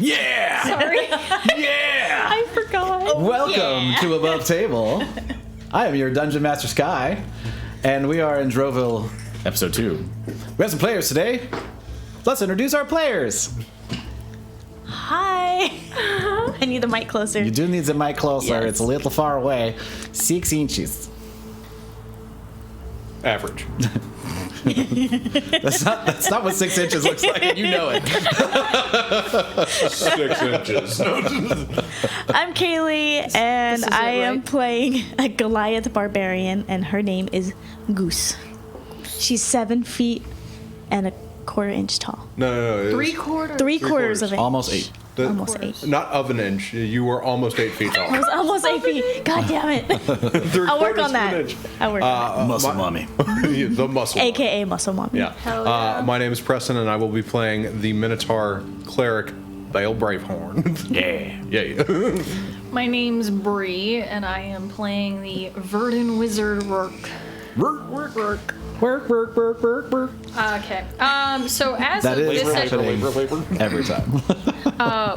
Yeah! Sorry. Yeah! I forgot. Welcome to Above Table. I am your Dungeon Master Sky, and we are in Droville Episode 2. We have some players today. Let's introduce our players. Hi. I need the mic closer. You do need the mic closer. Yes. It's a little far away. 6 inches. Average. That's not what 6 inches looks like, and you know it. 6 inches. I'm Kaylee, and isn't I am right. playing a Goliath barbarian, and her name is Goose. She's 7 feet and a quarter-inch tall. No. Three-quarter. Three-quarters of an Almost inch. 8. Almost 8. Not of an inch. You were almost 8 feet tall. I was almost 8 feet. God damn it. I'll work on that. I'll work on Muscle mommy. The muscle. that. AKA Muscle Mommy. Yeah. Hell yeah. My name is Preston, and I will be playing the Minotaur cleric, Bale Bravehorn. Yeah. Yeah. My name's Bree, and I am playing the Verdant Wizard Rourke. Work. Okay. So as That of is this happening every time.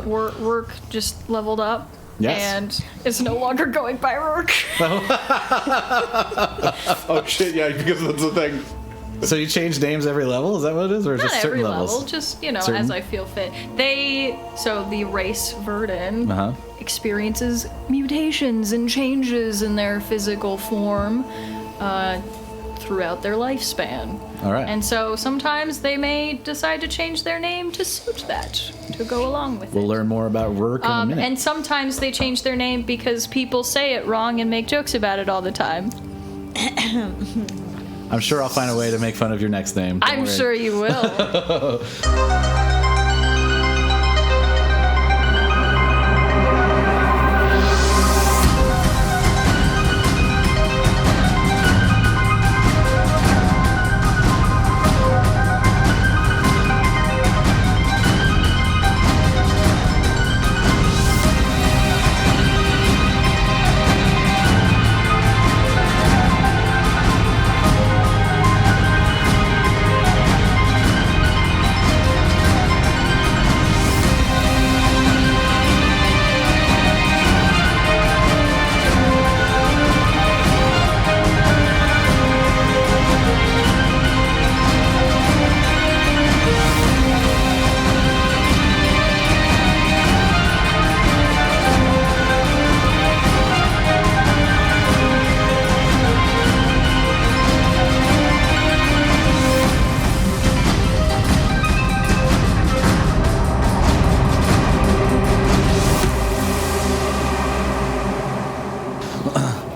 Rourke just leveled up. Yes. And is no longer going by Rourke. Oh shit! Yeah, because that's the thing. So you change names every level? Is that what it is, or Not just certain every levels? level, just Certain? as I feel fit. So the race Verdant Uh-huh. experiences mutations and changes in their physical form throughout their lifespan. All right. And so sometimes they may decide to change their name to suit that, to go along with We'll it. learn more about work in a minute. And sometimes they change their name because people say it wrong and make jokes about it all the time. I'm sure I'll find a way to make fun of your next name. Don't I'm worry. sure you will.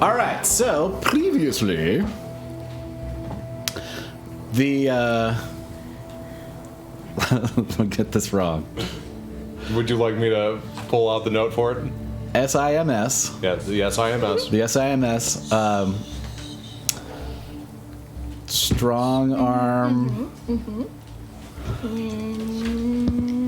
All right. So previously, the I'll get this wrong. Would you like me to pull out the note for it? S.I.M.S. Yeah, the S.I.M.S. The S.I.M.S. Strong arm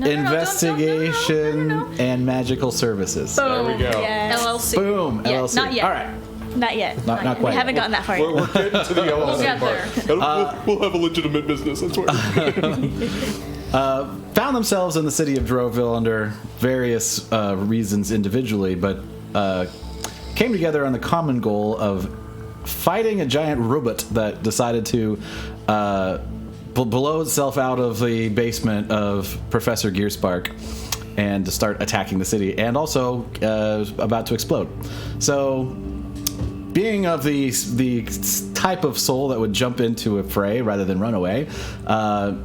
investigation and magical services. There we go. Yes. LLC. Boom. Yeah, LLC. not yet. All right. Not yet. Not quite. We haven't gotten that far We're yet. getting to the LLC We'll get part. there. We'll have a legitimate business, I swear. Found themselves in the city of Droville under various reasons individually, but came together on the common goal of fighting a giant robot that decided to blow itself out of the basement of Professor Gearspark and to start attacking the city, and also about to explode. So, being of the type of soul that would jump into a fray rather than run away,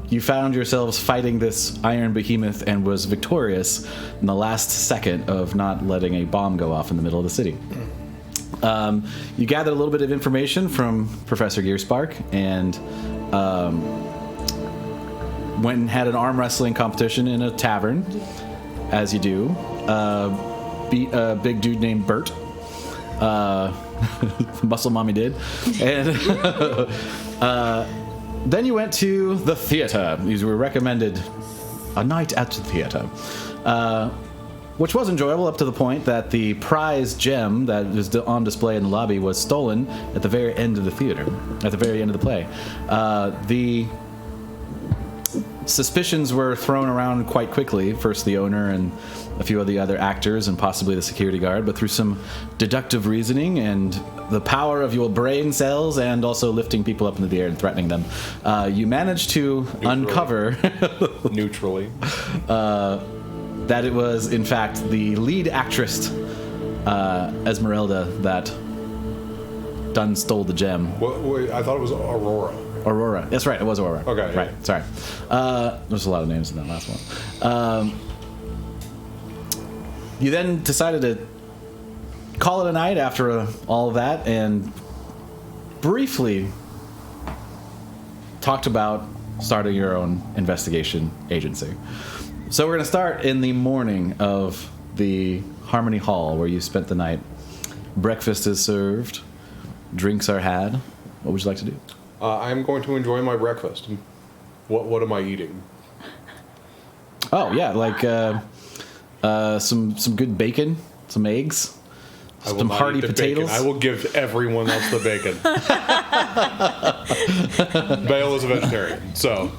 you found yourselves fighting this iron behemoth and was victorious in the last second of not letting a bomb go off in the middle of the city. You gathered a little bit of information from Professor Gearspark and went and had an arm wrestling competition in a tavern, as you do. Beat a big dude named Bert. Muscle Mommy did. And then you went to the theater. You were recommended a night at the theater, which was enjoyable up to the point that the prize gem that was on display in the lobby was stolen at the very end of the theater, at the very end of the play. suspicions were thrown around quite quickly. First the owner and a few of the other actors and possibly the security guard, but through some deductive reasoning and the power of your brain cells and also lifting people up into the air and threatening them, you managed to uncover Neutrally. that it was in fact the lead actress, Esmeralda, that done stole the gem. Wait, I thought it was Aurora. Aurora. That's right. It was Aurora. Okay. Right. Yeah. Sorry. There's a lot of names in that last one. You then decided to call it a night after all of that and briefly talked about starting your own investigation agency. So we're going to start in the morning of the Harmony Hall where you spent the night. Breakfast is served. Drinks are had. What would you like to do? I'm going to enjoy my breakfast. What am I eating? Oh yeah, like some good bacon, some eggs, I will some not hearty eat the potatoes. Bacon. I will give everyone else the bacon. Bale is a vegetarian, so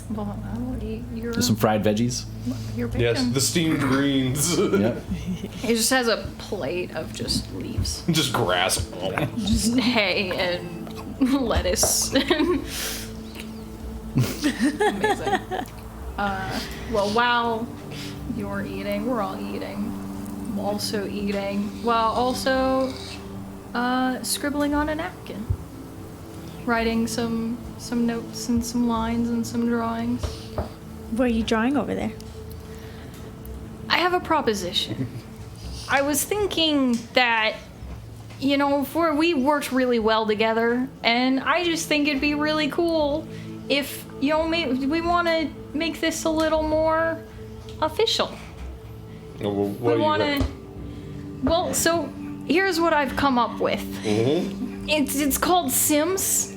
Well, I will eat your Some fried veggies. bacon. yes, the steamed greens. Yep. It just has a plate of just leaves, Just grass. just hay and lettuce. Amazing. Well, while you're eating, we're all eating. I'm also eating, while also scribbling on a napkin, writing some notes and some lines and some drawings. What are you drawing over there? I have a proposition. I was thinking that, you know, we worked really well together, and I just think it'd be really cool if, you know, we want to make this a little more official. What We do you want to. think? Well, so here's what I've come up with. Mm-hmm. It's called S.I.M.S.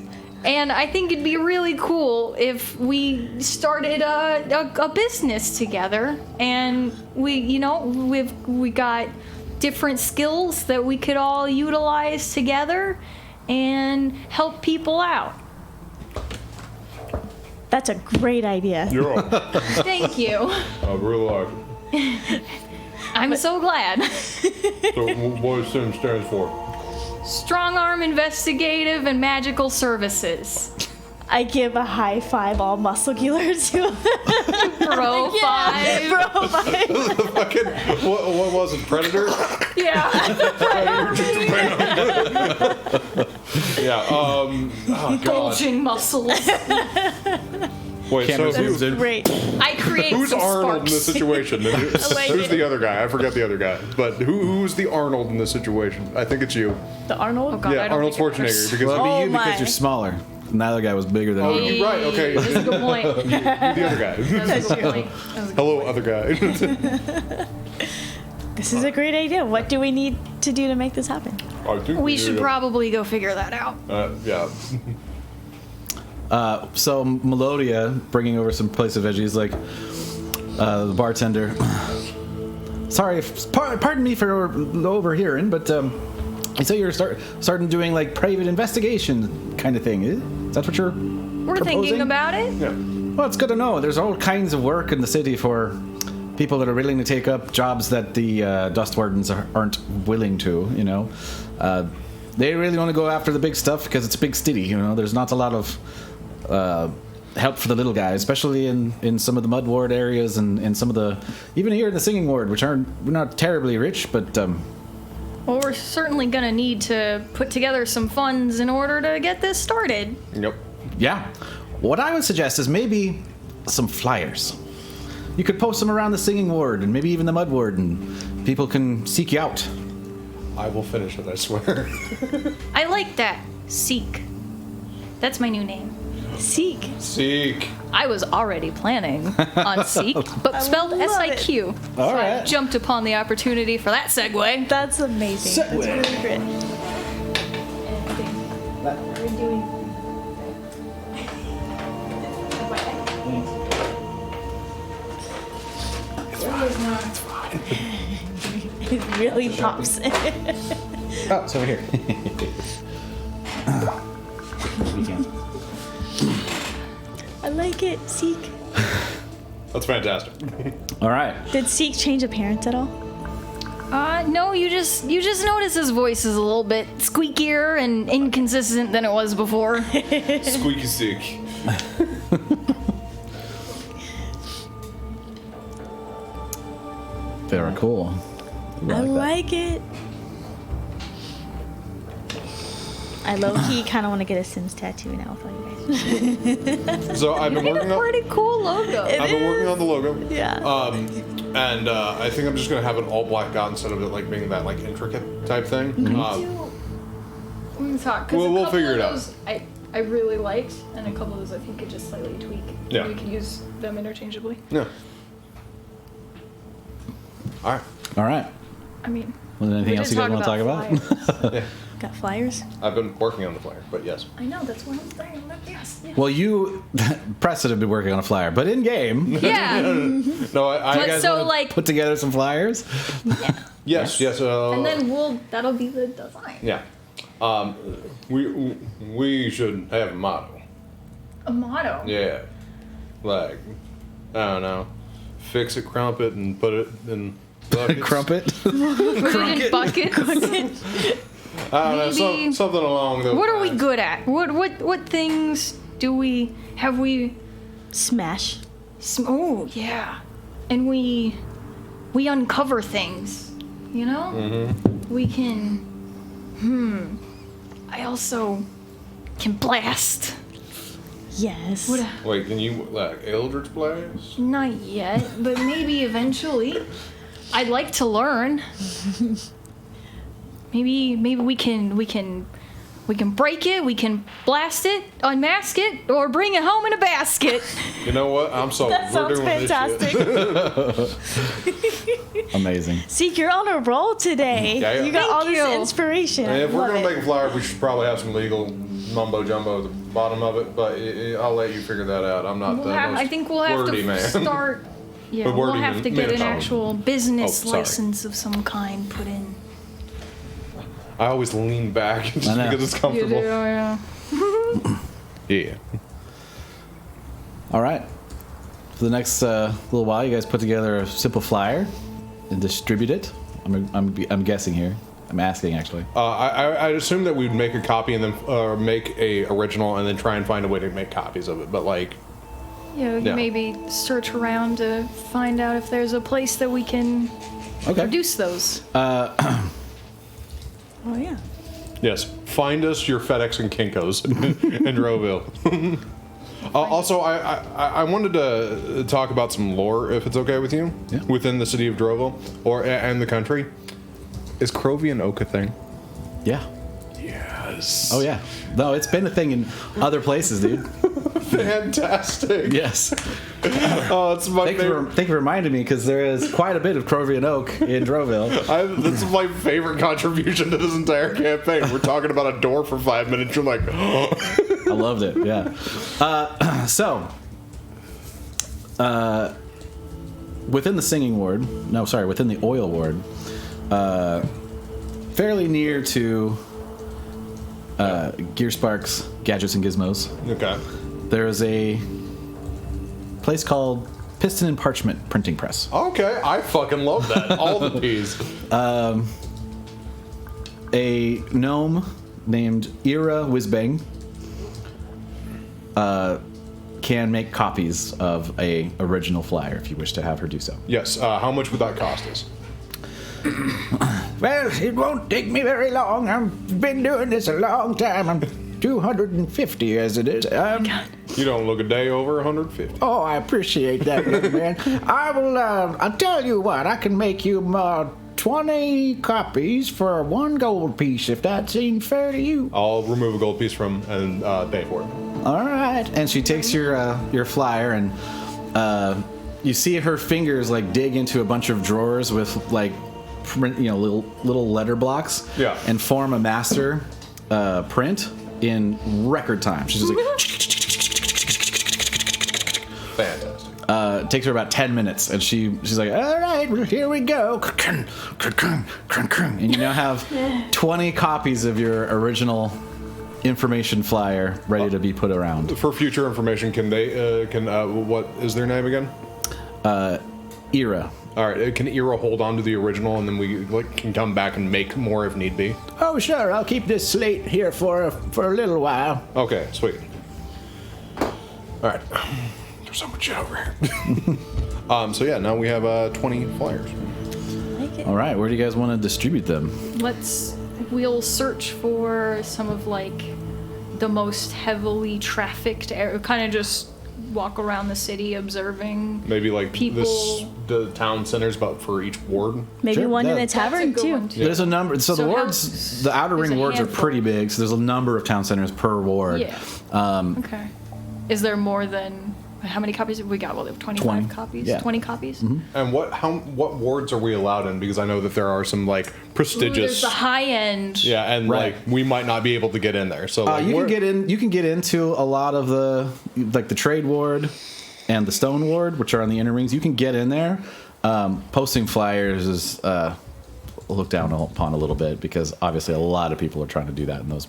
And I think it'd be really cool if we started a business together, and we got different skills that we could all utilize together and help people out. That's a great idea. You're on. Thank you. I really like it. I'm so glad. So, what does SIM stands for? Strong Arm Investigative and Magical Services. I give a high five all muscular to Bro five. Bro five. Fucking, what was it? Predator? Yeah. Yeah. Oh God. Bulging muscles. Wait. Cameras So zoomed in. Great. I create who's some Arnold in sparks. this situation? like Who's it. the other guy? I forgot the other guy. But who's the Arnold in this situation? I think it's you. The Arnold? Oh, God, Yeah, I don't Arnold think it Schwarzenegger. matters. Because Well, it'd Oh be you because my. you're smaller. And the other guy was bigger than Oh, you. you're right. Okay. That's a good point. the other guy. That's a good point. That was a good Hello, point. other guy. This is a great idea. What do we need to do to make this happen? I think We should do. probably go figure that out. Yeah. So Melodia, bringing over some plates of veggies, like the bartender. Sorry, pardon me for overhearing, but I say you're starting doing like private investigation kind of thing. Is that what you're We're proposing? thinking about it. Yeah. Well, it's good to know. There's all kinds of work in the city for people that are willing to take up jobs that the dust wardens aren't willing to. You know, they really want to go after the big stuff because it's a big city. You know, there's not a lot of help for the little guys, especially in some of the mud ward areas and some of the even here in the singing ward, which we're not terribly rich, but. Well, we're certainly gonna need to put together some funds in order to get this started. Yep. Yeah. What I would suggest is maybe some flyers. You could post them around the singing ward and maybe even the mud ward, and people can seek you out. I will finish it. I swear. I like that. Seek. That's my new name. Seek. Seek. I was already planning on Seek, but spelled love S-I-Q. All So I right. jumped upon the opportunity for that segue. That's amazing. That's Segue. really great. It really pops. Oh, it's over here. I like it. Seek. That's fantastic. All right. Did Seek change appearance at all? No, you just notice his voice is a little bit squeakier and inconsistent than it was before. Squeaky sick. Very cool. I like it. I low-key kind of want to get a Sims tattoo now with all you guys. So I've been working on. Pretty cool logo. I've been working on the logo. Yeah. And I think I'm just gonna have it all blacked out instead of it like being that like intricate type thing. We can talk. 'Cause We'll a couple figure of it out. those I really liked, and a couple of those I think could just slightly tweak. Yeah. We could use them interchangeably. Yeah. All right. All right. I mean, Was there anything we else you didn't guys want to talk about? Yeah. Got flyers? I've been working on the flyer, but yes. I know that's what I'm saying. But yes. Yeah. Well, you, Preston, have been working on a flyer, but in game, Yeah. No, I But guys so wanna like, put together some flyers. yes. and then that'll be the design. Yeah. We should have a motto. A motto. Yeah. Like, I don't know. Fix it, crump it, and put it in buckets. Crumpet. Put it in buckets. I don't know, Maybe- something along those What are we lines. good at? What things do we have we? Smash. Oh yeah, and we uncover things. You know, we can. I also can blast. Yes. What? Wait, can you, like, Eldritch Blast? Not yet, but maybe eventually. I'd like to learn. Maybe we can break it, we can blast it, unmask it, or bring it home in a basket. You know what? I'm sold. That sounds fantastic. Amazing. Seek, you're on a roll today. Yeah, yeah. You got Thank all this you. inspiration. And if we're Love gonna it. make a flyer, we should probably have some legal mumbo jumbo at the bottom of it. But I'll let you figure that out. I'm not the most I think we'll have wordy to man. start. Yeah, But we'll wordy have to get an Minotaur. actual business Oh, sorry. license of some kind put in. I always lean back just I know. because it's comfortable. Yeah. Yeah. All right. For the next little while, you guys put together a simple flyer and distribute it. I'm guessing here. I'm asking actually. I'd assume that we'd make a copy and then make a original and then try and find a way to make copies of it. But like, Yeah, Yeah. maybe search around to find out if there's a place that we can Okay. produce those. Oh, yeah. yes, find us your FedEx and Kinko's in Droville. Also, I wanted to talk about some lore, if it's okay with you, Yeah. within the city of Droville and the country. Is Crovian Oak a thing? Yeah. Yes. Oh yeah. No, it's been a thing in other places, dude. Fantastic. Yes. Oh, it's my Thank you favorite. for reminding me because there is quite a bit of Crovian Oak in Droville. This is my favorite contribution to this entire campaign. We're talking about a door for 5 minutes. You're like, oh. I loved it. Yeah. Within the singing ward, within the oil ward, fairly near to Gearspark's Gadgets and Gizmos, Okay. there is a place called Piston and Parchment Printing Press. Okay, I fucking love that. All the P's. A gnome named Ira Whizbang can make copies of a original flyer if you wish to have her do so. Yes. How much would that cost us? Well, it won't take me very long. I've been doing this a long time. I'm 250 as it is. You don't look a day over 150. Oh, I appreciate that, young man. I will, I'll tell you what, I can make you 20 copies for 1 gold piece, if that seems fair to you. I'll remove a gold piece from and pay for it. All right. And she takes your flyer, and you see her fingers like dig into a bunch of drawers with like print, little letter blocks. Yeah. And form a master print in record time. She's just like. Fantastic. It takes her about 10 minutes, and she's like, all right, well, here we go. And you now have 20 copies of your original information flyer ready to be put around. For future information, can they? What is their name again? Era. All right. Can Era hold on to the original, and then we can come back and make more if need be? Oh, sure. I'll keep this slate here for a little while. Okay. Sweet. All right. There's so much shit over here. So yeah, now we have 20 flyers. Like it. All right. Where do you guys want to distribute them? We'll search for some of like the most heavily trafficked area. Kind of just walk around the city observing. Maybe like people. the town centers, but for each ward. Maybe Sure, one in yeah. a tavern That's a good too. one, too. There's a number. So the So wards, the outer there's ring a wards are handful. pretty big. So there's a number of town centers per ward. Yeah. Okay. Is there more than how many copies have we got? Well, they have 25 20. copies. Yeah. 20 copies. And what wards are we allowed in? Because I know that there are some like Ooh, prestigious. there's the high end. Yeah, and Right. like we might not be able to get in there. So like, You can where- get in. You can get into a lot of the trade ward and the stone ward, which are on the inner rings. You can get in there. Posting flyers is looked down upon a little bit because obviously a lot of people are trying to do that in those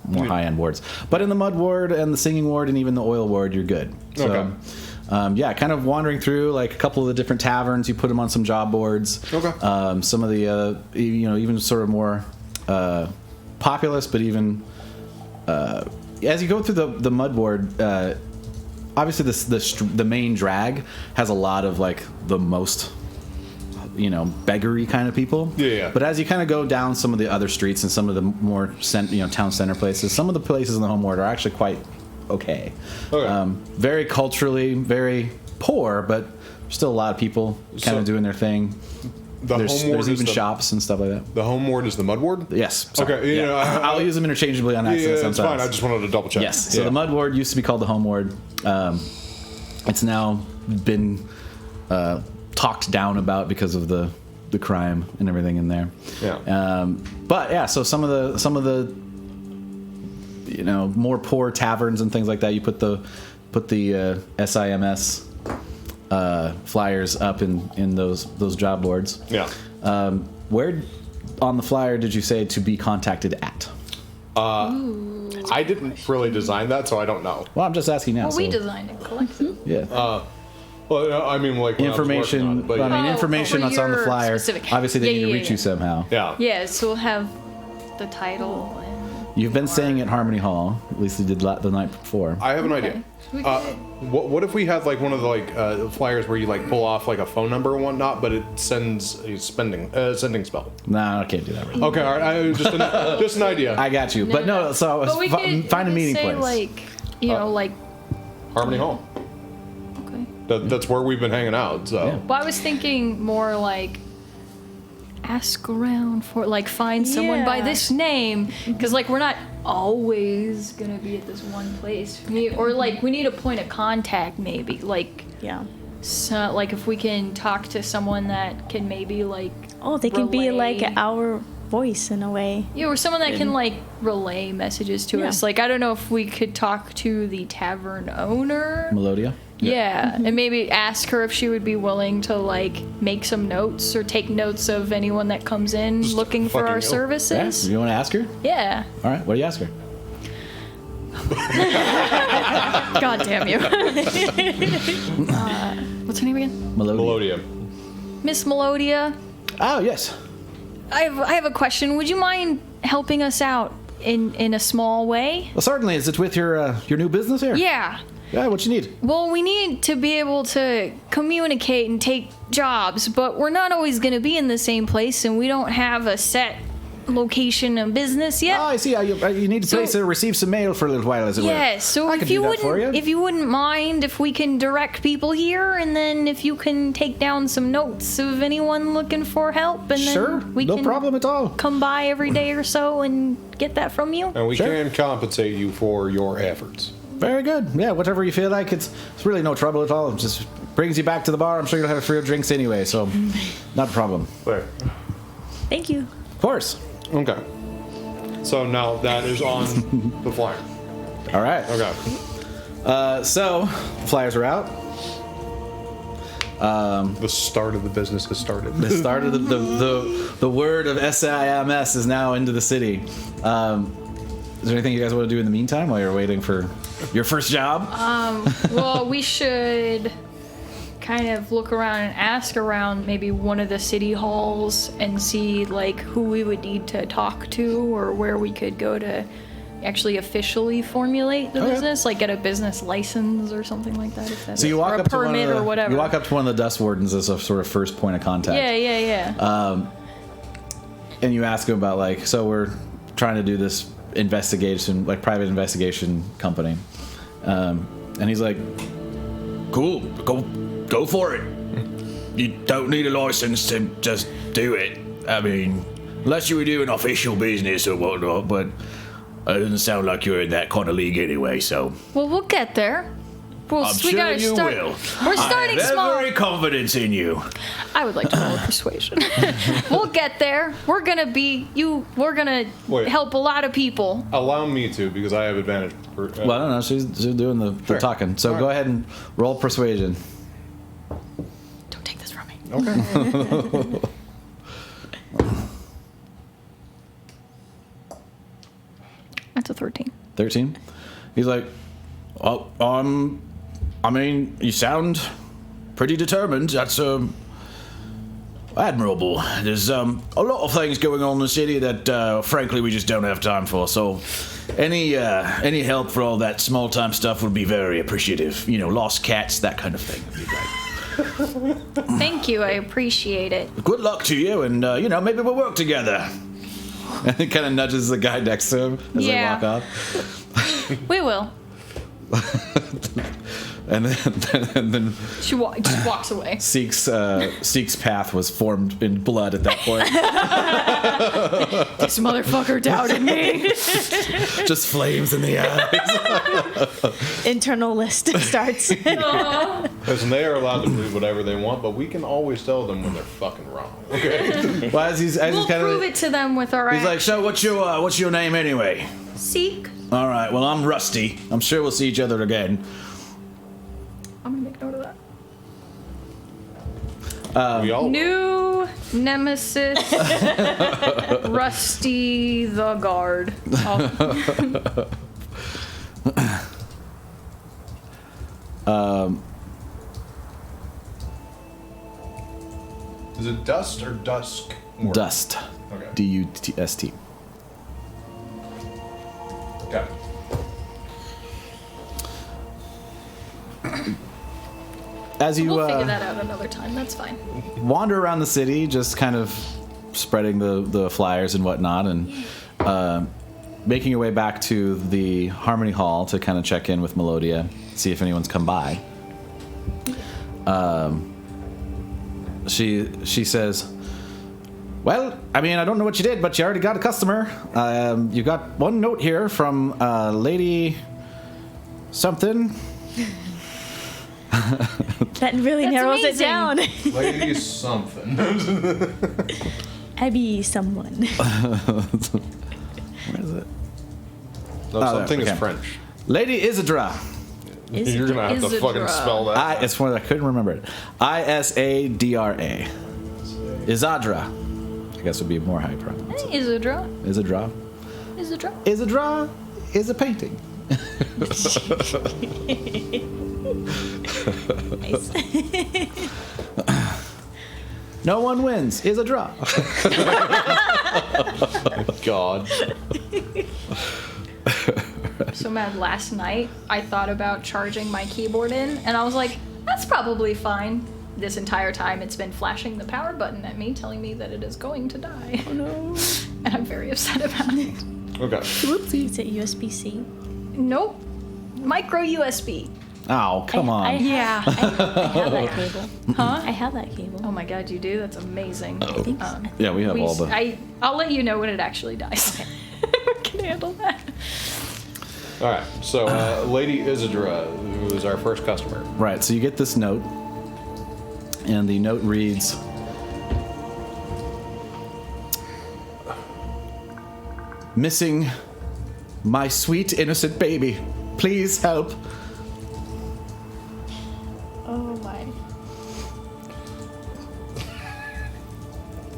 more high end wards. But in the mud ward and the singing ward and even the oil ward, you're good. So, Okay. yeah, kind of wandering through like a couple of the different taverns. You put them on some job boards. Okay. Some of the even sort of more populous, but even as you go through the mud ward, obviously the main drag has a lot of like the most beggary kind of people. Yeah. But as you kind of go down some of the other streets and some of the more town center places, some of the places in the home ward are actually quite okay. Okay. Very culturally, very poor, but still a lot of people kind So- of doing their thing. The There's home ward is even the, shops and stuff like that. The home ward is the mud ward. Yes. sorry. Okay, Yeah. I'll use them interchangeably on Yeah, accident it's sometimes. fine. I just wanted to double check. Yes. So Yeah. the mud ward used to be called the home ward. It's now been talked down about because of the crime and everything in there. Yeah. But yeah, so some of the more poor taverns and things like that, you put the S.I.M.S. Flyers up in those job boards. Yeah. Where on the flyer did you say to be contacted at? I didn't really design that, so I don't know. Well, I'm just asking now. Well, we so- designed it collectively. Yeah. Well, I mean, like when I was working on information. it, but I mean, yeah. information for that's on the your flyer. specific- Obviously, they Yeah, need to yeah, reach yeah. you somehow. Yeah. Yeah, so we'll have the title and. You've been staying at Harmony Hall. At least you did the night before. I have an Okay. idea. We could- What if we had like one of the flyers where you like pull off like a phone number and whatnot, but it sends a sending spell? No, I can't do that. Right now. Okay, all right. Just an idea. I got you, but no. So But we could find a we could meeting say, place. like, like, Harmony Hall. okay. That's where we've been hanging out. So. Yeah. Well, I was thinking more like ask around for like find someone by Yeah. this name because like we're not always gonna be at this one place or like we need a point of contact maybe like Yeah. so like if we can talk to someone that can maybe like Oh, they can be like relay- our voice in a way. yeah, or someone that can like relay messages to Yeah. us. Like I don't know if we could talk to the tavern owner. Melodia. Yeah, and maybe ask her if she would be willing to like make some notes or take notes of anyone that comes in Just looking for fucking our no. Yeah. services. You want to ask her? Yeah. All right. What do you ask her? God damn you. What's her name again? Melodia. Melodia. Miss Melodia. Oh yes. I have a question. Would you mind helping us out in a small way? Well, certainly. Is it with your new business here? Yeah. Yeah. What you need? Well, we need to be able to communicate and take jobs, but we're not always going to be in the same place, and we don't have a set location of business yet. Oh, I see. You need a place to receive some mail for a little while, as it were. Yes, so I if can you do that for wouldn't, you. if you wouldn't mind, if we can direct people here, and then if you can take down some notes of anyone looking for help, and Sure. then we No can problem at all. come by every day or so and get that from you. And we Sure. can compensate you for your efforts. Very good. Yeah. Whatever you feel like. It's really no trouble at all. It just brings you back to the bar. I'm sure you'll have free drinks anyway, so not a problem. There. Thank you. Of course. Okay. So now that is on the flyer. All right. Okay. So flyers are out. The start of the business has started. The start of the word of S.I.M.S. is now into the city. Is there anything you guys want to do in the meantime while you're waiting for your first job? Well, we should kind of look around and ask around maybe one of the city halls and see like who we would need to talk to or where we could go to actually officially formulate the business, like get a business license or something like that. If that So you walk or a up to one permit of the, or whatever. You walk up to one of the dust wardens as a sort of first point of contact. Yeah. And you ask him about like, so we're trying to do this investigation, like private investigation company. And he's like, cool, go for it. You don't need a license to just do it. I mean, unless you were doing official business or whatnot, but it doesn't sound like you're in that kind of league anyway, so. Well, we'll get there. I'm sure you will. We're starting I have small. every confidence in you. I would like to roll persuasion. We'll get there. We're gonna Wait. help a lot of people. Allow me to, because I have advantage. Well, I don't know. She's doing the Sure. talking. So All go right. ahead and roll persuasion. Don't take this from me. Okay. That's a 13. 13. He's like, well, I mean, you sound pretty determined. That's admirable. There's a lot of things going on in the city that, frankly, we just don't have time for. So, any help for all that small time stuff would be very appreciative. You know, lost cats, that kind of thing would be great. Thank you. I appreciate it. Good luck to you, and maybe we'll work together. And he kind of nudges the guy next to him as they walk off. We will. And then She just walks away. Seek's path was formed in blood at that point. This motherfucker doubted me. Just flames in the eyes. Internal list starts. Listen, they are allowed to believe whatever they want, but we can always tell them when they're fucking wrong. Okay. Well, as he's We'll kind prove of, it to them with our he's like, so what's your name anyway? Seek. All right, well, I'm Rusty. I'm sure we'll see each other again. I'm gonna make note of that. We all New nemesis, Rusty the Guard. Is it dust or dusk? Dust. Okay. D-U-T-S-T. Got it. As you We'll figure that out another time. That's fine. wander around the city, just kind of spreading the flyers and whatnot, and making your way back to the Harmony Hall to kind of check in with Melodia, see if anyone's come by. She says, well, I mean, I don't know what you did, but you already got a customer. You got one note here from Lady something. That really That's narrows amazing. it down. Lady something. Abby someone. Where is it? No, something okay. is French. Lady Isadra. You're gonna have to Isadra. fucking spell that. It's one that I couldn't remember it. Isadra. Isadra. I guess would be more high pronounce. Isadra. Isadra. Isadra. Isadra is a painting. Nice. No one wins. Isadra. God. So mad. Last night, I thought about charging my keyboard in, and I was like, that's probably fine. This entire time, it's been flashing the power button at me, telling me that it is going to die. Oh no. And I'm very upset about it. Okay. Whoopsie. Is it USB-C? Nope. Micro USB. Oh, come on. I have that cable. Huh? I have that cable. Oh my god, you do? That's amazing. Yeah, we have all the. I'll let you know when it actually dies. We can handle that. All right. So, Lady Isadra, who is our first customer. Right, so you get this note, and the note reads, missing my sweet innocent baby. Please help. Oh my.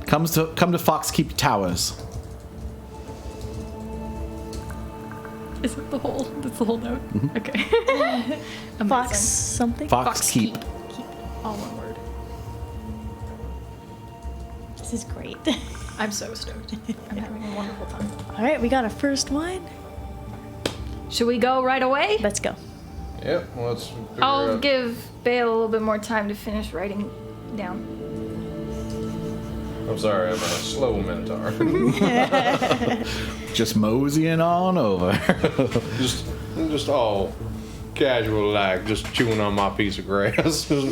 Come to Foxkeep Towers. Is it the whole? That's the whole note. Okay. Fox Amazing. something. Foxkeep. Keep. All one word. This is great. I'm so stoked. I'm having a wonderful time. All right, we got our first one. Should we go right away? Let's go. Yep. Well, let's. figure I'll out- give Bale a little bit more time to finish writing down. I'm sorry, I'm a slow minotaur. Just moseying on over. just all casual, like just chewing on my piece of grass. You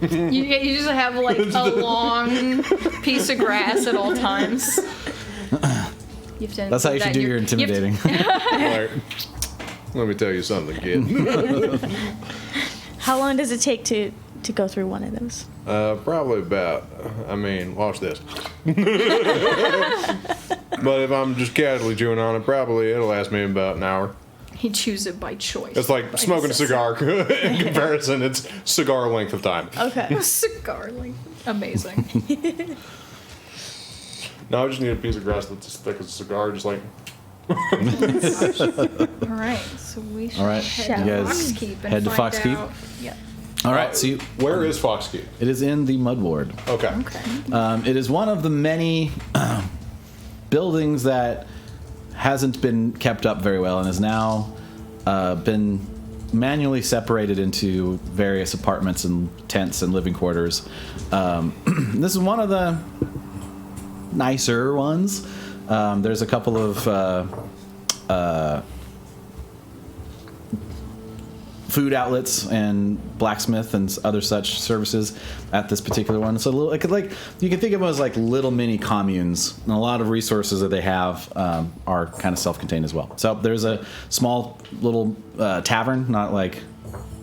just have like a long piece of grass at all times. You have to That's how you include should do in your intimidating. Like, let me tell you something, kid. How long does it take to go through one of those? Probably about. I mean, watch this. But if I'm just casually chewing on it, probably it'll last me about an hour. He chews it by choice. It's like by smoking a cigar in comparison. It's cigar length of time. Okay. Cigar, like amazing. No, I just need a piece of grass that's as thick as a cigar, just like. All right, so we should All right, head you to guys Foxkeep and head to find Foxkeep? out- Yeah. All right, so Where is Foxkeep? it is in the Mud Ward. Okay. Okay. It is one of the many buildings that hasn't been kept up very well and has now been manually separated into various apartments and tents and living quarters. This is one of the nicer ones. There's a couple of food outlets and blacksmith and other such services at this particular one. So a little, like you can think of them as like little mini communes, and a lot of resources that they have are kind of self-contained as well. So there's a small little tavern, not like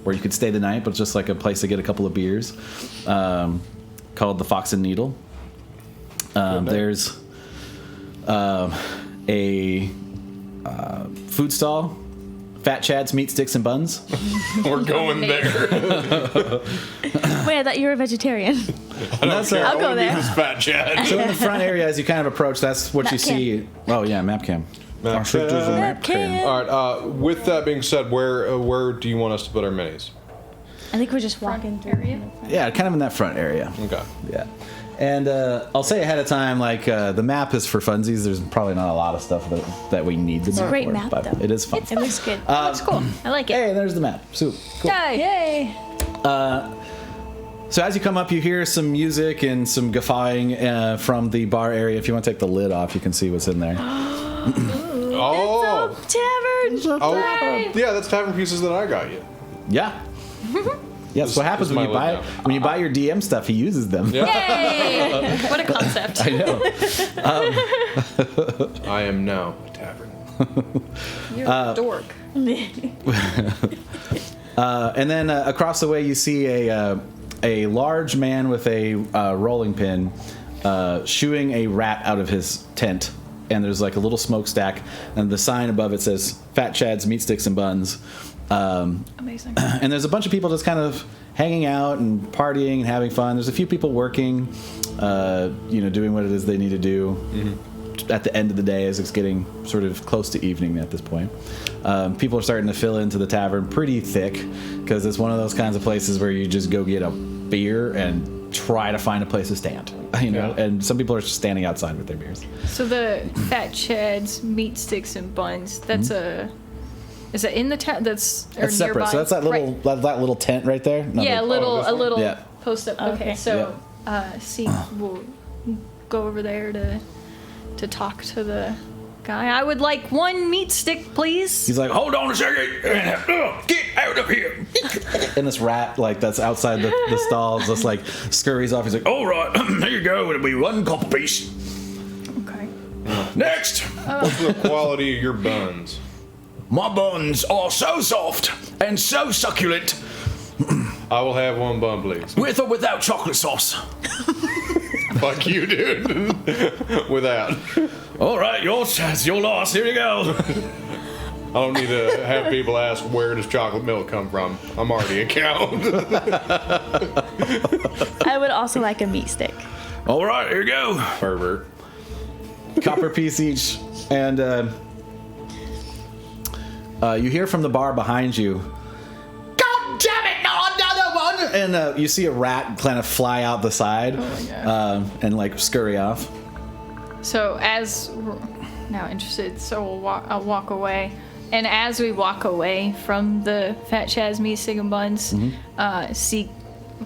where you could stay the night, but just like a place to get a couple of beers, called the Fox and Needle. There's a food stall, Fat Chad's Meat Sticks and Buns. We're going there. Wait, I thought you were a vegetarian. That's I'll go there. This fat Chad. So in the front area, as you kind of approach, that's what you Map cam. see. Oh yeah, map cam. Map There's a cam. map cam. All right. With that being said, where do you want us to put our minis? I think we're just walking through. area? Yeah, kind of in that front area. Okay. Yeah. And I'll say ahead of time, like the map is for funsies. There's probably not a lot of stuff that we need. It's a great map, but though. it is fun. It looks good. That's cool. I like it. Hey, there's the map. So cool. Yay! So as you come up, you hear some music and some guffawing from the bar area. If you want to take the lid off, you can see what's in there. Oh. Taverns. Oh. Yeah, that's tavern pieces that I got you. Yeah. Yes. What happens This when is you my buy lid when you buy your DM stuff? He uses them. Yeah. Yay! What a concept. I know. I am now a tavern. You're a dork. And then across the way, you see a large man with a rolling pin shooing a rat out of his tent. And there's like a little smokestack, and the sign above it says "Fat Chad's Meat Sticks and Buns." Amazing. And there's a bunch of people just kind of hanging out and partying and having fun. There's a few people working, doing what it is they need to do. At the end of the day, as it's getting sort of close to evening at this point, people are starting to fill into the tavern pretty thick, because it's one of those kinds of places where you just go get a beer and try to find a place to stand, Yeah. And some people are just standing outside with their beers. So the Fat Chad's Meat Sticks and Buns, that's is that in the town? That's or That's separate. nearby? So that's that little Right. that little tent right there. No, Yeah, the- this a one? little Yeah. post up. Okay, Okay. so we'll go over there to talk to the guy. I would like one meat stick, please. He's like, hold on a second, get out of here. And this rat, like that's outside the stall, just like scurries off. He's like, all right, here you go. It'll be one copper piece. Okay. Next. What's the quality of your buns? My buns are so soft and so succulent, I will have one bun, please. with or without chocolate sauce. Fuck you, dude. Without. All right, yours, your loss. Here you go. I don't need to have people ask, where does chocolate milk come from? I'm already a count. I would also like a meat stick. All right, here you go. Pervert. Copper piece each, and you hear from the bar behind you, "God damn it, not another one!" And you see a rat kind of fly out the side and like scurry off. So as we're now interested, so I'll walk away. And as we walk away from the Fat Chaz Me Singing Buns, Seek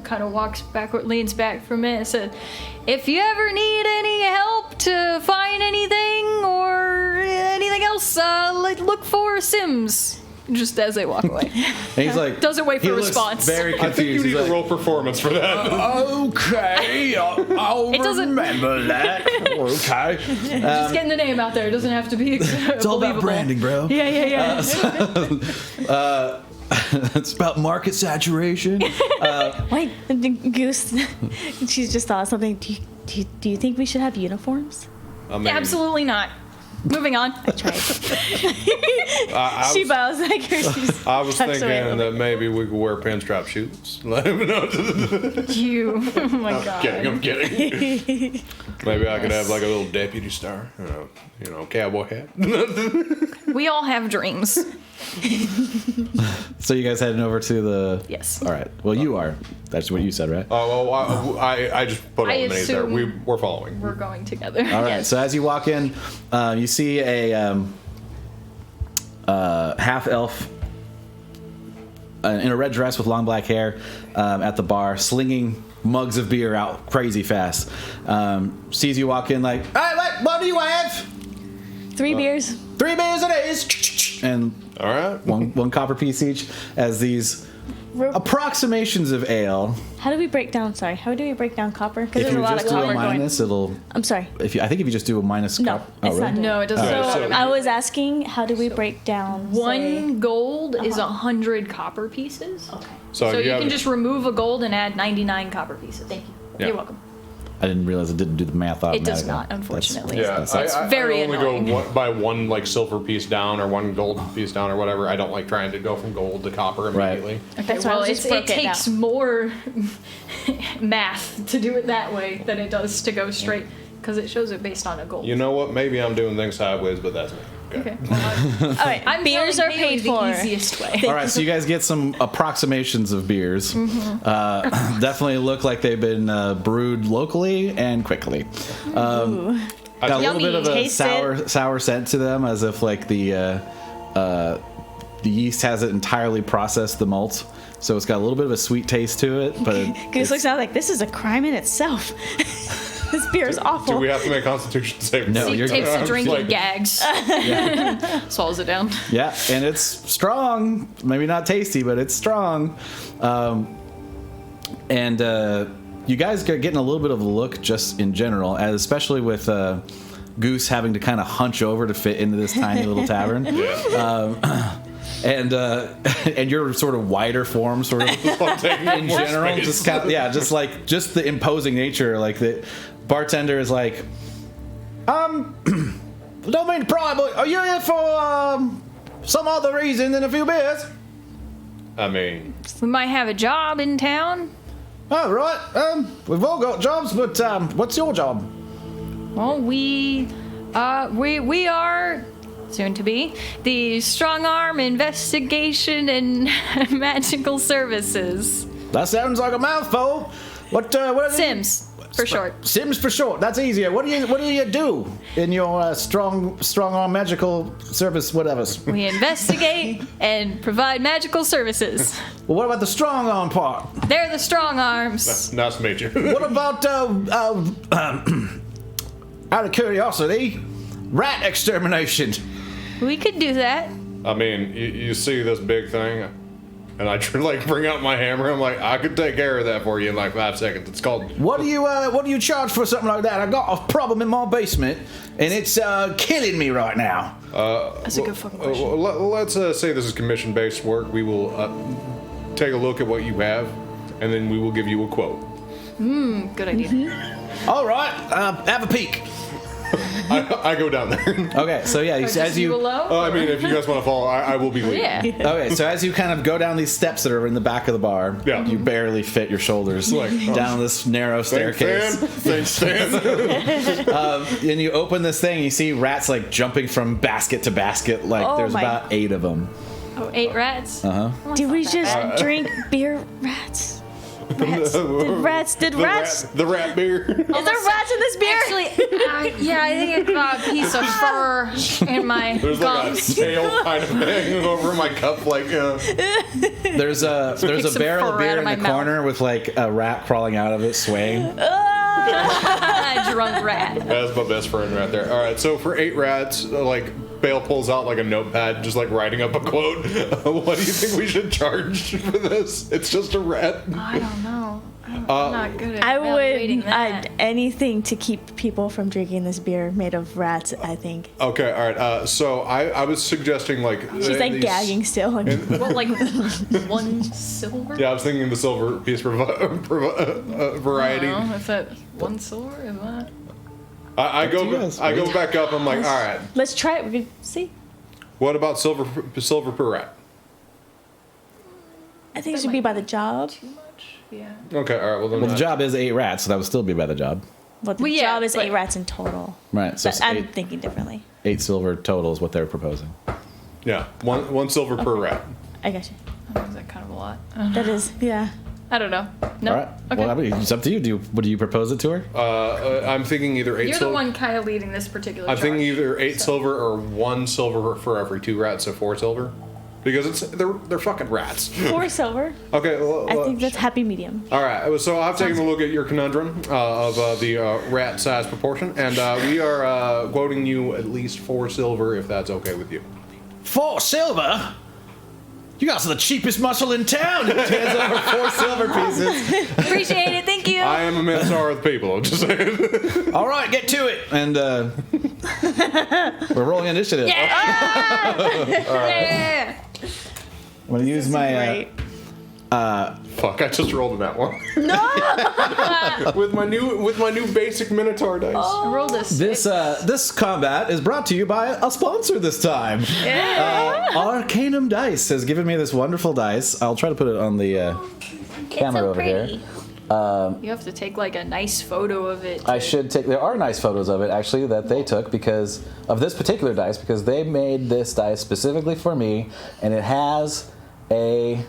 kind of leans back from it and says, "If you ever need any help to find anything or anything else, look for S.I.M.S." Just as they walk away. And he's like, Doesn't wait for he a looks response. Very confused. I think you He's need like, a roll performance for that. Okay, I'll It doesn't- remember that. Okay. Just getting the name out there. It doesn't have to be It's all about branding, bro. Yeah. It's about market saturation. Wait, Goose. She's just thought of something. Do you think we should have uniforms? I mean, Absolutely not. Moving on. I tried. I She was, bows like her. I was tucks away a thinking little that maybe we could wear pinstripe shoes. Let him know. You. Oh my god. I'm kidding. Maybe I could have like a little deputy star, cowboy hat. We all have dreams. So you guys heading over to the? Yes. All right. Well, you are. That's what you said, right? Oh, well, I just put all I the minis there. assume- We're following. We're going together. All right. So as you walk in, you see a half elf in a red dress with long black hair at the bar, slinging mugs of beer out crazy fast. Sees you walk in like, "Hey, what do you have?" 3 beers. 3 beers it is. And All right. one copper piece each as these approximations of ale. How do we break down? Sorry, how do we break down copper? Because If there's a you lot just of do a copper going. minus, it'll. I'm sorry. I think if you just do a minus. No, Oh, it's really? not. No, it doesn't. All right, So, so- I was asking, how do we break down? one gold is 100 copper pieces. Okay. So, So you have, can just remove a gold and add 99 copper pieces. Thank you. Yeah. You're welcome. I didn't realize it didn't do the math automatically. It does not, unfortunately. Yeah, That's I very only annoying. go by one like silver piece down or one gold piece down or whatever. I don't like trying to go from gold to copper immediately. Okay, That's why I well, was just it broke it takes down. more math to do it that way than it does to go straight, because it shows it based on a gold. You know what? Maybe I'm doing things sideways, but that's me. Okay. Well, All right. I'm beers telling are Haley paid for. the easiest way. All right, so you guys get some approximations of beers. Mm-hmm. Definitely look like they've been brewed locally and quickly. Ooh. Got a little bit of a Taste it. sour scent to them, as if like the yeast hasn't entirely processed the malt, so it's got a little bit of a sweet taste to it. But Goose looks out like this is a crime in itself. This beer is awful. Do we have to make Constitution saving? No, throws? you're Takes good. a drink Like- and gags. Swallows it down. Yeah, and it's strong. Maybe not tasty, but it's strong. And you guys are getting a little bit of a look just in general, as especially with Goose having to kind of hunch over to fit into this tiny little tavern. And your sort of wider form, sort of in general, just kind of, just the imposing nature. Like the bartender is like, don't mean to pry, but are you here for some other reason than a few beers? I mean, We might have a job in town. All right. We've all got jobs, but what's your job? Well, we are soon to be the Strong Arm Investigation and Magical Services. That sounds like a mouthful. What are S.I.M.S. for short. S.I.M.S for short. That's easier. What do you do in your strong arm magical service, whatever? We investigate and provide magical services. Well, what about the strong arm part? They're the strong arms. nice to meet you. What about out of curiosity, rat extermination? We could do that. I mean, you see this big thing, and I like bring out my hammer. I'm like, I could take care of that for you in like 5 seconds. It's called. What do you charge for something like that? I got a problem in my basement, and it's killing me right now. That's a good fucking question. Let's say this is commission-based work. We will take a look at what you have, and then we will give you a quote. Good idea. All right, have a peek. I go down there. Okay, so yeah, Just as you alone? I mean, if you guys want to follow, I will be leading. Yeah. okay, so as you kind of go down these steps that are in the back of the bar, Yeah. you barely fit your shoulders Like, down this narrow staircase. Thanks, Stan. And you open this thing, you see rats like jumping from basket to basket. Like Oh there's my- about 8 of them. Oh, 8 rats? Uh-huh. Did we just drink beer? Rats. Rats. Did rats? The rat beer. Is there rats in this beer? Actually, yeah, I think I got a piece of fur in my There's like a gums. tail kind of hanging over my cup, like. There's a some barrel of fur beer out in of the my corner with like a rat crawling out of it, swaying. Drunk rat. That's my best friend right there. All right, so for 8 rats, like Bale pulls out like a notepad, just like writing up a quote. What do you think we should charge for this? It's just a rat. I don't know. I'm not good at I evaluating would that. anything to keep people from drinking this beer made of rats, I think. Okay, all right. So I was suggesting like She's like these- gagging still. What, like 1 silver? Yeah, I was thinking the silver piece variety. I don't know if that 1 silver is that. I to you go guys. back up. I'm like, all right. Let's try it. We can see. What about silver per rat? I think it should be by the job. Too much? Yeah. Okay, all right. Well, then Well, the job is 8 rats, so that would still be by the job. Well, the Well, yeah, job is but- 8 rats in total. Right, so But I'm eight, thinking differently. 8 silver total is what they're proposing. yeah, one silver per rat. I got you. Is that kind of a lot? That is, yeah. I don't know. No. All right. Okay. Well, I mean, it's up to you. What do you propose it to her? I'm thinking either 8 You're the silver. one kind of leading this particular I'm thinking charge. either 8 silver or 1 silver for every 2 rats, so 4 silver. Because they're fucking rats. 4 silver. Okay, I think that's happy medium. all right. So I've taken a look at your conundrum of the rat size proportion, and we are quoting you at least 4 silver if that's okay with you. 4 silver? You guys are the cheapest muscle in town. Hands over 4 silver pieces. Appreciate it. Thank you. I am a mentor of the people. I'm just saying. All right, get to it. And we're rolling initiative. Yeah. I'm gonna use my. Great. Fuck! I just rolled in that one. No. with my new basic Minotaur dice. I rolled a 6. This combat is brought to you by a sponsor this time. Arcanum Dice has given me this wonderful dice. I'll try to put it on the camera over here. You have to take like a nice photo of it. I should take. There are nice photos of it actually that they took because of this particular dice because they made this dice specifically for me, and it has a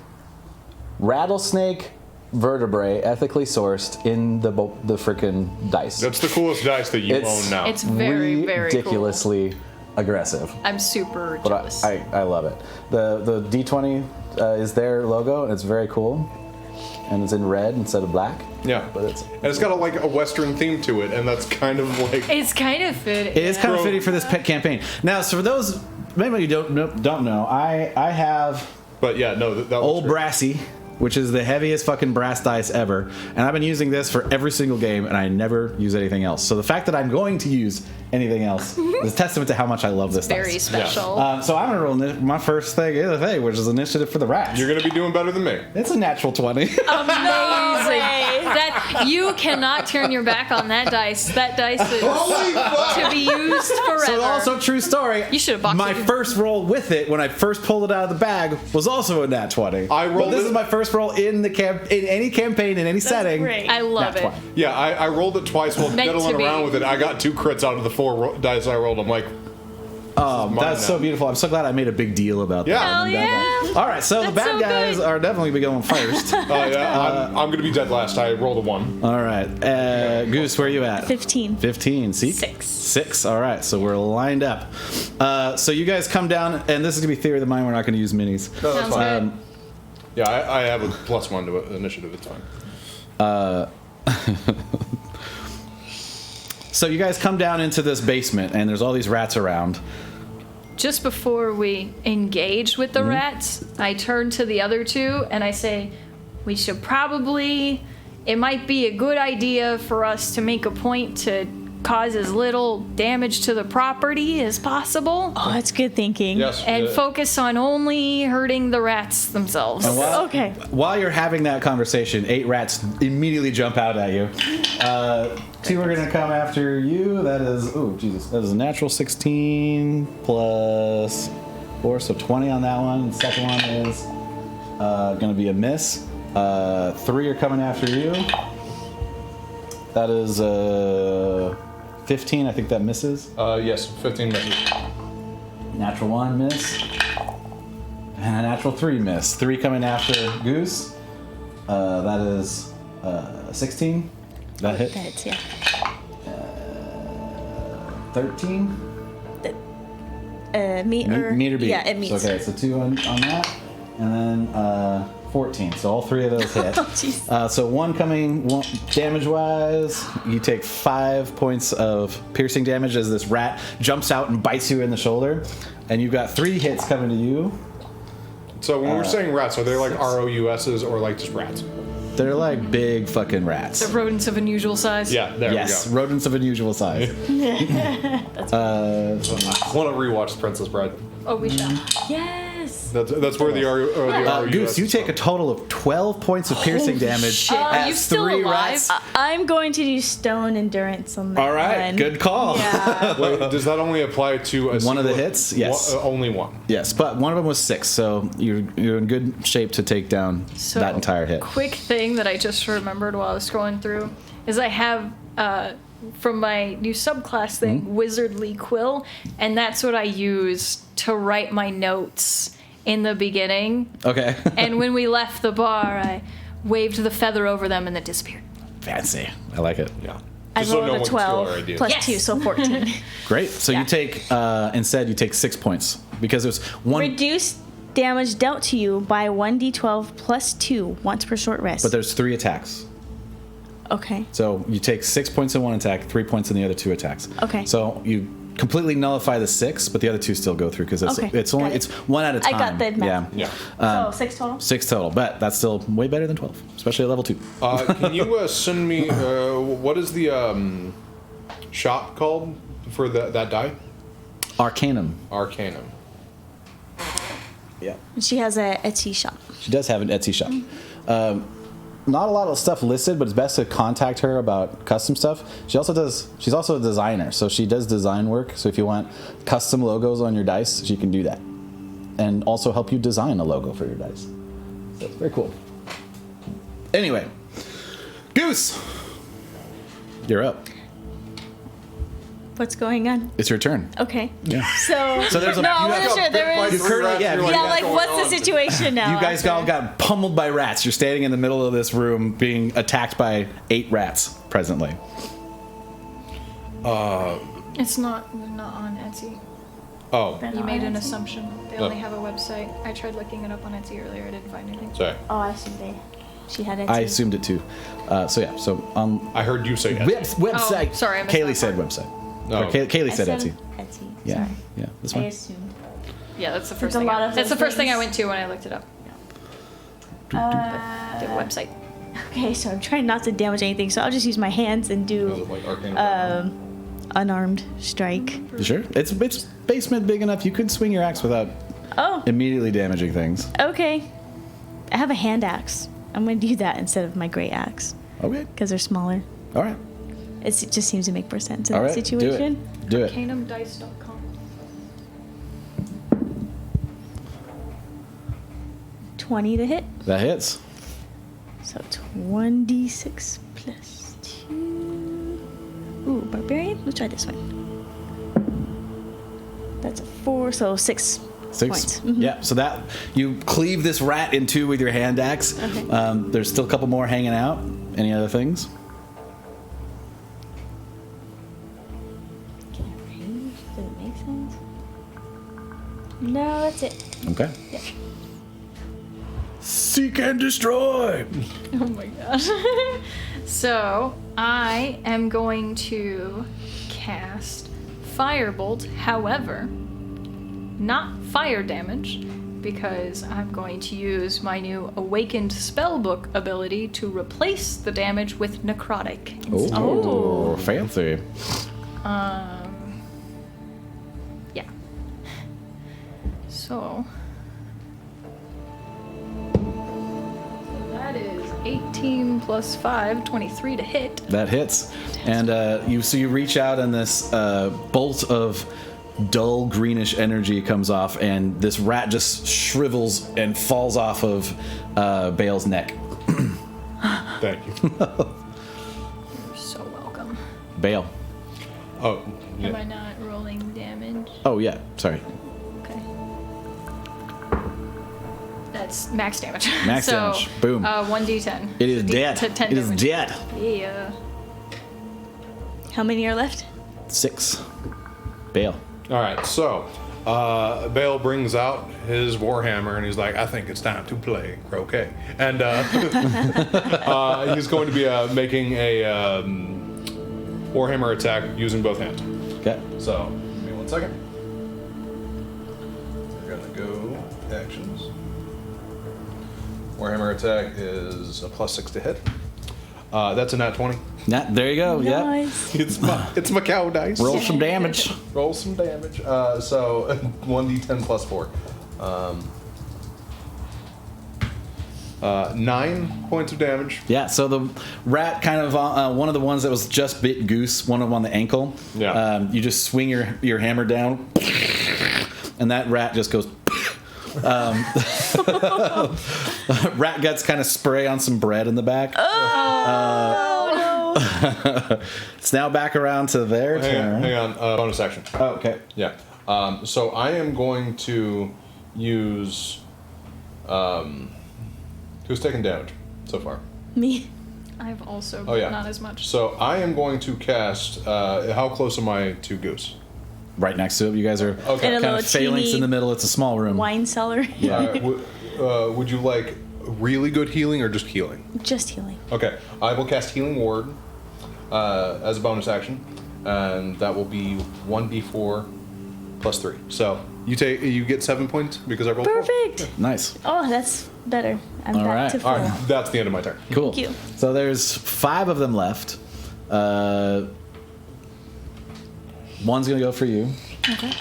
rattlesnake vertebrae ethically sourced in the freaking dice. That's the coolest dice that you own now. It's very, very cool. ridiculously aggressive. I'm super But jealous. I love it. The D20 is their logo, and it's very cool. And it's in red instead of black. Yeah, But it's and it's got a Western theme to it, and that's kind of like. It's kind of fitting. it is kind of fitting for this pet campaign. Now, so for those maybe you don't know, I have But yeah, no, that Old was Brassy, which is the heaviest fucking brass dice ever, and I've been using this for every single game, and I never use anything else. So the fact that I'm going to use anything else is a testament to how much I love this very dice. special. So I'm gonna roll my first thing, which is initiative for the rats. You're gonna be doing better than me. It's a natural 20. Amazing. That you cannot turn your back on that dice. That dice is to be used forever. So also true story. You should have boxed My it. first roll with it when I first pulled it out of the bag was also a nat 20. I rolled But this it- is my first roll in the in any campaign in any setting. great. I love Nat it. 20. Yeah, I rolled it twice while Meant fiddling to be. around with it. I got 2 crits out of the 4 dice I rolled. I'm like, mine That's so now. beautiful. I'm so glad I made a big deal about Yeah. that. Hell yeah. All right, so the That's bad so guys good. are definitely be going first. yeah, I'm gonna be dead last. I rolled a 1. All right, Goose, where are you at? 15. 15. Seek? 6. 6. All right, so we're lined up. So you guys come down, and this is gonna be theory of the mind. We're not gonna use minis. No, that's Sounds fine. good. Yeah, I have a +1 to initiative. It's fine. So you guys come down into this basement, and there's all these rats around. Just before we engage with the rats, I turn to the other 2 and I say, we should probably, it might be a good idea for us to make a point to cause as little damage to the property as possible Oh, that's good thinking. Yes. and focus on only hurting the rats themselves. And while, Okay. While you're having that conversation, 8 rats immediately jump out at you. 2 are gonna come after you. That is, oh Jesus, that is a natural 16 plus 4, so 20 on that one. The second one is gonna be a miss. 3 are coming after you. That is 15. I think that misses. Yes, 15 misses. Natural 1 miss. And a natural 3 miss. 3 coming after Goose. That is 16. That hit. That hits, yeah. 13. Meet or Meet or beat. Yeah, it meets. Okay, so 2 on that, and then 14. So all 3 of those hit. Oh, jeez. So one coming damage-wise, you take 5 points of piercing damage as this rat jumps out and bites you in the shoulder, and you've got 3 hits coming to you. So when we're saying rats, are they like ROUSs or like just rats? They're like big fucking rats. The rodents of unusual size. Yeah, there Yes, we go. rodents of unusual size. I want to rewatch Princess Bride. Oh, we shall. Yes. That's where the ROUS. Goose, you take a total of 12 points of piercing damage. shit. Are as you still 3 alive? rats. I'm going to do stone endurance on that All right, one. good call. Yeah. Wait, does that only apply to a One of the single- hits? Yes. Only one. Yes, but one of them was 6, so you're in good shape to take down So, that entire hit. Quick thing that I just remembered while I was scrolling through is I have from my new subclass thing, Wizardly Quill, and that's what I use to write my notes in the beginning. Okay. And when we left the bar, I waved the feather over them and it disappeared. Fancy. I like it. Yeah. I Just so rolled no a one can steal our 12 ideas. plus Yes. 2, so 14. Great. So Yeah. you take instead you take 6 points because there's one, Reduce damage dealt to you by 1d12 plus 2 once per short rest. but there's 3 attacks. Okay. So you take 6 points in one attack, 3 points in the other 2 attacks. Okay. So you completely nullify the 6, but the other 2 still go through because Okay, it's only got it. it's one at a I time. got the math. Yeah. Yeah. So 6 total? 6 total, but that's still way better than 12, especially at level 2. Can you send me what is the shop called for that die? Arcanum. Arcanum. Yeah. She has a Etsy shop. She does have an Etsy shop. Not a lot of stuff listed, but it's best to contact her about custom stuff. She's also a designer, so she does design work. So if you want custom logos on your dice, she can do that. And also help you design a logo for your dice. So it's very cool. Anyway, Goose, you're up. What's going on? It's your turn. Okay. Yeah. So there's a- no, I you wasn't have- sure. There You is. currently- yeah, Yeah, like what's the situation now? You guys all got pummeled by rats. You're standing in the middle of this room being attacked by 8 rats presently. It's not on Etsy. Oh, You made an assumption. They only have a website. I tried looking it up on Etsy earlier. I didn't find anything. sorry. Oh, I assumed she had Etsy. I assumed it too. So yeah. So I heard you say website. Oh, sorry, I missed Kaylee that said part. website. No. Or Kaylee I said Etsy. Etsy. Yeah. Sorry. Yeah. This I one. assumed. Yeah, that's the first a thing. lot of That's the those first thing I things. went to when I looked it up. The website. Okay, so I'm trying not to damage anything, so I'll just use my hands and do Like Arcanum. unarmed strike. You sure? It's basement big enough you could swing your axe without Oh, immediately damaging things. okay. I have a hand axe. I'm gonna do that instead of my great axe Okay. because they're smaller. All right. It just seems to make more sense in All the right. situation. Do it. CanumDice.com. $20 to hit. That hits. So 1d6 plus 2. Ooh, barbarian. Let's try this one. That's a 4, so 6 6. points. Mhm. Yeah. So that you cleave this rat in 2 with your hand axe. Okay. There's still a couple more hanging out. Any other things? Can I range? Does it make sense? No, that's it. Okay. Yeah. Seek and destroy. Oh my gosh. So I am going to cast Firebolt, however, not fire damage, because I'm going to use my new Awakened Spellbook ability to replace the damage with Necrotic. Oh, fancy. Yeah. So that is 18 plus 5, 23 to hit. That hits, and you reach out, and this bolt of dull greenish energy comes off, and this rat just shrivels and falls off of Bale's neck. Thank you. You're so welcome. Bale. Oh, Am yeah. I not rolling damage? Oh yeah, sorry. Okay. it's max damage. Max damage. Boom. 1d10. It is dead. 10 It is damage. dead. Yeah. How many are left? 6. Bale. All right, so Bale brings out his warhammer and he's like, "I think it's time to play croquet," and he's going to be making a warhammer attack using both hands. Okay. So, give me 1 second. We're gonna go actions. Warhammer attack is a +6 to hit. That's a nat 20. There you go. Yep. Nice. It's my cow dice. Roll some damage. Roll some damage. So 1d10 plus 4. 9 points of damage. Yeah, so the rat kind of one of the ones that was just bit Goose, one of them on the ankle. Yeah. You just swing your hammer down, and that rat just goes. Rat guts kind of spray on some bread in the back. Oh no! It's now back around to their turn. Hang on. Bonus action. Oh, okay. Yeah. So I am going to use. Who's taking damage so far? Me. I've also, Oh yeah. not as much. So I am going to cast. How close am I to Goose? Right next to it. You guys are Okay. In a kind little of phalanx teeny in the middle. It's a small room. Wine cellar. Would you like really good healing or just healing? Just healing. Okay, I will cast Healing Ward as a bonus action, and that will be 1d4 plus 3. So you get 7 points because I rolled 4. Perfect. Nice. Oh, that's better. I'm All back right. to full. All right, that's the end of my turn. Cool. Thank you. So there's 5 of them left. One's gonna go for you. Okay.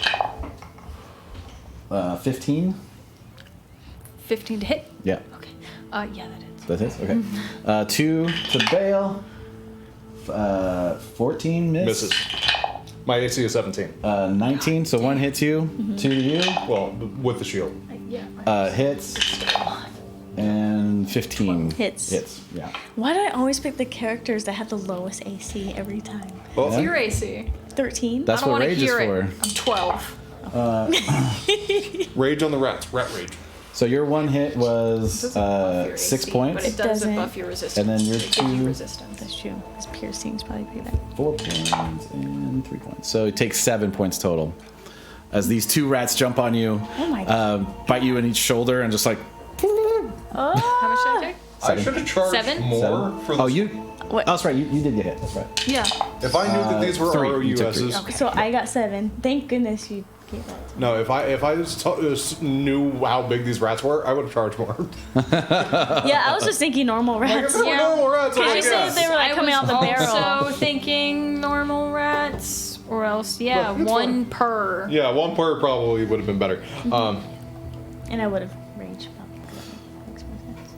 15. 15 to hit? Yeah. Okay. Yeah, that hits. That hits. Okay. 2 to Bale. 14 Misses. My AC is 17. 19. So 1 hits you. 2 to you. Well, with the shield. Yeah. Hits. And 15 Hits. Hits. Yeah. Why do I always pick the characters that have the lowest AC every time? Well, What's your AC? 13. That's I don't what want to rage is hear for. it. I'm 12. rage on the rats. Rat rage. So your 1 hit was Doesn't buff your 6 AC, points. But it doesn't Doesn't. buff your resistance. And then your it gives you 2 resistance. That's true. His piercing's probably pretty bad. 4 points and 3 points. So it takes 7 points total. As these 2 rats jump on you, Oh my God. bite you in each shoulder, and just like. How much should I take? I should have charged 7? more 7? for this. Oh, you. What? Oh, that's right. You did get hit. That's right. Yeah. If I knew that these were 3. You took 3. ROUSs. Okay. So I got 7. Thank goodness you gave that to me. No, if I just knew how big these rats were, I would have charged more. Yeah, I was just thinking normal Like, if rats. they were Yeah. normal rats, Because I you said guess. they were like coming out the barrel. Also thinking normal rats, or else, yeah, Look, it's 1 fine. per. Yeah, 1 per probably would have been better. And I would have raged. Makes more sense.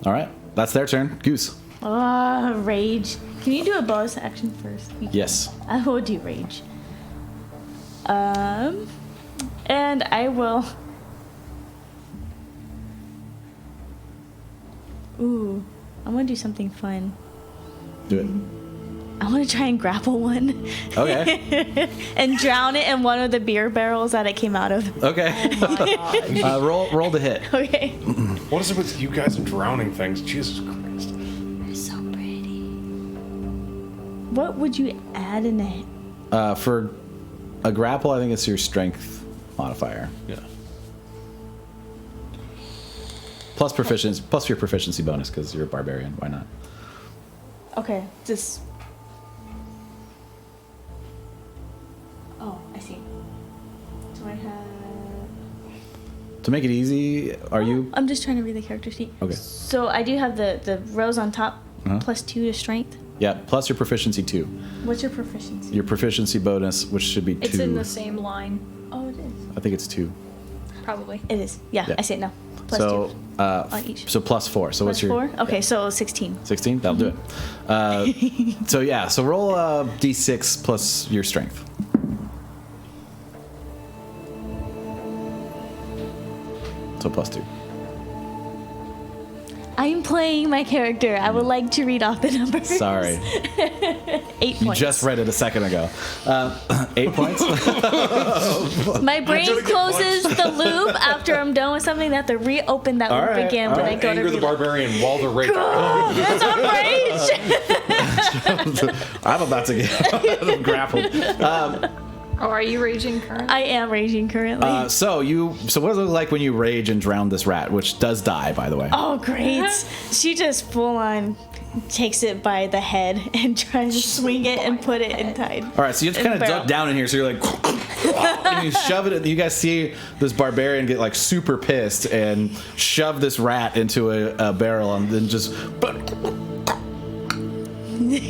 All right. That's their turn. Goose. Rage. Can you do a bonus action first? Yes. I will do rage. And I will. Ooh, I want to do something fun. Do it. I want to try and grapple one. Okay. And drown it in one of the beer barrels that it came out of. Okay. Roll to hit. Okay. What is it with you guys and drowning things? Jesus Christ. So pretty. What would you add in it? For a grapple, I think it's your strength modifier. Yeah. Plus proficiency, plus your proficiency bonus because you're a barbarian. Why not? Okay, just. Oh, I see. Do I have? To make it easy, are you? I'm just trying to read the character sheet. Okay. So I do have the rows on top, Uh-huh. plus 2 to strength. Yeah. Plus your proficiency 2. What's your proficiency? Your proficiency bonus, which should be 2. It's in the same line, Oh, it is. I think it's 2. probably. It is. Yeah, Yeah. I see it now. Plus So 2 on on each. So plus 4. So what's Plus your 4? Okay, yeah. so 16. 16? That'll do it. So yeah, so roll a d6 plus your strength. So plus 2. I'm playing my character. I would like to read off the numbers. Sorry. 8 points. You just read it a second ago. 8 points? My brain closes the loop after I'm done with something. That to reopen that All loop right, again all when right. I go to Anger the reload. barbarian while the rage. That's on rage. I'm about to get grappled. Oh, are you raging currently? I am raging currently. So what does it look like when you rage and drown this rat, which does die, by the way? Oh, great. She just full on takes it by the head and tries to swing it and put it inside. All right, so you have to kind of barrel. duck down in here, so you're like, and you shove it. You guys see this barbarian get like super pissed and shove this rat into a barrel, and then just.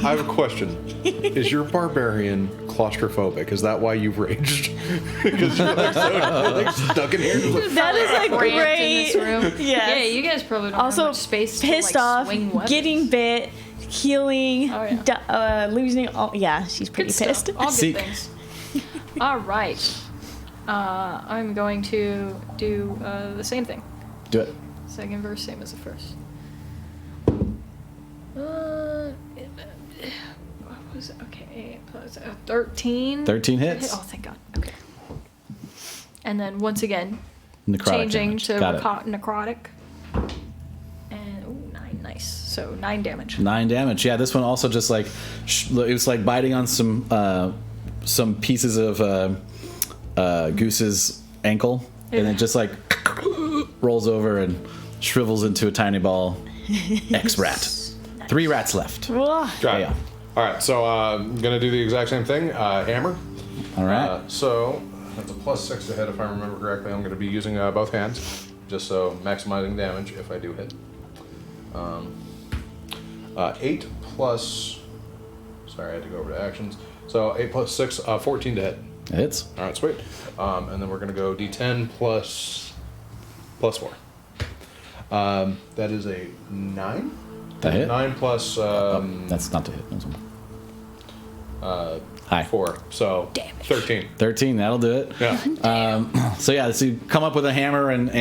I have a question. Is your barbarian claustrophobic? Is that why you've raged? Because you're like, stuck in here. That is like Cramped great. in this room. Yes. Yeah, you guys probably don't Also have much space pissed to like off, swing weapons. getting bit, healing, Oh, yeah. losing all. Yeah, she's pretty Good pissed. stuff. All good Seek. things. All right. I'm going to do the same thing. Do it. Second verse, same as the first. What was it? Okay, plus 13. 13 hits. Oh, thank God. Okay. And then once again, Necrotic changing damage. to Got it. necrotic. And ooh, 9, nice. So 9 damage. 9 damage. Yeah, this one also just like it was like biting on some pieces of Goose's ankle, and it just like rolls over and shrivels into a tiny ball. X-rat. 3 rats left. Ugh. Got it. Yeah. All right, so I'm going to do the exact same thing. Hammer. All right. So that's a +6 to hit if I remember correctly. I'm going to be using both hands, just so maximizing damage if I do hit. 8 plus. Sorry, I had to go over to actions. So 8 plus 6, 14 to hit. It hits. All right, sweet. And then we're going to go D10 plus 4. That is a 9. That hit. 9 plus That's not to hit. That's High. 4, so Damage. 13. 13. That'll do it. Yeah. So yeah, so you come up with a hammer and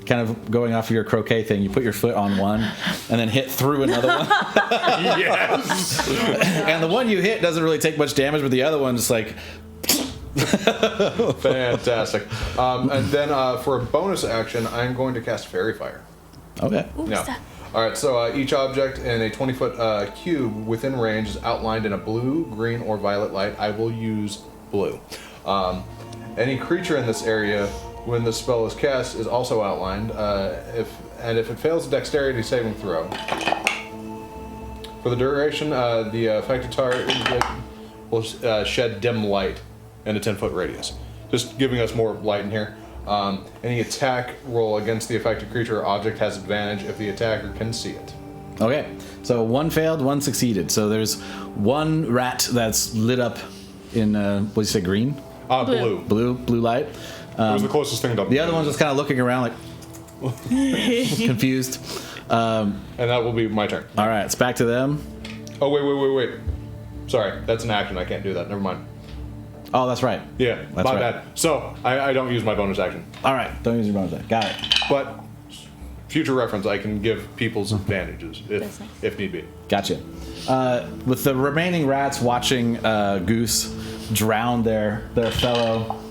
kind of going off of your croquet thing, you put your foot on one and then hit through another one. Yes. And the one you hit doesn't really take much damage, but the other one just like. Fantastic. And then for a bonus action, I'm going to cast Fairy Fire. Okay. Ooh, Yeah. stop. All right. So each object in a 20-foot cube within range is outlined in a blue, green, or violet light. I will use blue. Any creature in this area, when the spell is cast, is also outlined. If it fails a Dexterity saving throw, for the duration, the affected target will shed dim light in a 10-foot radius, just giving us more light in here. Any attack roll against the affected creature or object has advantage if the attacker can see it. Okay. So 1 failed, 1 succeeded. So there's 1 rat that's lit up in what did you say, green? Blue. Blue light. It was the closest thing to The other one's just kind of looking around like confused. And that will be my turn. All right, it's back to them. Oh, wait. Sorry, that's an action. I can't do that. Never mind. Oh, that's right. Yeah, That's my right. bad. So, I don't use my bonus action. All right, don't use your bonus action. Got it. But, future reference, I can give people's advantages if need be. Gotcha. With the remaining rats watching Goose drown their fellow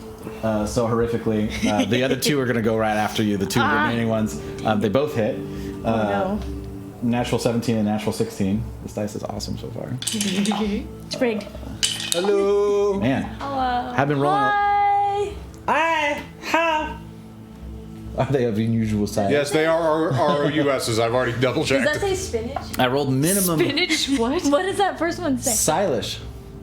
so horrifically, the other 2 are going to go right after you. The 2 remaining ones, they both hit. No. Natural 17 and natural 16. This dice is awesome so far. Sprig. Hello. Man, have been rolling. Hi. Are they of unusual size? Yes, they are ROUSs. I've already double Does that checked. say spinach? I rolled minimum. Spinach? What? What does that first one say? Stylish.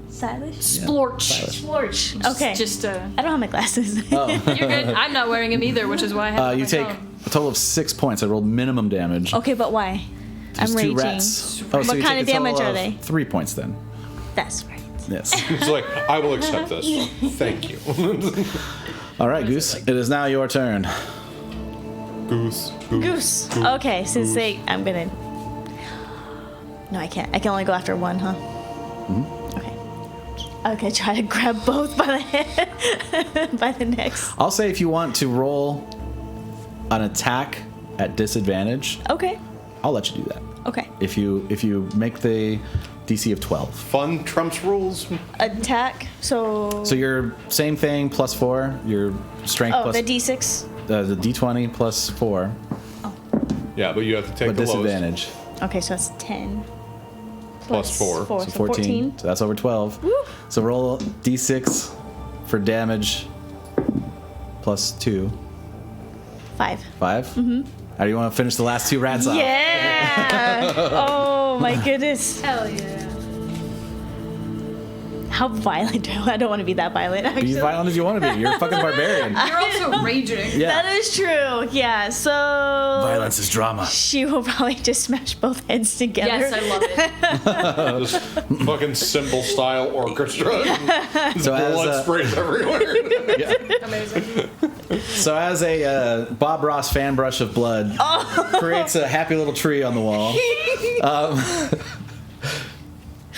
Stylish? Splorch. Splorch. Okay. Just I don't have my glasses. Oh. you're good. I'm not wearing them either, which is why I have them on You my take phone. a total of 6 points. I rolled minimum damage. Okay, but why? There's I'm 2 raging. rats. Oh, so What you kind take of a total damage are of they? 3 points then. That's right. Yes. It's like, I will accept this. Thank you. All right, Goose. It is now your turn. Goose. Goose. Okay, since I'm gonna. No, I can't. I can only go after one, huh? Okay. Okay, try to grab both by the head, by the necks. I'll say if you want to roll an attack at disadvantage, Okay. I'll let you do that. Okay. If you make the DC of 12. Fun trumps rules. Attack. So. So your same thing plus 4, your strength Oh, plus the D6. the D20 plus 4, Yeah, but you have to take but the lowest. disadvantage. Okay, so that's 10. Plus 4. So 14. So that's over 12. Woo. So roll D6 for damage plus 2. 5. 5? Mm-hmm. How do you want to finish the last 2 rats off? Yeah. Oh my goodness. Hell yeah. How violent? I don't want to be that violent. Be Actually. as violent as you want to be. You're a fucking barbarian. You're also raging. Yeah. That is true. Yeah. So. Violence is drama. She will probably just smash both heads together. Yes, I love it. Just fucking cymbal style orchestra. So Blood sprays everywhere. Amazing. So as a Bob Ross fan brush of blood creates a happy little tree on the wall,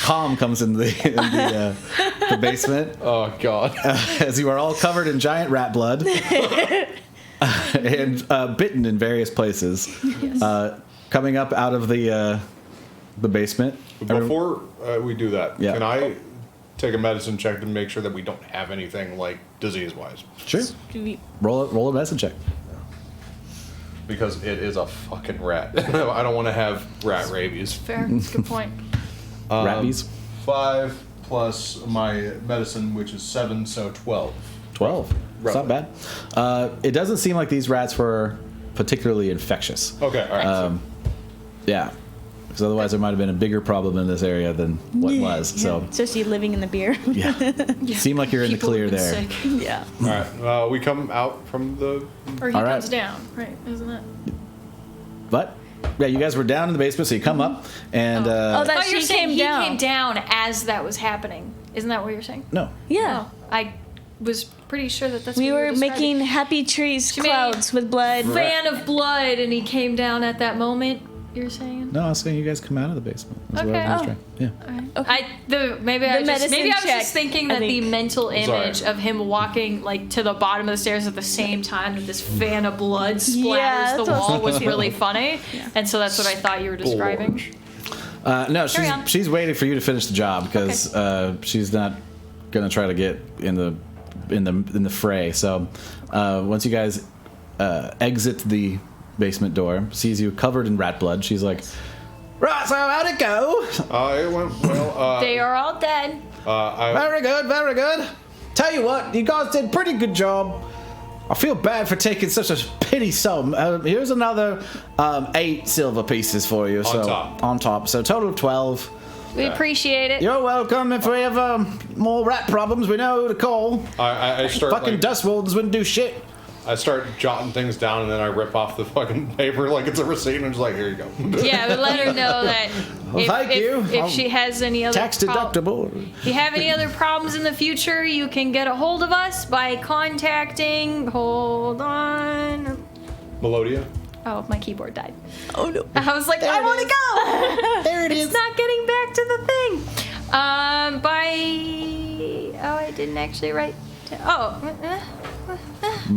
Calm comes in the basement Oh god. as you are all covered in giant rat blood and bitten in various places. Coming up out of the basement. Before we do that, Yeah. can I take a medicine check to make sure that we don't have anything like disease-wise? Sure. Roll a medicine check. Because it is a fucking rat. I don't want to have rat rabies. Fair. That's a good point. Rat-bees. 5 plus my medicine, which is 7, so 12. 12. It's not bad. It doesn't seem like these rats were particularly infectious. Okay, all right. Yeah. Because otherwise there might have been a bigger problem in this area than what was. So, Especially living in the beer. yeah. Seemed like you're in the People clear have been there. sick. Yeah. All right. We come out from the. Or he All right. comes down, right? Isn't it? But, yeah, you guys were down in the basement, so you come up and. Oh, that Oh, you're she saying came he down. came down as that was happening. Isn't that what you're saying? No. Yeah. Oh, I was pretty sure that that's We what were you describing. making happy trees, She made- clouds with blood. Fan of blood, and he came down at that moment. You're saying? No, I was saying you guys come out of the basement. That's what I was Okay. trying. Yeah. Maybe I was medicine just check, thinking I that the think. mental image Sorry. of him walking like to the bottom of the stairs at the same time that this fan of blood splatters Yeah, the that's what I wall was really funny, and so that's what I thought you were describing. No, Carry on. she's waiting for you to finish the job because she's not gonna try to get in the fray. So once you guys exit the basement door, sees you covered in rat blood, she's like, "Right, so how'd it go?" It went well. They are all dead. Very good, very good. Tell you what, you guys did a pretty good job. I feel bad for taking such a petty sum. Here's another 8 silver pieces for you. On top. So total of 12. We appreciate it. You're welcome. If we have more rat problems, we know who to call. I start Fucking like, dust wardens wouldn't do shit. I start jotting things down and then I rip off the fucking paper like it's a receipt and I'm just like, here you go. Yeah, we let her know that Well, thank you. if she has any other Tax deductible. If you have any other problems in the future, you can get a hold of us by contacting. Hold on. Melodia? Oh, my keyboard died. Oh no. I was like, There I it want to is. go. There it It's is. not getting back to the thing. I didn't actually write. I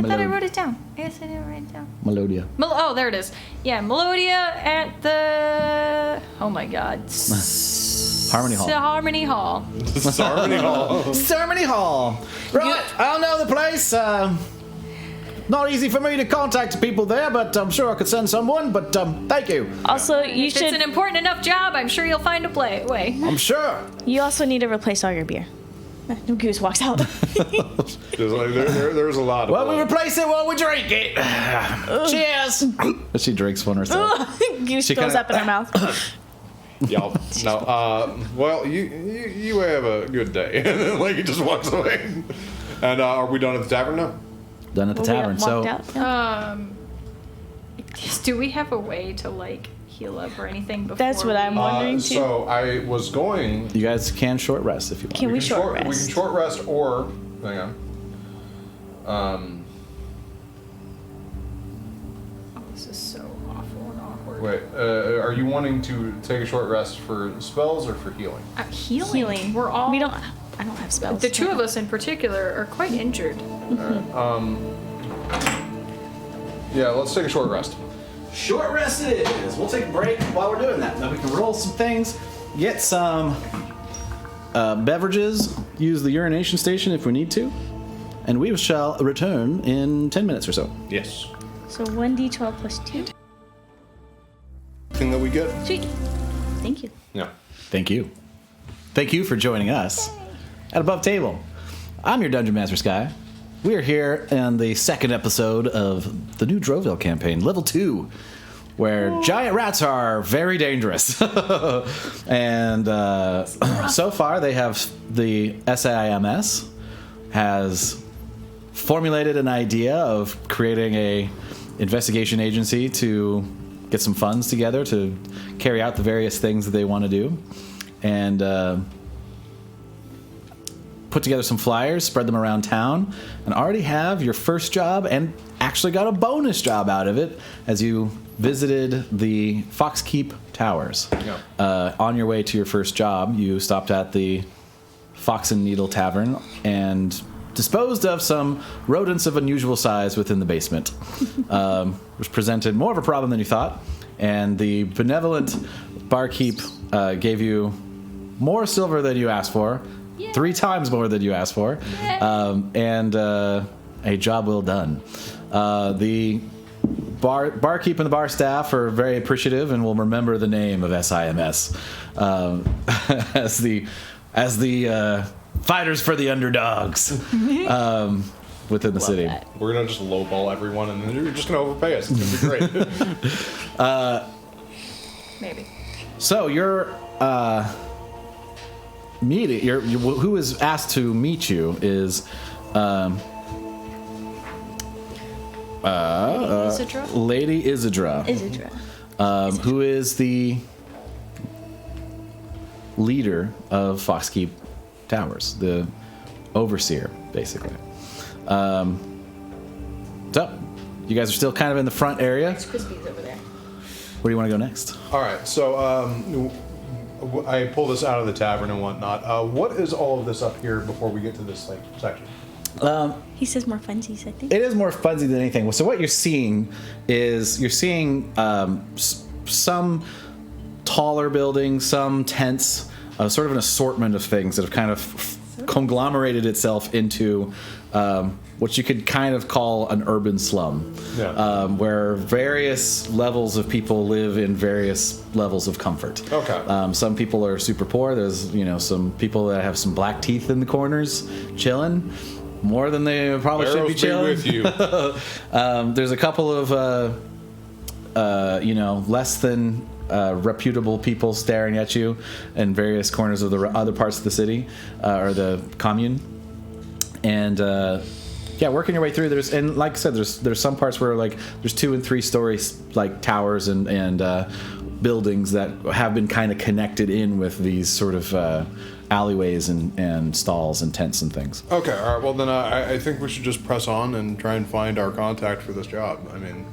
thought I wrote it down. I guess I didn't write it down. Melodia. Oh, there it is. Yeah, Melodia at the. Oh my God. Harmony Hall. Harmony Hall. Harmony Hall. Ceremony Hall. Right, I'll know the place. Not easy for me to contact people there, but I'm sure I could send someone. But thank you. Also, you If it's an should. important enough job, I'm sure you'll find a way. I'm sure. You also need to replace all your beer. Goose walks out. There's a lot of Well, we blood. replace it while we drink it. Cheers. She drinks one herself. Goose She throws kinda- up in her mouth. Y'all, no. Well, you have a good day. And then, like, he just walks away. And are we done at the tavern now? Done at the Well, we tavern. walked So out. Do we have a way to like heal up or anything before? That's what I'm wondering too. So I was going. you guys can short rest if you want. Can we can short We can rest? short rest or. Hang on. This is so awful and awkward. Wait. Are you wanting to take a short rest for spells or for healing? Healing. Healing. We're all. We don't. I don't have spells. The two of us in particular are quite injured. Yeah, let's take a short rest. short rest it is. We'll take a break while we're doing that. Then we can roll some things, get some beverages, use the urination station if we need to, and we shall return in 10 minutes or so. Yes. So 1d12 plus 2. Thing that we get. Sweet. Thank you. Yeah. Thank you. Thank you for joining us at Above Table. I'm your Dungeon Master Sky. We are here in the second episode of the new Droville campaign, level 2, where giant rats are very dangerous. And so far, they have the S.I.M.S. has formulated an idea of creating a investigation agency to get some funds together to carry out the various things that they want to do, and put together some flyers, spread them around town, and already have your first job and actually got a bonus job out of it as you visited the Foxkeep Towers. Yeah. On your way to your first job, you stopped at the Fox and Needle Tavern and disposed of some rodents of unusual size within the basement, which presented more of a problem than you thought. And the benevolent barkeep gave you more silver than you asked for, 3 times more than you asked for, and a job well done. The barkeep and the bar staff are very appreciative and will remember the name of S.I.M.S. As the fighters for the underdogs within the city. that. We're gonna just lowball everyone, and then you're just gonna overpay us. It's gonna be great. Maybe. So your meeting, who is asked to meet you is Isidra? Lady Isidra, who is the leader of Foxkeep Towers, the overseer, basically. So, you guys are still kind of in the front area. Crispy's over there. Where do you want to go next? All right, so I pull this out of the tavern and whatnot. What is all of this up here before we get to this section? He says more funsies, I think. It is more fuzzy than anything. So what you're seeing is some taller buildings, some tents, sort of an assortment of things that have kind of conglomerated itself into what you could kind of call an urban slum, where various levels of people live in various levels of comfort. Okay. Some people are super poor. There's some people that have some black teeth in the corners, chilling more than they probably should be chilling. With you. There's a couple of less than reputable people staring at you in various corners of the other parts of the city or the commune, and working your way through. And like I said, there's some parts where like there's 2 and 3 stories like towers and buildings that have been kind of connected in with these sort of alleyways and stalls and tents and things. Okay, all right. Well, then I think we should just press on and try and find our contact for this job. I mean,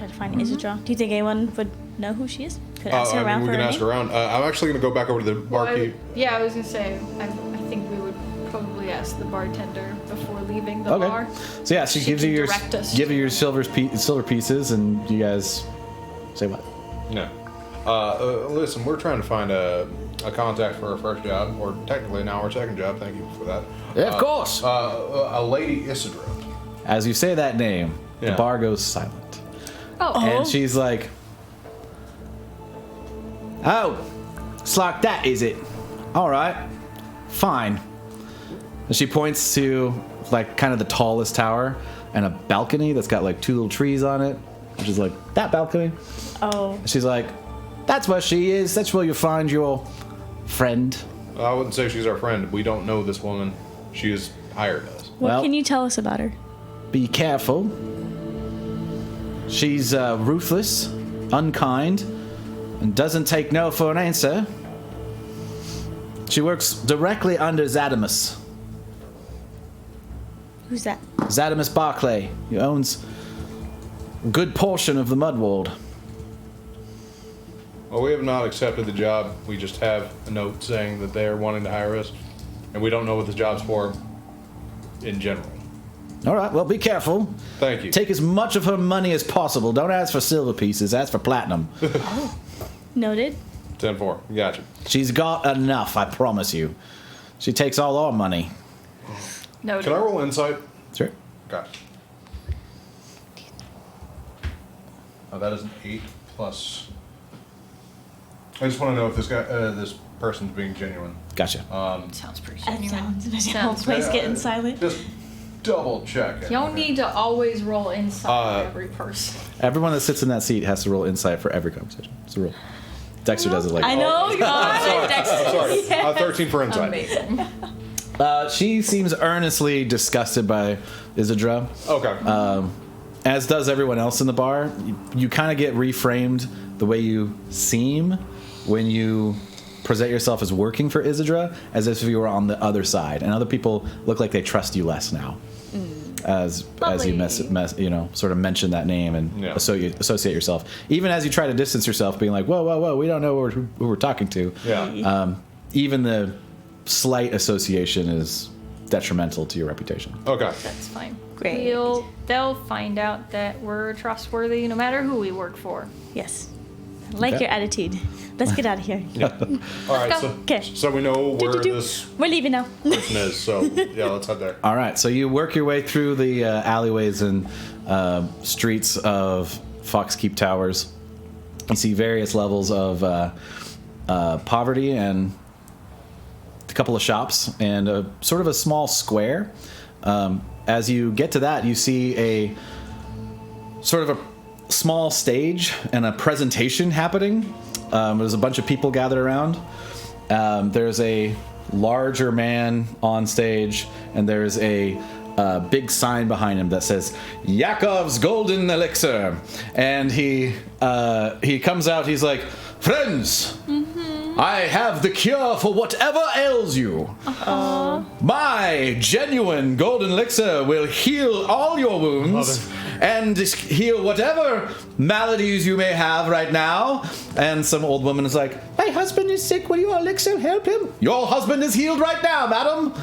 Try to find Isidra. Do you think anyone would know who she is? Could ask her around we for can her ask name? around. I'm actually going to go back over to the barkeep. I was gonna say, I think we would probably ask the bartender before leaving the bar. So yeah, she gives can you direct us. your silver pieces, and you guys say what? No. Listen, we're trying to find a contact for our first job, or technically now our second job. Thank you for that. Yeah, of course. A Lady Isidra. As you say that name, the bar goes silent. And she's like, "Oh, it's like that, is it? All right, fine." And she points to like kind of the tallest tower and a balcony that's got like 2 little trees on it, which is like that balcony. Oh. And she's like, "That's where she is. That's where you'll find your friend." I wouldn't say she's our friend. We don't know this woman. She has hired us. What can you tell us about her? Be careful. She's ruthless, unkind, and doesn't take no for an answer. She works directly under S.I.M.S. Who's that? S.I.M.S. Barclay. He owns a good portion of the Mudworld. Well, we have not accepted the job. We just have a note saying that they are wanting to hire us, and we don't know what the job's for in general. All right, well, be careful. Thank you. Take as much of her money as possible. Don't ask for silver pieces, ask for platinum. Noted. 10-4. Gotcha. She's got enough, I promise you. She takes all our money. No. Can I roll insight? Sure. Okay. Oh, that is an 8 plus. I just want to know if this person's being genuine. Gotcha. Sounds pretty That genuine. sounds. The whole place getting silent. Just double check. You don't need to always roll inside for every person. Everyone that sits in that seat has to roll insight for every conversation. It's a rule. Dexter does it like I know. You I'm sorry. 13 for insight. Amazing. She seems earnestly disgusted by Isidra, Okay. as does everyone else in the bar. You kind of get reframed the way you seem when you present yourself as working for Isidra, as if you were on the other side, and other people look like they trust you less now. As you sort of mention that name and associate yourself, even as you try to distance yourself, being like, whoa, we don't know who we're talking to. Yeah. Even the slight association is detrimental to your reputation. Okay. That's fine. Great. They'll find out that we're trustworthy no matter who we work for. Yes. I like Okay. your attitude. Let's get out of here. All right. go. Okay. So we know where this We're leaving now. person is. So yeah, let's head there. All right, so you work your way through the alleyways and streets of Foxkeep Towers. You see various levels of poverty and a couple of shops and sort of a small square. As you get to that, you see a sort of a small stage and a presentation happening. There's a bunch of people gathered around. There's a larger man on stage, and there's a big sign behind him that says Yakov's Golden Elixir. And he comes out, he's like, friends, I have the cure for whatever ails you. My genuine golden elixir will heal all your wounds and heal whatever maladies you may have right now. And some old woman is like, my husband is sick. Will your elixir help him? Your husband is healed right now, madam.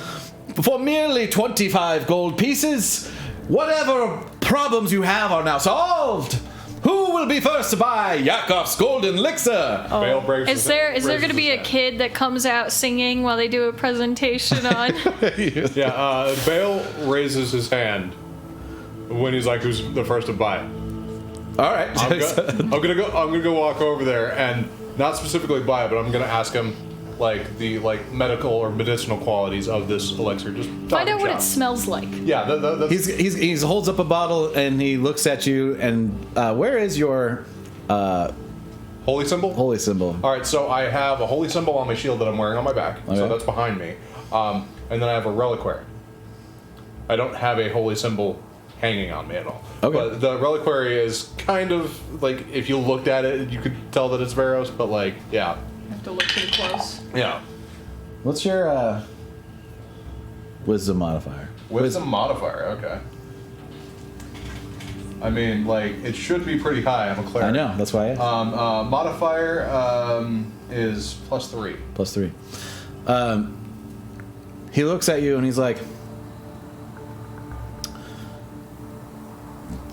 For merely 25 gold pieces, whatever problems you have are now solved. Who will be first to buy Yakov's Golden Elixir? Bale breaks Is there going to be a kid that comes out singing while they do a presentation on? Yeah. Bale raises his hand when he's like, "Who's the first to buy?" All right. I'm gonna go walk over there and not specifically buy it, but I'm gonna ask him the medical or medicinal qualities of this elixir. Just Find out what it smells like. Yeah, that's He holds up a bottle and he looks at you and where is your holy symbol. holy symbol? All right, so I have a holy symbol on my shield that I'm wearing on my back, so Okay. that's behind me, and then I have a reliquary. I don't have a holy symbol hanging on me at all. Okay. But the reliquary is kind of like, if you looked at it, you could tell that it's Veros, but yeah. I have to look pretty close. Yeah. What's your wisdom modifier? Wisdom modifier, okay. I mean, it should be pretty high. I'm a cleric. I know, that's why I asked. Modifier is +3. +3. He looks at you and he's like,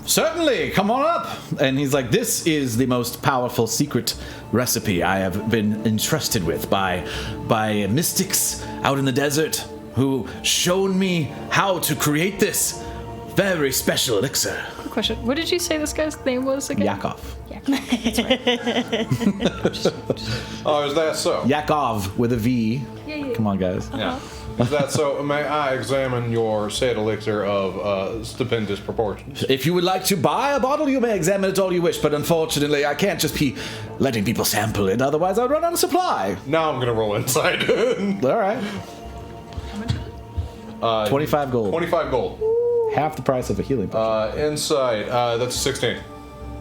certainly, come on up. And he's like, this is the most powerful secret recipe I have been entrusted with by mystics out in the desert who shown me how to create this very special elixir. Quick question. What did you say this guy's name was again? Yakov. That's right. Oh, is that so? Yakov with a V. Yeah. Come on, guys. Yeah. Is that so? May I examine your said elixir of stupendous proportions? If you would like to buy a bottle, you may examine it all you wish, but unfortunately, I can't just be letting people sample it, otherwise I'd run out of supply. Now I'm gonna roll inside. All right. How much is it? 25 gold. 25 gold. Half the price of a healing potion. Inside, that's a 16.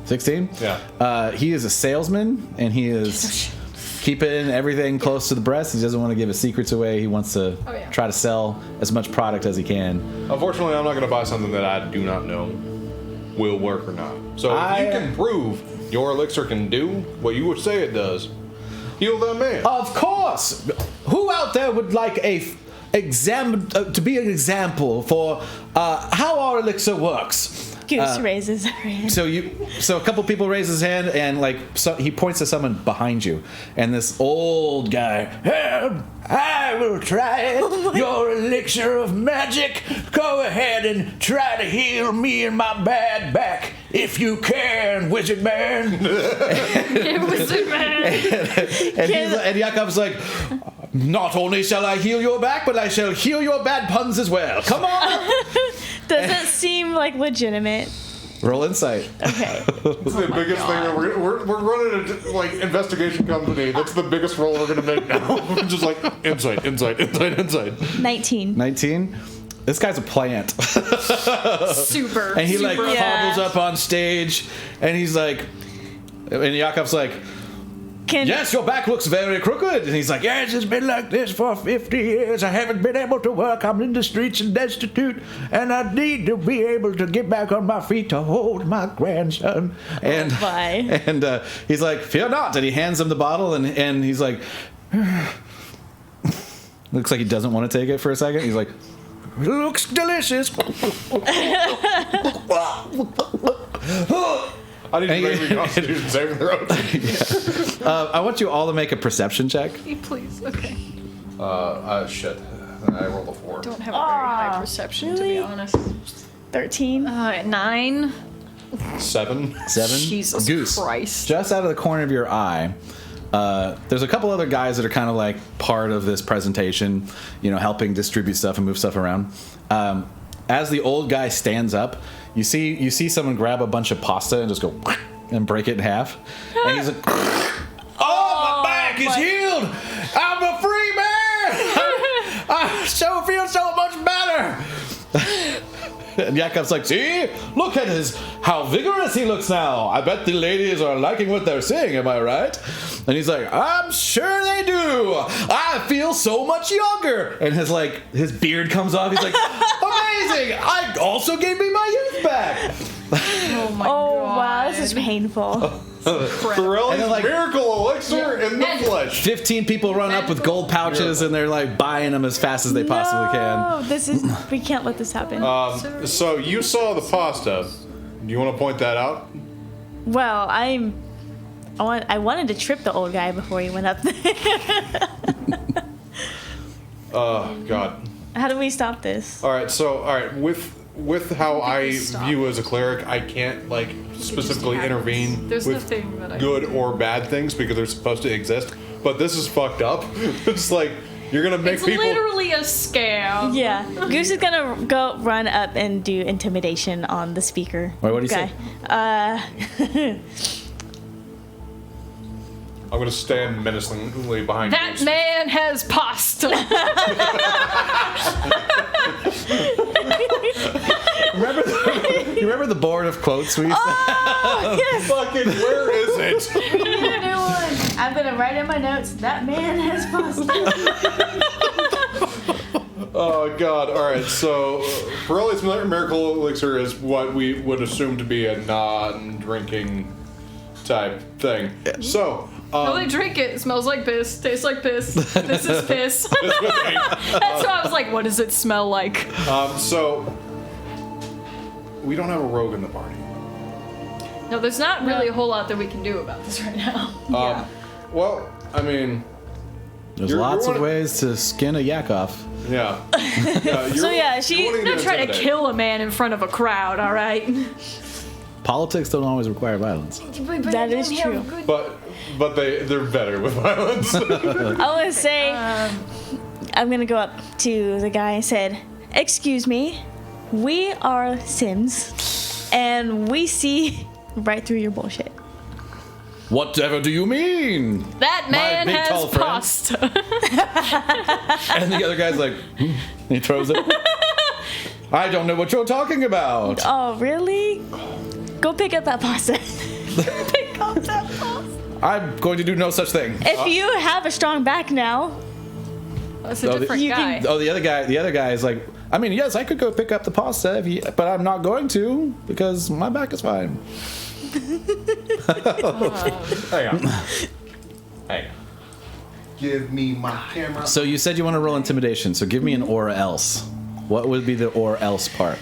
16? Yeah. He is a salesman, and he is keeping everything close to the breast. He doesn't want to give his secrets away. He wants to try to sell as much product as he can. Unfortunately, I'm not gonna buy something that I do not know will work or not. So if you can prove your elixir can do what you would say it does, heal that man. Of course! Who out there would like a to be an example for how our elixir works. Goose raises her hand. So a couple people raise his hand, and he points to someone behind you, and this old guy. I will try it. Your elixir of magic. Go ahead and try to heal me and my bad back if you can, wizard man. Wizard man. and Yakov's like, not only shall I heal your back, but I shall heal your bad puns as well. Come on. Doesn't seem like legitimate. Roll insight. Okay. This is the biggest thing. We're running a investigation company. That's the biggest roll we're gonna make now. Just like insight. 19. 19. This guy's a plant. Super. And he super hobbles up on stage, and he's like, and Yakov's like, yes, your back looks very crooked. And he's like, yes, it's been like this for 50 years. I haven't been able to work. I'm in the streets and destitute, and I need to be able to get back on my feet to hold my grandson. And he's like, fear not. And he hands him the bottle, and he's like, looks like he doesn't want to take it for a second. He's like, it looks delicious. I need to make me Constitution saving throw. I want you all to make a perception check. Please, okay. Shit. I rolled a 4. Don't have a very high perception, to be honest. 13. 9. 7. 7. Jesus Goose. Christ. Just out of the corner of your eye, there's a couple other guys that are kind of like part of this presentation, helping distribute stuff and move stuff around. As the old guy stands up, you see someone grab a bunch of pasta and just go and break it in half. And he's like, oh, my back is healed. I'm a free man. I feel so much better. And Yakov's like, see? Look at how vigorous he looks now. I bet the ladies are liking what they're seeing, am I right? And he's like, I'm sure they do. I feel so much younger. And his beard comes off. He's like, amazing. I also gave me my youth back. Oh my god. Wow, this is painful. Corelli's miracle elixir in the flesh. 15 people run up with gold pouches, and they're like buying them as fast as they possibly can. We can't let this happen. So you saw the pasta. Do you want to point that out? Well, I wanted to trip the old guy before he went up there. Oh God. How do we stop this? All right. With how I view as a cleric, I can't specifically intervene There's with nothing that I good or bad things because they're supposed to exist. But this is fucked up. It's like you're gonna make It's people. literally a scam. Yeah, Goose is gonna go run up and do intimidation on the speaker. Wait, what do you say? I'm gonna stand menacingly behind you. That man has pasta. Remember the board of quotes we used to Oh, yes. Fucking where is it? New one. I'm gonna write in my notes. That man has pasta. Oh God! All right, so Pirelli's miracle elixir is what we would assume to be a non-drinking type thing. So. No, they drink it. It smells like piss. Tastes like piss. This is piss. That's why I was like, what does it smell like? So we don't have a rogue in the party. No, there's not really a whole lot that we can do about this right now. Well, I mean, There's You're lots of one- ways to skin a yak off. yeah. So yeah, she- you're I'm wanting not trying to intimidate. kill a man in front of a crowd, all right? Politics don't always require violence. That is true. But they're better with violence. I want to say, I'm gonna go up to the guy and said, "Excuse me, we are S.I.M.S, and we see right through your bullshit." Whatever do you mean? That man big, tall has friend. pasta. And the other guy's like, he throws it. I don't know what you're talking about. Oh, really? Go pick up that pasta. Pick up that pasta. I'm going to do no such thing. If you have a strong back now, That's a different you guy. can- Oh, the other guy is like, I mean, yes, I could go pick up the pasta, but I'm not going to because my back is fine. Hang on. Hang on. Give me my camera. So you said you want to roll intimidation. So give me an or else. What would be the or else part?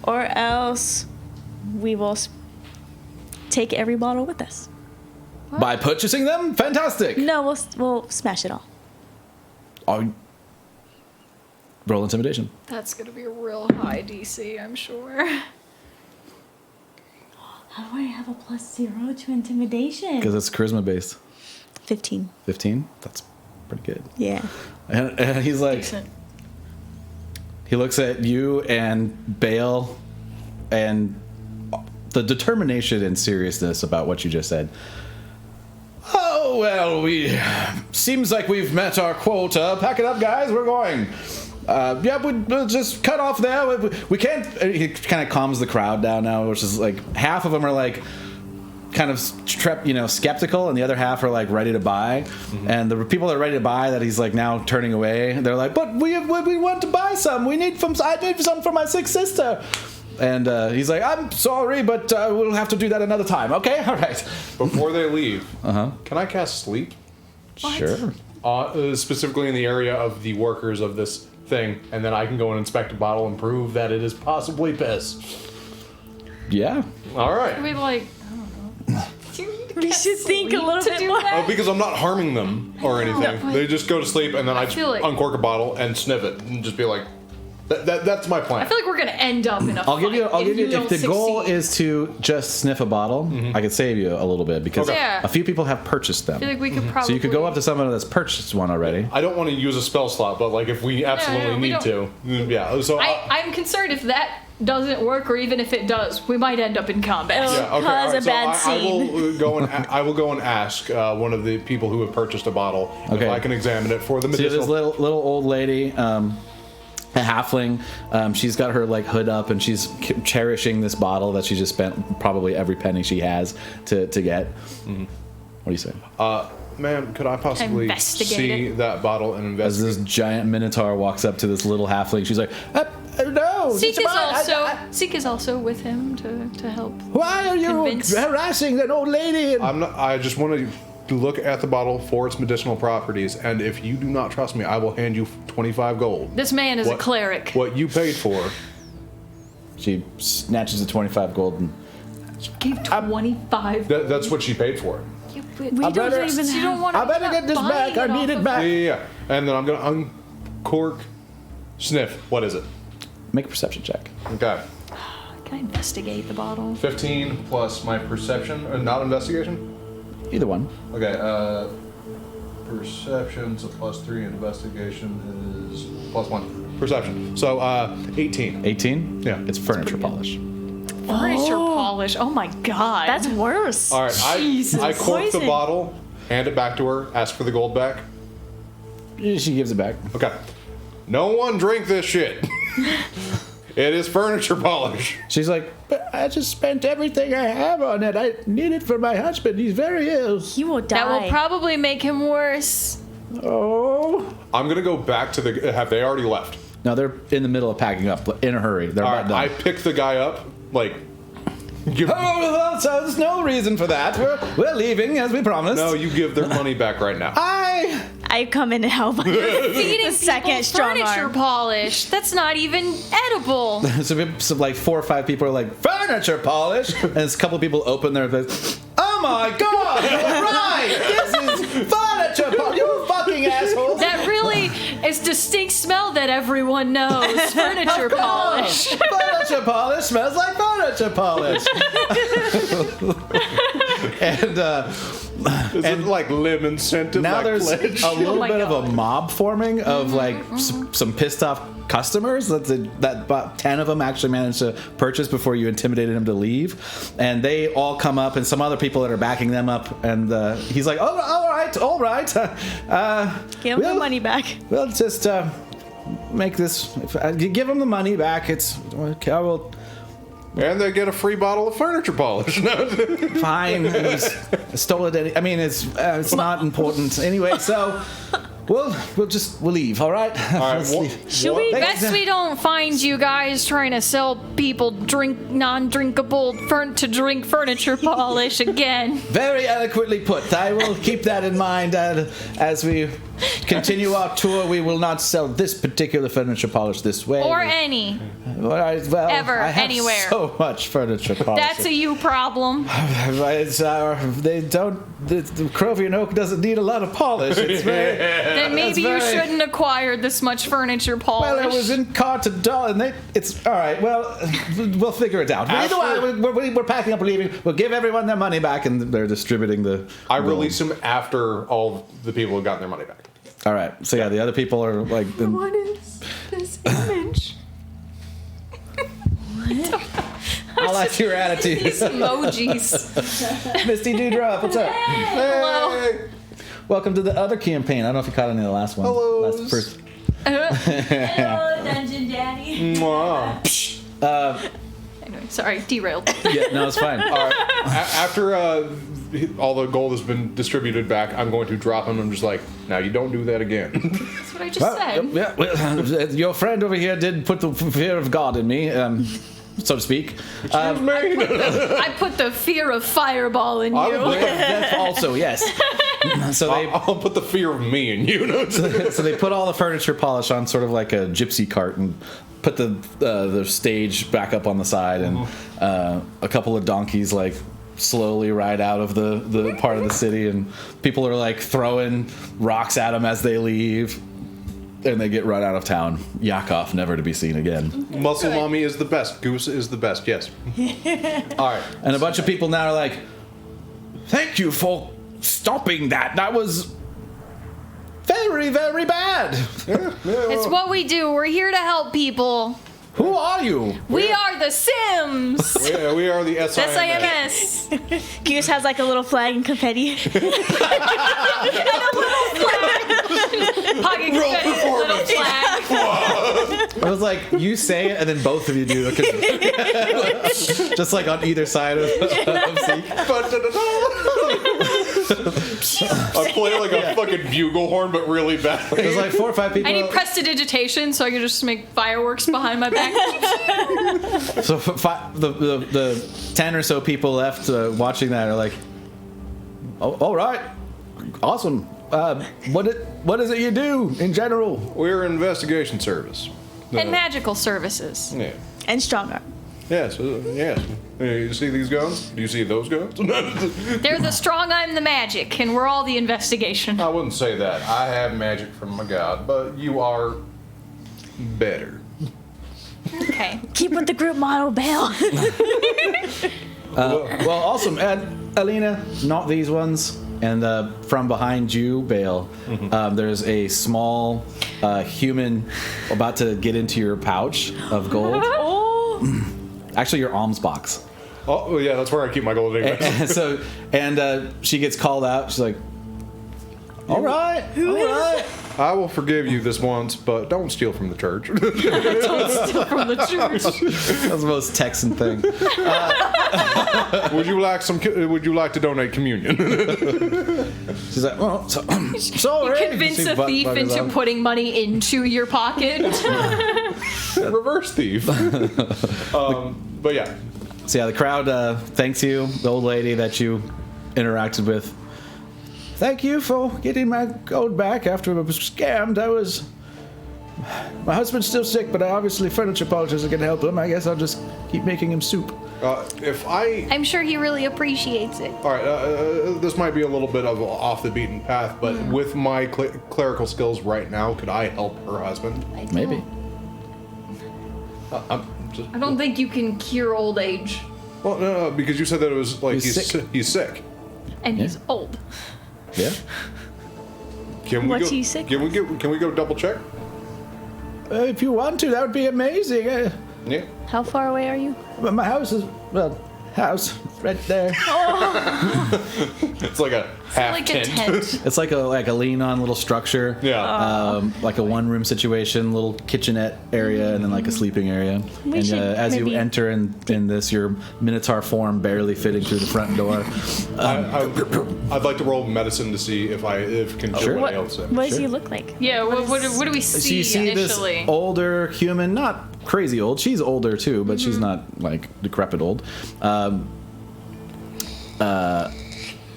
Or else we will take every bottle with us. By purchasing them? Fantastic. No, we'll smash it all. Roll intimidation. That's gonna be a real high DC, I'm sure. How do I have a +0 to intimidation? Because it's charisma based. 15. 15? That's pretty good. Yeah. And he's like, Decent. he looks at you and Bale and the determination and seriousness about what you just said. Oh, well, seems like we've met our quota. Pack it up, guys. We're going. We'll just cut off there. We can't. He kind of calms the crowd down now, which is like half of them are like kind of skeptical, and the other half are like ready to buy. Mm-hmm. And the people that are ready to buy that he's like now turning away, they're like, "But we want to buy some. I need some for my sick sister." And he's like, "I'm sorry, but we'll have to do that another time." Okay, all right. Before they leave, can I cast sleep? What? Sure. Specifically in the area of the workers of this thing, and then I can go and inspect a bottle and prove that it is possibly piss. Yeah. All right. I mean, like, I don't know. We should think a little bit more. Because I'm not harming them or anything. No. They just go to sleep, and then I just feel like- uncork a bottle and sniff it, and just be like, "That's my plan." I feel like we're gonna end up in a I'll give you. don't If the goal succeed. is to just sniff a bottle, I could save you a little bit because Okay. Yeah. a few people have purchased them. I feel like we could probably. So you could go up to someone that's purchased one already. I don't want to use a spell slot, but like if we absolutely we need to, yeah. So I'm concerned if that doesn't work, or even if it does, we might end up in combat. Oh. yeah, okay. Cause all right, a bad I will go and I will go and ask one of the people who have purchased a bottle Okay. if I can examine it for the See medicinal. this little old lady, a halfling. She's got her like hood up and she's cherishing this bottle that she just spent probably every penny she has to get. What do you say? Ma'am, could I possibly Investigate see it. that bottle and As investigate? this giant minotaur walks up to this little halfling, she's like, "No, Seek it's is mine. Seek is also with him to help. Why are you Convince- harassing an old lady?" I'm not. I just want to look at the bottle for its medicinal properties, and if you do not trust me, I will hand you 25 gold. This man is a cleric. What you paid for? She snatches the 25 gold and Give 25. That's what she paid for it. We I don't better- even You have. don't want to. I better get this back. I need it back. Yeah. And then I'm gonna uncork, sniff. What is it? Make a perception check. Okay. Can I investigate the bottle? 15 plus my perception, not investigation. Either one. Okay. Perception, so +3. Investigation is +1. Perception. So 18. 18? Yeah. It's furniture polish. Furniture polish. Oh my god. That's worse. All right. Jesus. I cork the Poison. bottle, hand it back to her, ask for the gold back. She gives it back. Okay. No one drink this shit. It is furniture polish. She's like, "But I just spent everything I have on it. I need it for my husband. He's very ill." He will die. that will probably make him worse. Oh. I'm gonna go back to the. Have they already left? No, they're in the middle of packing up, in a hurry. They're All about right. I done. pick the guy up, like. Give, Oh, well, so there's no reason for that. We're leaving, as we promised. no, you give their money back right now. I come in and help. Feeding The second people strong furniture arm. polish. That's not even edible. So like 4 or 5 people are like, "Furniture polish," and a couple of people open their face. Oh my god! You're right. This is furniture polish. You fucking assholes. That really is distinct smell that everyone knows. Furniture polish. Furniture polish smells like furniture polish. And Is it like lemon scented? now like there's pledge? a little my bit of a God. mob forming of like some pissed off customers that about 10 of them actually managed to purchase before you intimidated him to leave, and they all come up, and some other people that are backing them up, and he's like, "Oh, all right, Give him the money back. we'll just make this, give him the money back. It's okay, I will. And they get a free bottle of furniture polish. Fine. I stole it. I mean, it's not important anyway. So we'll leave. All right. All right. Let's leave. Should we? Best we don't find you guys trying to sell people non-drinkable to-drink furniture polish again. Very eloquently put. I will keep that in mind as we continue our tour, we will not sell this particular furniture polish this way. Or any. Ever, I have anywhere. so much furniture polish. That's a you problem. They don't. The Crovian oak doesn't need a lot of polish. It's very. Then maybe you shouldn't acquire this much furniture polish. Well, it was in cart to doll, and it's all right. Well, we'll figure it out. Either way, we're packing up, we're leaving. We'll give everyone their money back, and they're distributing the. I release him after all the people have gotten their money back. All right. So yeah, the other people are like. What is this image? I like your attitude. These emojis. Misty Dewdrop, what's up? Hello. Hey. Welcome to the other campaign. I don't know if you caught any of the last one. Hello. Last first. Hello, Dungeon Daddy. Mwah. Anyway, sorry, derailed. Yeah, no, it's fine. All right. After all the gold has been distributed back, I'm going to drop him. I'm just like, now you don't do that again. That's what I just said. Yeah, well, your friend over here did put the fear of God in me, so to speak. I put the fear of fireball in I you. would put That's also, yes. So I'll put the fear of me in you. so they put all the furniture polish on sort of like a gypsy cart and put the stage back up on the side, and a couple of donkeys like slowly ride out of the part of the city, and people are like throwing rocks at them as they leave, and they get run out of town. Yakov, never to be seen again. Muscle Mommy is the best. Goose is the best. Yes. All right. And a bunch of people now are like, thank you for stopping that. That was very, very bad. It's what we do. We're here to help people. Who are you? We are the Sims. We are the S.I.M.S. S.I.M.S. Goose has like a little flag and confetti. Pocket confetti, little flag. I was like, you say it, and then both of you do it. Just like on either side of Zeke. I play like a fucking bugle horn, but really badly. There's like 4 or 5 people. I need prestidigitation so I can just make fireworks behind my back. So the 10 or so people left watching that are like, oh, all right, awesome. What is it you do in general? We're an investigation service. And magical services. Yeah. And strong arm. Yes. Yes. You see these guns? Do you see those guns? They're the strong, I'm the magic, and we're all the investigation. I wouldn't say that. I have magic from my god, but you are better. Okay. Keep with the group motto, Bale. Well, awesome. And Alina, not these ones. And from behind you, Bale, there's a small human about to get into your pouch of gold. Oh. Actually, your alms box. Oh, yeah, that's where I keep my gold anyway. And she gets called out. She's like, all right. I will forgive you this once, but don't steal from the church. Don't steal from the church. That's the most Texan thing. Would you like to donate communion? She's like, well, sorry. You convince a thief into putting money into your pocket. Reverse thief. But yeah. So yeah, the crowd thanks you, the old lady that you interacted with. Thank you for getting my gold back after I was scammed. My husband's still sick, but obviously furniture polishers are going to help him. I guess I'll just keep making him soup. I'm sure he really appreciates it. All right, this might be a little bit of off the beaten path, but with my clerical skills right now, could I help her husband? Maybe. I don't think you can cure old age. Well, no, because you said that it was like He's sick. He's sick. And he's old. Yeah. What's he sick Can we go double check? If you want to, that would be amazing. Yeah. How far away are you? My house is, house right there. It's like a half Like a tent. It's like a lean-on little structure. Yeah. Like a one-room situation, little kitchenette area, and then like a sleeping area. We should as you maybe- enter in this, your minotaur form barely fitting through the front door. I'd like to roll medicine to see if can Sure. what ails him. What does he look like? Yeah, what do we So see you see initially? this older human, not crazy old. She's older too, but she's not like decrepit old.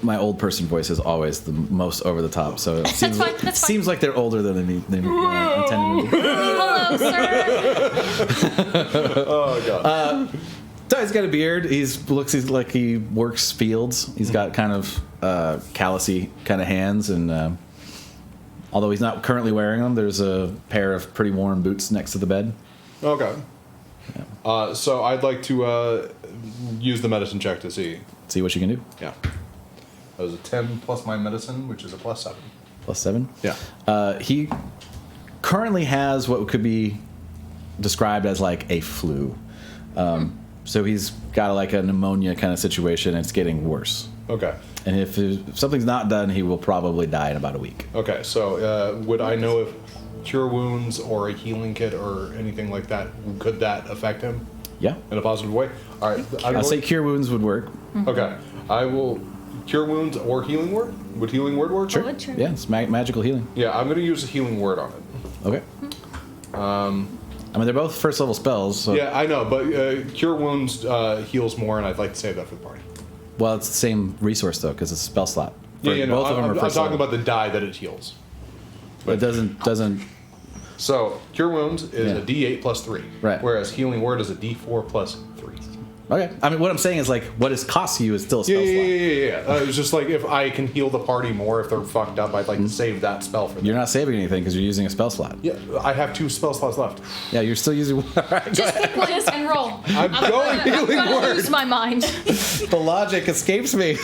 my old person voice is always the most over the top, so it seems, fine, that's fine. seems like they're older than they intended to be. Hello, sir. Oh god. So he's got a beard. He's like he works fields. He's got kind of callousy kind of hands, and although he's not currently wearing them, there's a pair of pretty worn boots next to the bed. Okay. So I'd like to use the medicine check to see. See what you can do. Yeah. That was a 10 plus my medicine, which is a +7. +7. Yeah. He currently has what could be described as like a flu. So he's got like a pneumonia kind of situation, and it's getting worse. Okay. And if something's not done, he will probably die in about a week. Okay. So would I know if cure wounds or a healing kit or anything like that, could that affect him Yeah. in a positive way? All right. I'll say cure wounds would work. Okay. I will cure wounds or healing word. Would healing word work? Would sure. Yeah, it's magical healing. Yeah, I'm going to use a healing word on it. Okay. I mean, they're both first level spells. So, Yeah, I know, but cure wounds heals more, and I'd like to save that for the party. well, it's the same resource though, because it's a spell slot. Yeah, no, both of them are I'm first talking level. about the die that it heals. But it doesn't. So cure wounds is Yeah. a D8 plus 3, Right. Whereas healing word is a D4 plus 3. Okay. I mean, what I'm saying is like what it costs you is still a spell slot. Yeah. It's just like if I can heal the party more if they're fucked up, I'd like to save that spell for them. You're not saving anything because you're using a spell slot. Yeah, I have 2 spell slots left. Yeah, you're still using. All right, go Just ahead. pick one and roll. I'm going healing I'm gonna word. lose my mind. The logic escapes me.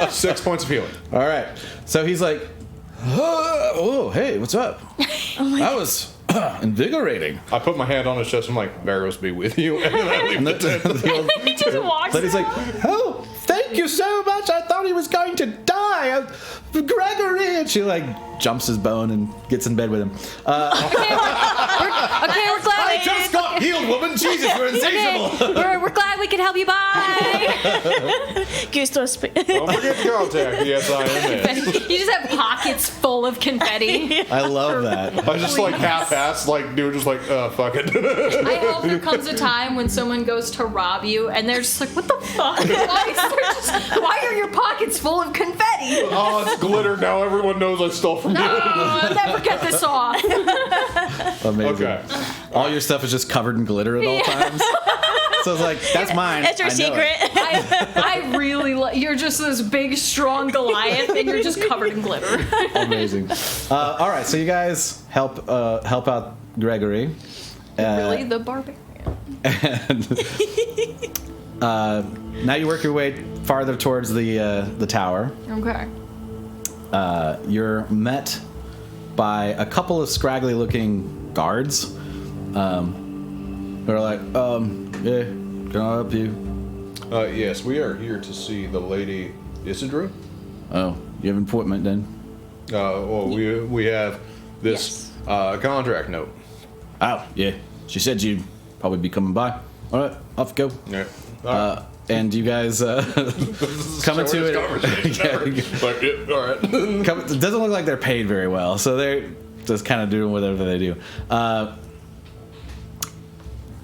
6 points of healing. All right. So he's like, oh, hey, what's up? That was invigorating. I put my hand on his chest. I'm like, Varros be with you, and then I leave And the tent. the old He just walks lady's like, out. oh, thank you so much. I thought he was going to die. Gregory. And she like jumps his bone and gets in bed with him. Okay, we're glad. I just got healed, woman. Jesus, we're insatiable. We're glad we could help you. Bye. Goose to spit. Don't forget to contact the S.I.M.S. You just have pockets full of confetti. I love that. I just like half-assed, like dude, just like fuck it. I hope there comes a time when someone goes to rob you and they're just like, what the fuck? Why are your pockets full of confetti? Oh, it's glitter now. Everyone knows I stole from you. I'll never get this off. Amazing. Okay. All your stuff is just covered in glitter at all times. So it's like, that's mine. That's your I know secret. it. I really you're just this big, strong Goliath and you're just covered in glitter. Amazing. All right, so you guys help out Gregory. Really, the barbarian. And now you work your way farther towards the tower. Okay. You're met by a couple of scraggly-looking guards. They're like, yeah, can I help you? Yes, we are here to see the Lady Isidra. Oh, you have an appointment then? Well, we have this contract note. Oh, yeah. She said you'd probably be coming by. All right, off you go. Yeah. And you guys coming to it. Yeah. Like, yeah, all right. It doesn't look like they're paid very well, so they're just kind of doing whatever they do.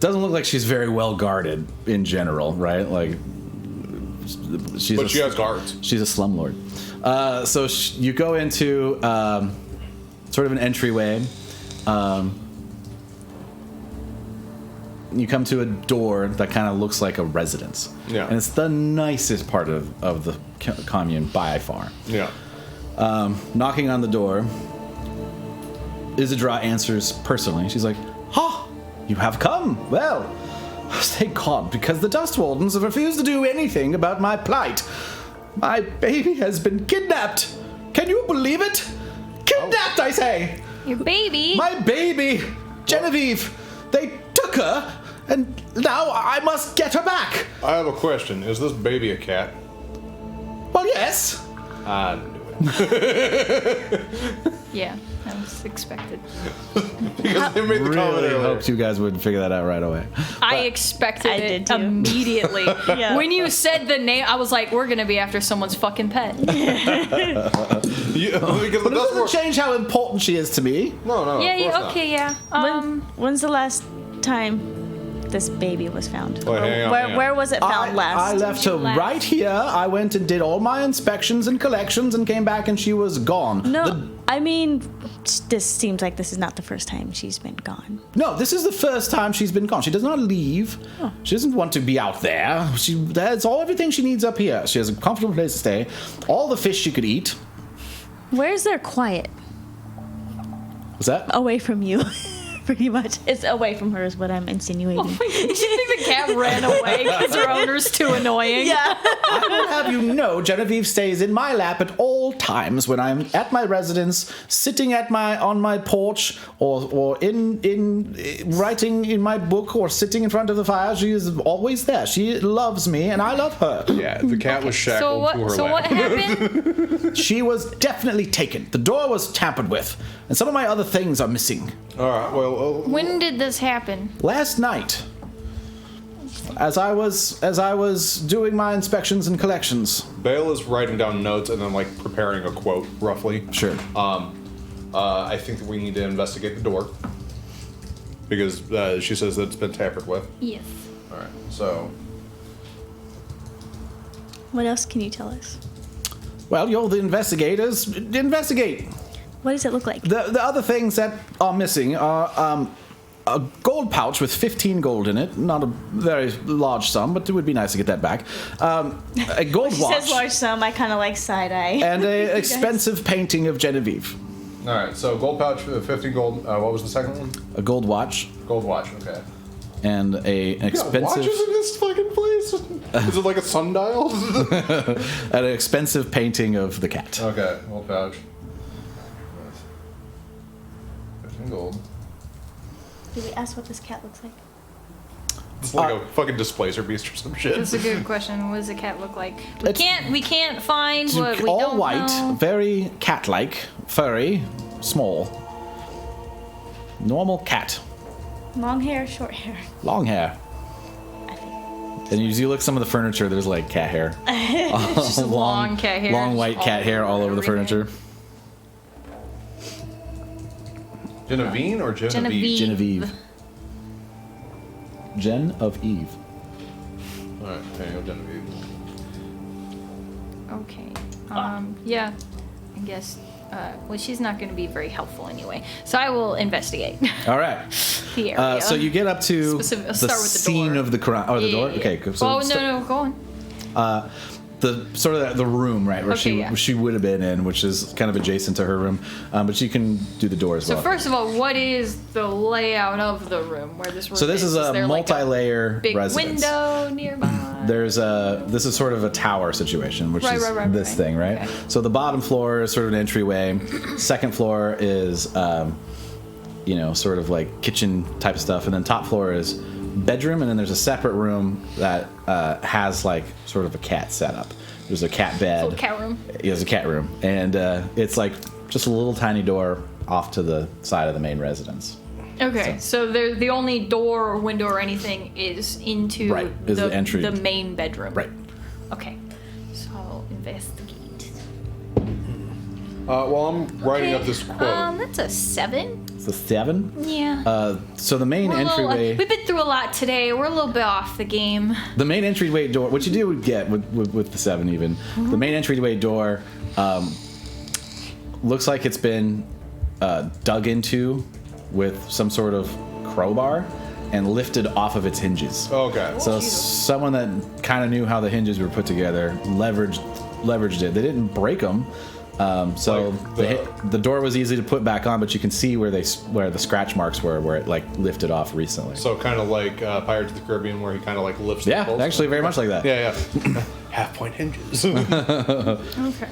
Doesn't look like she's very well guarded in general, right? Like, But she has guards. She's a slumlord. So you go into sort of an entryway. You come to a door that kind of looks like a residence. Yeah. And it's the nicest part of the commune by far. Yeah. Knocking on the door, Isidra answers personally. She's like, "Ha! You have come. Well, thank God, because the Dust Wardens have refused to do anything about my plight. My baby has been kidnapped. Can you believe it? Kidnapped, I say. Your baby. My baby, Genevieve. They took her, and now I must get her back. I have a question. Is this baby a cat? Well, yes. I knew it. Yeah, that was expected. Because they made the comment Really earlier. hoped you guys would figure that out right away. I expected I it did too. immediately. Yeah. When you said the name, I was like, we're gonna be after someone's fucking pet. Yeah, because But the it Dust doesn't Ward. change how important she is to me. No, Yeah, of course okay, yeah. When's the last time this baby was found? Wait, hang on, hang on. Where was it found last? I left her Last. right here. I went and did all my inspections and collections and came back and she was gone. No, I mean, this seems like this is not the first time she's been gone. No, this is the first time she's been gone. She does not leave. Oh. She doesn't want to be out there. That's everything she needs up here. She has a comfortable place to stay. All the fish she could eat. Where's their quiet? What's that? Away from you. Pretty much. It's away from her is what I'm insinuating. You think the cat ran away because her owner's too annoying? Yeah. I will have you know, Genevieve stays in my lap at all times when I'm at my residence, sitting on my porch, or in writing in my book, or sitting in front of the fire. She is always there. She loves me, and I love her. Yeah, the cat was shackled to her So lap. what happened? She was definitely taken. The door was tampered with, and some of my other things are missing. All right, well, When did this happen? Last night, as I was doing my inspections and collections. Bale is writing down notes and then like preparing a quote, roughly. Sure. I think that we need to investigate the door because she says that it's been tampered with. Yes. All right, so What else can you tell us? Well, you're the investigators. Investigate. What does it look like? The other things that are missing are a gold pouch with 15 gold in it. Not a very large sum, but it would be nice to get that back. A gold She watch. says large sum. I kind of like side eye. And a expensive painting of Genevieve. all right, so gold pouch, 50 gold. What was the second one? A gold watch Gold watch. Okay. and an expensive Watches in this fucking place. Is it like a sundial? an expensive painting of the cat. Okay, gold pouch. 15 gold. Did we ask what this cat looks like? It's like a fucking displacer beast or some shit. That's a good question. What does the cat look like? It's- We can't find what we all don't white, know. very cat-like, furry, small. Normal cat. Long hair, short hair. Long hair. I think. And you look at some of the furniture, there's like cat hair. Just long cat hair. Long just white cat hair all over the everything. furniture. Genevieve or Genevieve? Genevieve. Gen of Eve. All right, Daniel Genevieve. Okay. Yeah. I guess. Well, she's not going to be very helpful anyway. So I will investigate All right. the area. So you get up to Specific- the start with the scene door. of the crime. Oh, the door? Okay. Cool. So Oh no, go on. the sort of the room, right, where Okay, she would have been in, which is kind of adjacent to her room, but you can do the door as So well. first of all, what is the layout of the room where this room So this is a there like multi-layer big residence. window nearby. This is sort of a tower situation, which is Right, this right. thing, right? Okay. So the bottom floor is sort of an entryway. Second floor is, sort of like kitchen type stuff, and then top floor is bedroom, and then there's a separate room that has like sort of a cat setup. There's a cat bed. Little cat room. Yeah, there's a cat room, and it's like just a little tiny door off to the side of the main residence. Okay, so the only door or window or anything is into Right, is the entry. the main bedroom. Right. Okay, so I'll investigate. Well, I'm writing up this quote. That's a 7. It's a 7. Yeah. So the main We're a little- entryway. we've been through a lot today. We're a little bit off the game. The main entryway door, what you do get with the 7 even, the main entryway door looks like it's been dug into with some sort of crowbar and lifted off of its hinges. Okay. So someone that kind of knew how the hinges were put together leveraged it. They didn't break them. So Like the door was easy to put back on, but you can see where the scratch marks were, where it like lifted off recently. So kind of like Pirates of the Caribbean, where he kind of like lifts. the Yeah, bolts. actually, very much like that. Yeah, yeah. Half point hinges. Okay.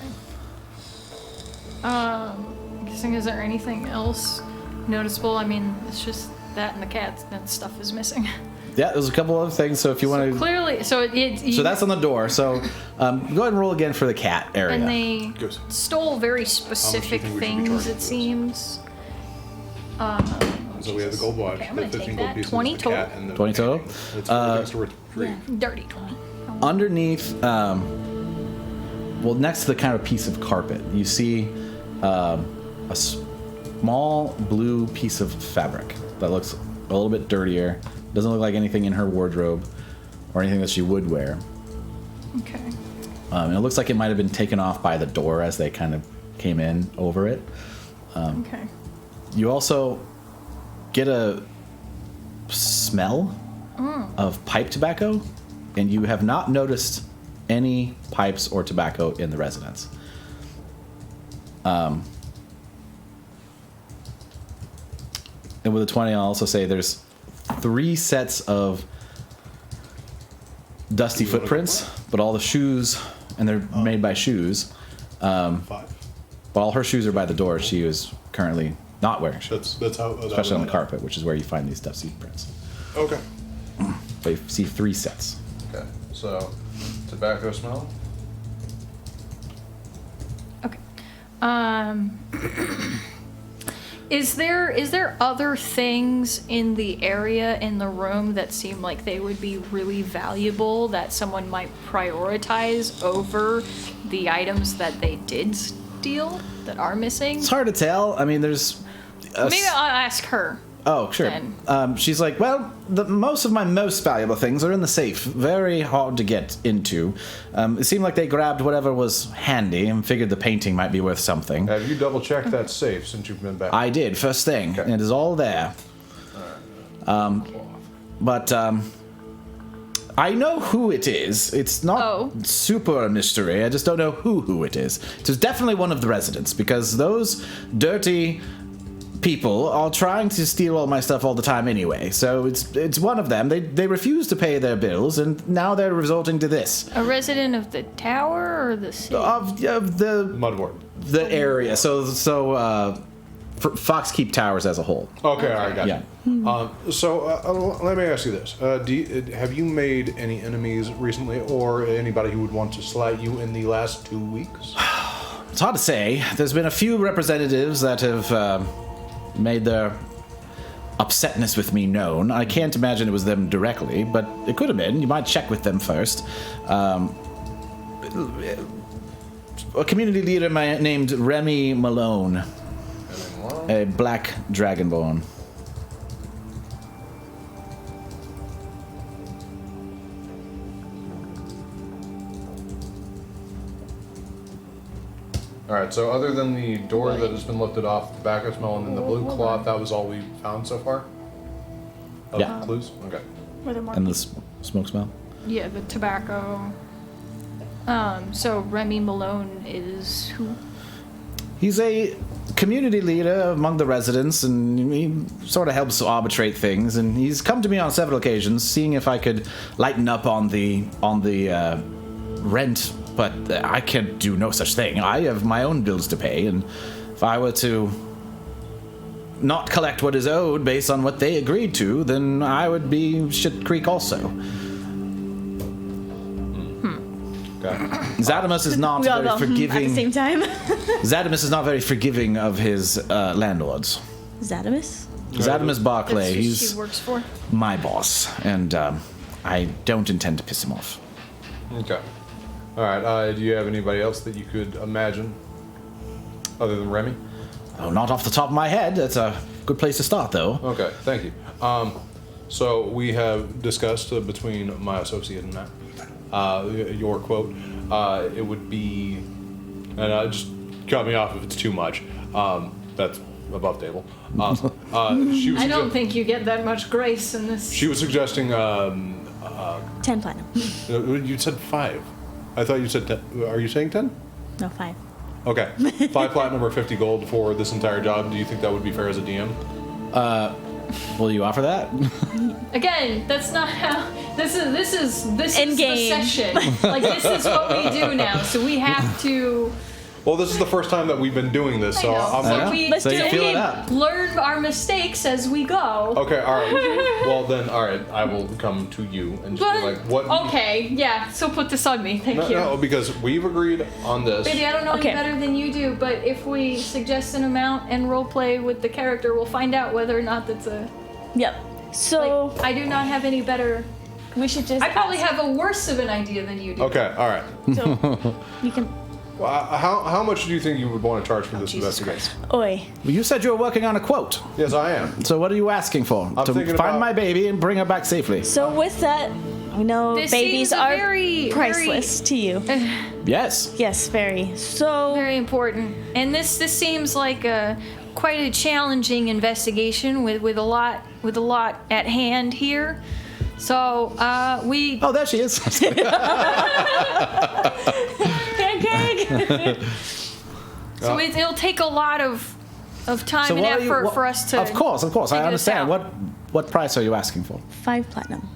Guessing, is there anything else noticeable? I mean, it's just that and the cats and stuff is missing. Yeah, there's a couple other things. So if you want to, Clearly, so so that's on the door. So go ahead and roll again for the cat area. and they Goes. stole very specific think we should be things. charging It for this? seems. So we have the gold watch, Okay, I'm the gonna 15 take gold that. pieces, 20 the cat, total. and the 20 total? painting. It's really things to retrieve. Dirty 20. Underneath, well, next to the kind of piece of carpet, you see a small blue piece of fabric that looks a little bit dirtier. Doesn't look like anything in her wardrobe or anything that she would wear. Okay. And it looks like it might have been taken off by the door as they kind of came in over it. Okay. You also get a smell of pipe tobacco, and you have not noticed any pipes or tobacco in the residence. And with a 20, I'll also say there's 3 sets of dusty footprints, but all the shoes, and they're made by shoes. 5. But all her shoes are by the door. She is currently not wearing shoes, That's how. especially on the carpet, which is where you find these dusty prints. Okay. So you see 3 sets. Okay, so tobacco smell. Okay. Is there other things in the area in the room that seem like they would be really valuable that someone might prioritize over the items that they did steal that are missing? It's hard to tell. I mean, there's... Maybe I'll ask her. Oh, sure. Then. She's like, well, most of my most valuable things are in the safe. Very hard to get into. It seemed like they grabbed whatever was handy and figured the painting might be worth something. Have you double checked that safe since you've been back? I did, first thing. Okay. It is all there. But I know who it is. It's not super a mystery. I just don't know who it is. It is definitely one of the residents, because those dirty people are trying to steal all my stuff all the time anyway. So it's one of them. They refuse to pay their bills, and now they're resorting to this. A resident of the tower or the city? Of the Mudward. the area. So Foxkeep Towers as a whole. Okay, all right, got Yeah. So let me ask you this: have you made any enemies recently, or anybody who would want to slight you in the last 2 weeks? It's hard to say. There's been a few representatives that have made their upsetness with me known. I can't imagine it was them directly, but it could have been. You might check with them first. A community leader named Remy Malone, a black dragonborn. All right. So other than the door that has been lifted off, tobacco smell, and then the blue cloth, that was all we found so far. Of Yeah. Clues. Okay. Were there more? And the smoke smell? Yeah, the tobacco. So Remy Malone is who? He's a community leader among the residents, and he sort of helps arbitrate things. And he's come to me on several occasions, seeing if I could lighten up on the rent. But I can't do no such thing. I have my own bills to pay, and if I were to not collect what is owed based on what they agreed to, then I would be shit creek also. Okay. Zadimus is not We all very go at the forgiving. same time. Zadimus is not very forgiving of his landlords. Zadimus? Zadimus Barclay, That's who he's she works for. my boss, and I don't intend to piss him off. Okay. All right. Do you have anybody else that you could imagine, other than Remy? Oh, not off the top of my head. That's a good place to start, though. Okay. Thank you. So we have discussed between my associate and Matt. Your quote. It would be, and just cut me off if it's too much. That's above table. She was I don't think you get that much grace in this. She was suggesting. 10 platinum. You said 5. I thought you said 10. Are you saying 10? No, 5. Okay. 5 platinum or 50 gold for this entire job. Do you think that would be fair as a DM? Will you offer that? Again, that's not how. This is the In-game. session. Like this is what we do now. So we have to. Well, this is the first time that we've been doing this, so I'm So like, we Let's So do you it feel it again. up. learn our mistakes as we go. okay, all right. Well, then, all right. I will come to you and just But, be like, what? okay, yeah. So put this on me. Thank No, you. no, because we've agreed on this. Baby, I don't know Okay. any better than you do, but if we suggest an amount and roleplay with the character, we'll find out whether or not that's a. Yep. So Like, I do not have any better. we should just. I probably ask- have a worse of an idea than you do. Okay, all right. So you can. How much do you think you would want to charge for this Jesus investigation? Oi. Well, you said you were working on a quote. Yes, I am. So what are you asking for? I'm to thinking find about- my baby and bring her back safely. So with that, we know This babies seems are very, priceless to you. Yes. Yes, very. So Very important. And this seems like quite a challenging investigation with a lot at hand here. So we Oh, there she is. pancake. so it'll take a lot of time So and what are you- effort what- for us to. Of course, I figure this understand. out. What price are you asking for? 5 platinum.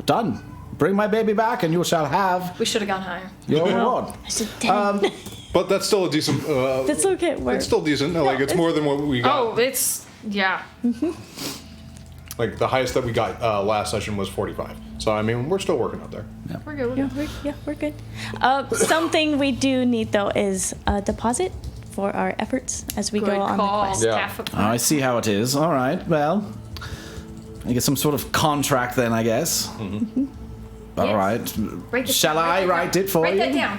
Done. Bring my baby back, and you shall have We should have gone higher. your reward. I said 10. But that's still a decent. That's okay. It's still decent. Like it's more than what we got. Oh, it's yeah. Like the highest that we got last session was 45. So I mean, we're still working out there. We're good. We're good. Something we do need though is a deposit for our efforts as we Good go on the call. quest. Yeah. Half a I see how it is. All right. Well, I get some sort of contract then, I guess. Mm-hmm. All Yes. right. Write this Shall down, I that write down. it for Write you? that down.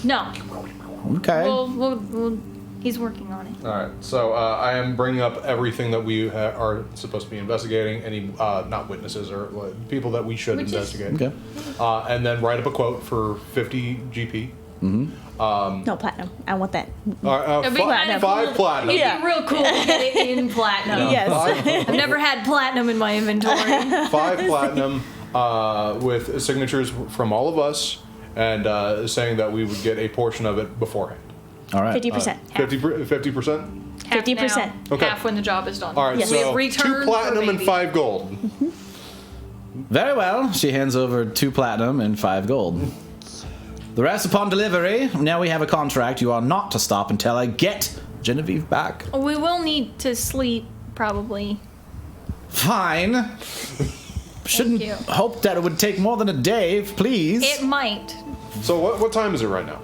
No. Okay. We'll he's working on it. All right. So I am bringing up everything that we are supposed to be investigating. Any not witnesses or people that we should Which is- investigate. Okay. And then write up a quote for 50 GP. No platinum. I want that. It'd be kind of Five cool. platinum. It'd Yeah. be real cool to get it in platinum. Yes. I've never had platinum in my inventory. 5 platinum with signatures from all of us, and saying that we would get a portion of it beforehand. All right. 50%. 50%. 50%. Now, Okay. half when the job is done. All right. Yes. So We have return 2 for platinum and baby. 5 gold. Very well. She hands over 2 platinum and 5 gold. The rest upon delivery. Now we have a contract. You are not to stop until I get Genevieve back. We will need to sleep, probably. Fine. Shouldn't you. hope that it would take more than a day, please. It might. So what time is it right now?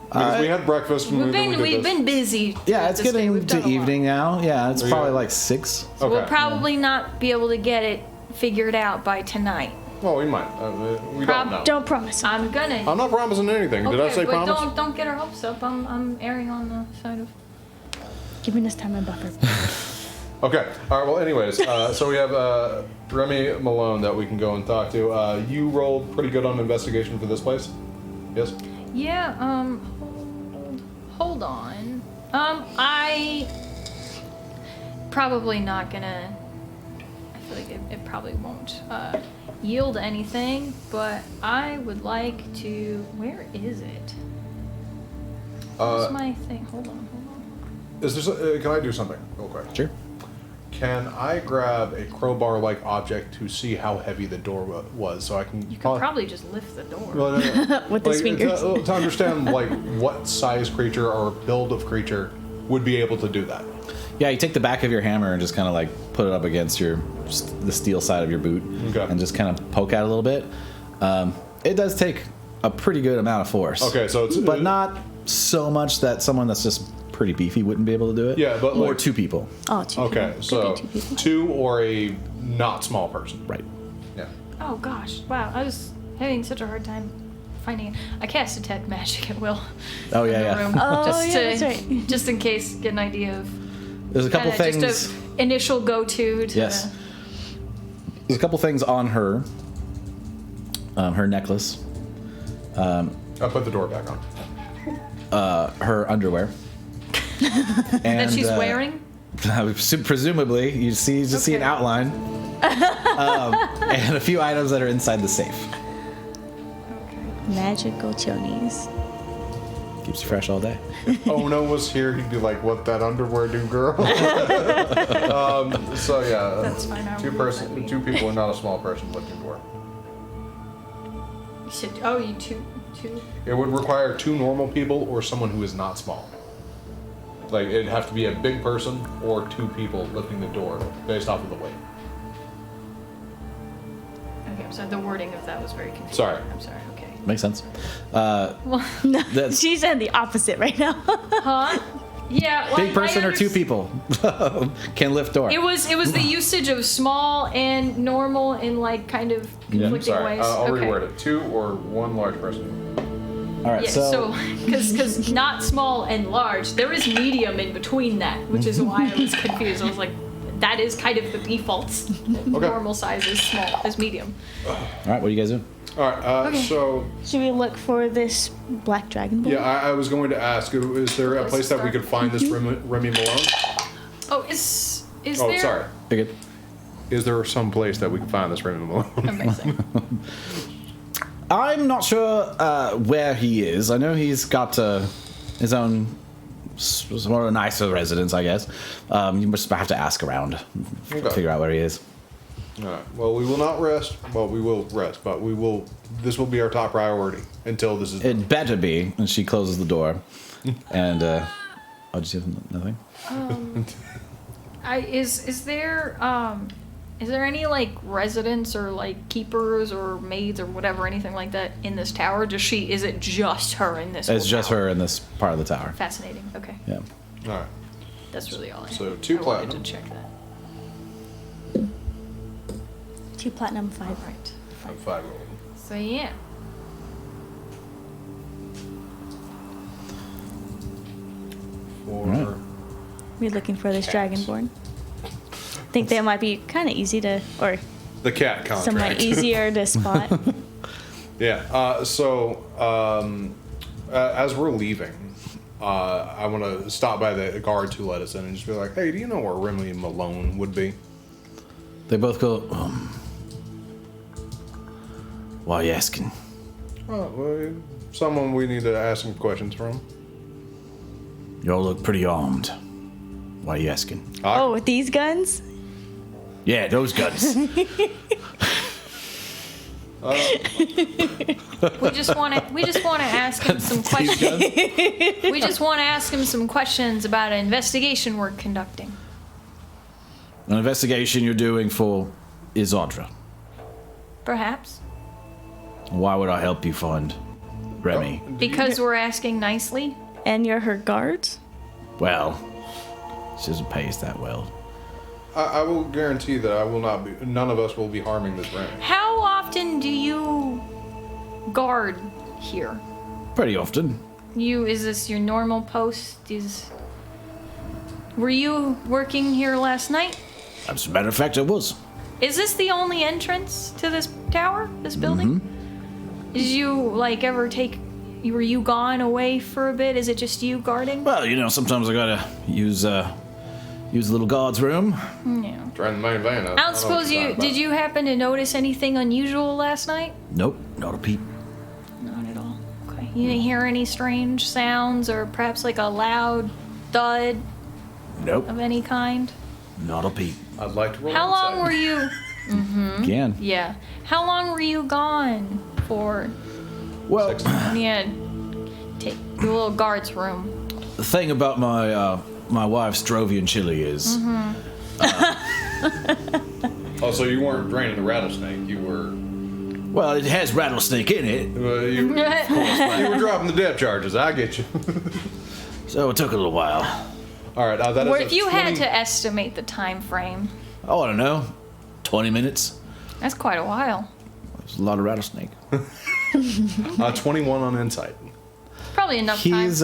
Because we had breakfast. And We've then we did we've this. been busy. Yeah, it's this day. getting We've done to a lot. evening now. Yeah, it's Yeah. probably like 6. Okay. We'll probably not be able to get it figured out by tonight. Well, we might. We don't know. Don't promise. I'm gonna. I'm not promising anything. Did I Okay, say but promise? don't get our hopes up. I'm erring on the side of. Giving us time and buffer. Okay. All right. Well, anyways, so we have Remy Malone that we can go and talk to. You rolled pretty good on investigation for this place. Yes. Yeah. Hold on. I probably not gonna. I feel like it probably won't yield anything, but I would like to. Where is it? Where's my thing? Hold on. Is there? Can I do something real quick? Sure. Can I grab a crowbar-like object to see how heavy the door was, so I can? You could probably just lift the door. Well, no. With his fingers. To understand like what size creature or build of creature would be able to do that. Yeah, you take the back of your hammer and just kind of like put it up against the steel side of your boot, Okay. and just kind of poke out a little bit. It does take a pretty good amount of force. Okay, so it's but not so much that someone that's just pretty beefy wouldn't be able to do it. Yeah, but or like- 2 people. Oh, 2 Okay, people. so Could be 2 people. 2 or a not small person. Right. Yeah. Oh gosh! Wow, I was having such a hard time finding it. I cast detect magic at will. Oh, in yeah, the yeah. room, Oh, just yeah, to, that's right. just in case, get an idea of There's a couple kinda things. just a initial go-to to. Yes. There's a couple things on her. Her necklace, I'll put the door back on. her underwear. And that she's wearing. presumably, you just see an Okay. outline, and a few items that are inside the safe. Magical chonies. Keeps you fresh all day. If Ono was here, he'd be like, "What that underwear do, girl?" So yeah, That's fine. I will leave that be. 2 people are not a small person lifting door. You said, oh, you two. It would require 2 normal people or someone who is not small. Like it'd have to be a big person or 2 people lifting the door based off of the weight. Okay, I'm sorry. The wording of that was very confusing. Sorry. I'm sorry. Okay. Makes sense. No, That's- she's in the opposite right now. Huh? Yeah. Well, Big person I or 2 underst- people can lift door. It was the usage of small and normal in like kind of conflicting Sorry, ways. I'll Okay. reword it. 2 or 1 large person. All All right, Yeah, so, because not small and large, there is medium in between that, which is why I was confused. I was like, that is kind of the default. Normal size is small, is medium. all right, what do you guys do? All right. Okay. So Should we look for this black dragon boy? yeah, I was going to ask: is there a Let's place that we start. could find this Remy Malone? Oh, is Oh, there? sorry. You're good. Is there some place that we can find this Remy Malone? Amazing. I'm not sure where he is. I know he's got his own sort of nicer residence, I guess. You must have to ask around, Okay. figure out where he is. All right. Well, we will not rest. Well, we will rest, but we will. This will be our top priority until this is. It better be. And she closes the door. And oh, did you have nothing? Is there any like residents or like keepers or maids or whatever, anything like that in this tower? Is it just her in this? It's whole just tower? her in this part of the tower. Fascinating. Okay, Yeah. All right. that's really all I. So, had. 2 I platinum. wanted to check that. 2 platinum, 5. Right. I'm 5 gold. So yeah. Alright. We're looking for this Cats. dragonborn. Think that might be kind of easy to, or The cat contract. somewhat easier to spot. Yeah. As we're leaving, I want to stop by the guards who let us in and just be like, "Hey, do you know where Remy Malone would be?" They both go, why are you asking? Well, someone we need to ask some questions from. You all look pretty armed. Why are you asking? Oh, with these guns? Yeah, those guns. We just want to ask him some questions. We just want to ask him some questions about an investigation we're conducting. An investigation you're doing for Isodra. Perhaps Why would I help you find Remy? because we're asking nicely. And you're her guards? Well, she doesn't pay us that well. I will guarantee that I will not be. None of us will be harming this Remy. How often do you guard here? Pretty often. Is this your normal post? Were you working here last night? As a matter of fact, I was. Is this the only entrance to this tower, this building? Did you were you gone away for a bit? Is it just you guarding? Well, sometimes I gotta use the little guard's room. Yeah. Trying the main vein. I don't suppose did you happen to notice anything unusual last night? Nope, not a peep. Not at all. Okay. You didn't hear any strange sounds or perhaps like a loud thud Nope, of any kind? not a peep. I'd like to roll. How long insight. were you? Again. Yeah. How long were you gone for? Well, Yeah. Take the little guard's room. the thing about my wife's Drovian chili is Oh, so you weren't draining the rattlesnake. You were. well, it has rattlesnake in it, You were dropping the depth charges. I get you. so it took a little while. All right. That is Or a if you 20 had to estimate the time frame, Oh, I don't know, 20 minutes. that's quite a while. There's a lot of rattlesnake. 21 on insight. Probably enough time. He's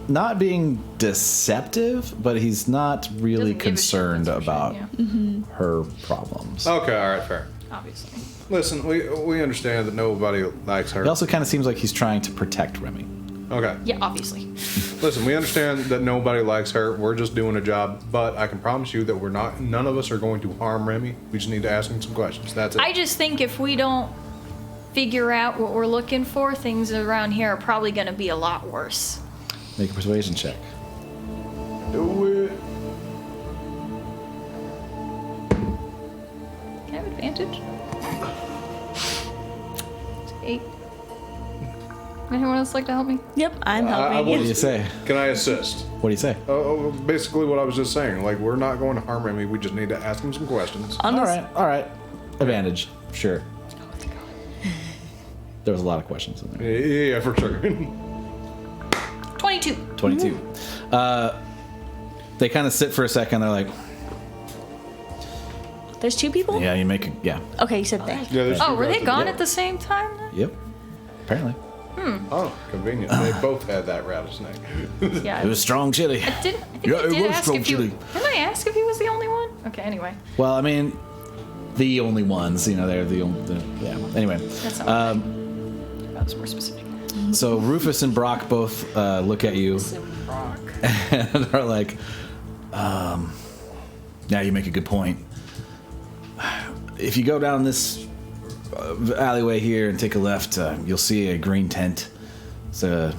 not being deceptive, but he's not really Doesn't give a shit, concerned that's for sure, about yeah. her problems. Okay. All right. Fair. Obviously. Listen, we understand that nobody likes her. It also kind of seems like he's trying to protect Remy. Okay. Yeah, obviously. Listen, we understand that nobody likes her. We're just doing a job, but I can promise you that we're not. None of us are going to harm Remy. We just need to ask him some questions. That's it. I just think if we don't figure out what we're looking for, things around here are probably going to be a lot worse. Make a persuasion check. Do it. Can I have advantage? It's 8. Anyone else like to help me? Yep, I'm I helping What do you. you say? Can I assist? What do you say? Basically, what I was just saying. Like, we're not going to harm Remy. We just need to ask him some questions. All right. Advantage, sure. There was a lot of questions in there. Yeah, for sure. 22. 22. They kind of sit for a second. They're like, There's 2 people? yeah, you make a, yeah. Okay, you said they. Yeah, there's Oh, two were guys they that- gone at the same time then? Yep. Apparently. Oh, convenient. They both had that rattlesnake. Yeah. It was strong chili. I think Yeah, I it did was ask strong if you. chili. Didn't I ask if he was the only one? Okay, anyway. Well, I mean, the only ones. They're the only. Yeah. Anyway. That's not that was more specific. So Rufus and Brock both look at you Brock. and are like, "Now you make a good point. If you go down this alleyway here and take a left, you'll see a green tent. It's a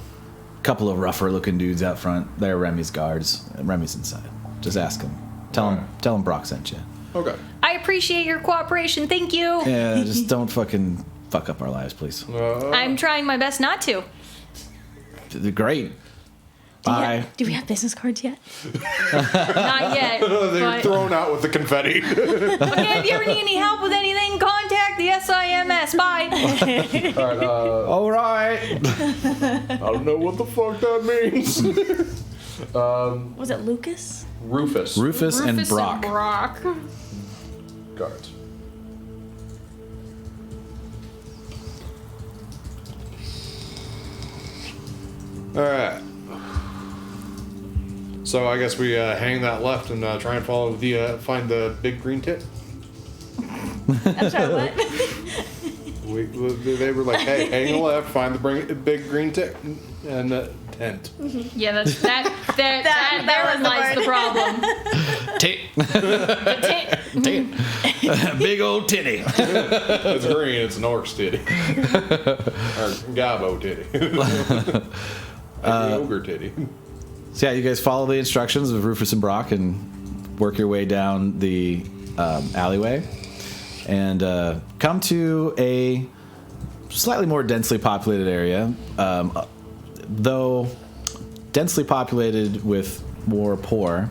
couple of rougher-looking dudes out front. They're Remy's guards. Remy's inside. Just ask him. Tell him Brock sent you. Okay. I appreciate your cooperation. Thank you. Yeah, just don't fucking fuck up our lives, please. I'm trying my best not to. Great. Bye. Do we have business cards yet? Not yet. They're but, thrown out with the confetti. okay, if you ever need any help with anything, contact the S.I.M.S. Bye. All right. I don't know what the fuck that means. Was it Lucas? Rufus. Rufus and Brock. Guards. Alright. So I guess we hang that left and try and follow find the big green tit. I'm sorry, what? They were like, hey, hang left, find the big green tit and tent. Yeah, that was the lies the word. problem. Tit. Big old titty. It's green, it's an orc's titty. Or gobbo titty. Ogre titty. So yeah, you guys follow the instructions of Rufus and Brock and work your way down the alleyway and come to a slightly more densely populated area, though densely populated with more poor.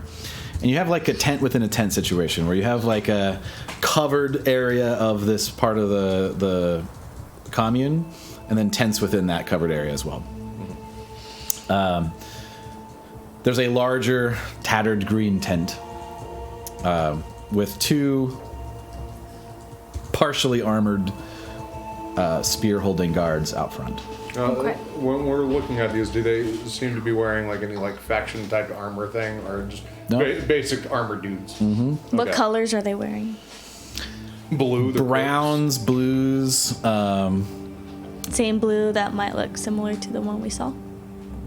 And you have like a tent within a tent situation where you have like a covered area of this part of the commune and then tents within that covered area as well. There's a larger, tattered green tent with two partially armored spear-holding guards out front. Okay. When we're looking at these, do they seem to be wearing like any like faction type armor thing, or just No. basic armor dudes? Mm-hmm. What Okay. colors are they wearing? Blue, the Browns, blues, Same blue that might look similar to the one we saw.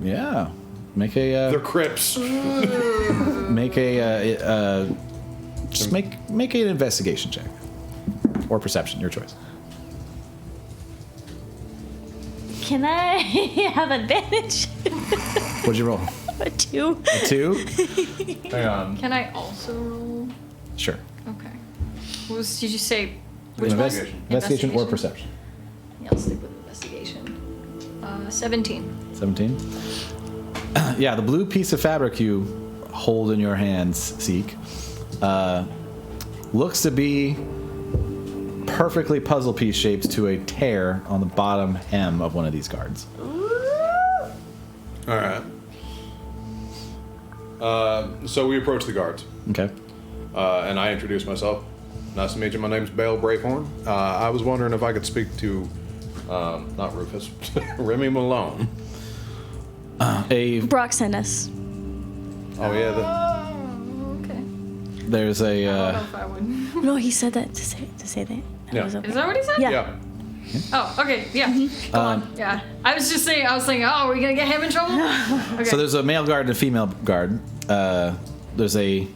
yeah. Make They're a Crips. just make an investigation check or perception, your choice. Can I have advantage? What'd you roll? A 2. A 2? Hang on. Can I also roll? Sure. Okay. Did you say? Which one? Investigation or perception. Yeah, I'll stick with investigation. 17. 17. Yeah, the blue piece of fabric you hold in your hands, Seek, looks to be perfectly puzzle piece shaped to a tear on the bottom hem of one of these guards. All right. So we approach the guards, Okay. and I introduce myself. Nice to meet you. My name's Bale Bravehorn. I was wondering if I could speak to, not Rufus, Remy Malone. Brock sent us. Oh yeah. Okay. There's I don't know a if I would. No, he said that to say that. Yeah. Was okay. Is that what he said? Yeah. Yeah. Oh, okay. Yeah. Go on. Yeah. I was thinking, oh, are we gonna get him in trouble? Okay. so there's a male guard and a female guard. There's a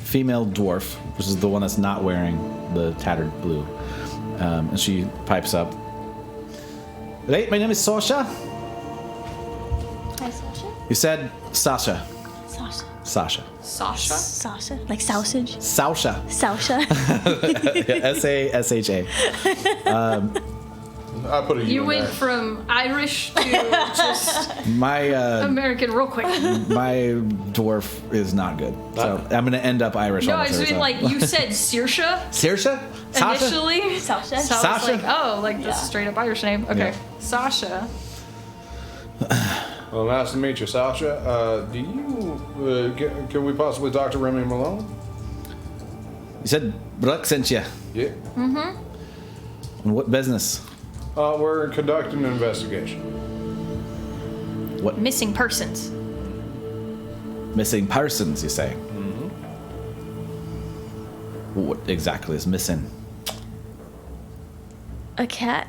female dwarf, which is the one that's not wearing the tattered blue, and she pipes up. Right, my name is Sasha. Hi, Sasha. You said Sasha. Sasha. Sasha. Sasha. Sasha. Like sausage. Sasha. Sasha. S-A-S-H-A. I put a U You in went there. from Irish to just My American real quick. my dwarf is not good, so I'm gonna end up Irish. No, I almost was every mean time. like you said Saoirse Saoirse? Sasha? initially. Sasha. So I was Sasha? like, oh, like this is straight up Irish name. Okay. Yeah. Sasha. Well, nice to meet you, Sasha. Do you can we possibly talk to Remy Malone? You said Brooke sent you. Yeah. And what business? We're conducting an investigation. What? Missing persons. Missing persons, you say? What exactly is missing? A cat.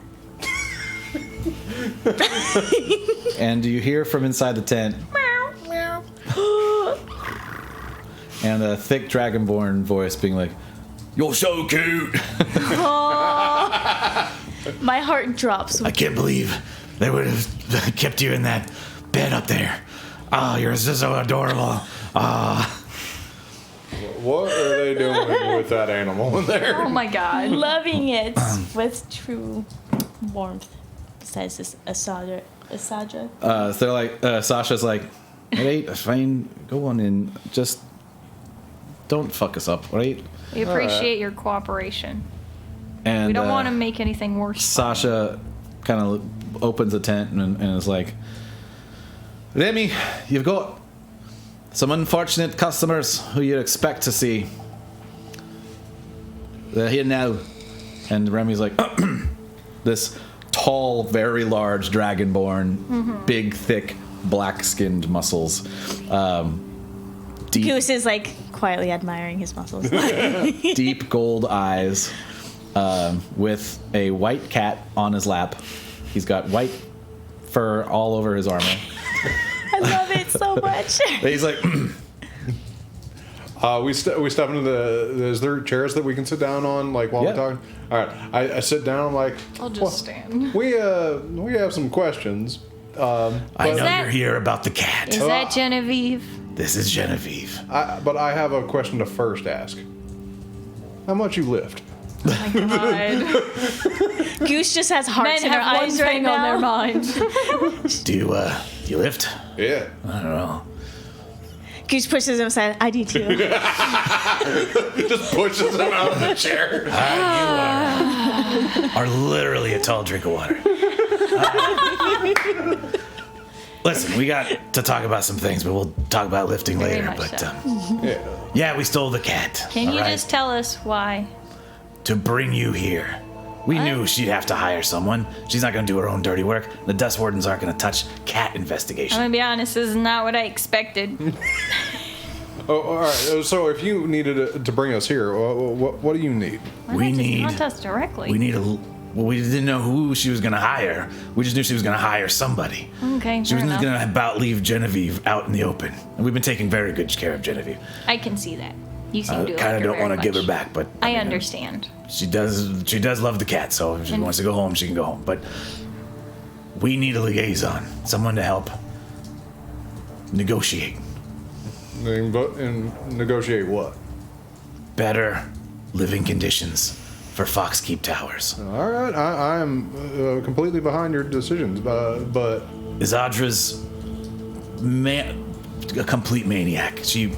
And you hear from inside the tent and a thick dragonborn voice being like, "You're so cute." My heart drops. I can't believe they would have kept you in that bed up there. Oh, you're just so adorable. What are they doing with that animal in there? Oh my god. Loving it with true warmth. Besides this Asadra. So they're like, Sasha's like, "Alright, fine, go on in. Just don't fuck us up, right?" We appreciate your cooperation. And We don't want to make anything worse. Sasha kind of opens the tent and is like, "Remy, you've got some unfortunate customers who you'd expect to see. They're here now." And Remy's like, this tall, very large dragonborn, big, thick, black-skinned muscles. Deep, Goose is like quietly admiring his muscles. deep gold eyes, with a white cat on his lap. He's got white fur all over his armor. I love it so much. He's like, We step into the. Is there chairs that we can sit down on, like while Yeah. we're talking? All right. I sit down. Like I'll just stand. we have some questions. "I know that- you're here about the cat. Is that Genevieve? This is Genevieve." But I have a question to first ask. How much you lift? Oh my god. Goose just has hearts Men in her have one eyes right thing on their now. mind. Do you lift? Yeah. I don't know. Goose pushes him aside. I do too. Just pushes him out of the chair. You are literally a tall drink of water. Listen, we got to talk about some things, but we'll talk about lifting Very later. much But so. Yeah. we stole the cat. Can you all right? just tell us why? To bring you here. We knew she'd have to hire someone. She's not going to do her own dirty work. The Dust Wardens aren't going to touch cat investigation. I'm gonna be honest, this is not what I expected. Oh, all right. So if you needed to bring us here, what do you need? Why We not just need- hunt us directly. We need well, we didn't know who she was going to hire. We just knew she was going to hire somebody. Okay, She fair was enough. going to about leave Genevieve out in the open. And we've been taking very good care of Genevieve. I can see that. You seem to Kind of don't want to give her back, but I mean, understand. She does love the cat, so if she wants to go home, she can go home. But we need a liaison, someone to help negotiate. And negotiate what? Better living conditions for Foxkeep Towers. All right. I am completely behind your decisions, but Izadra's a complete maniac. She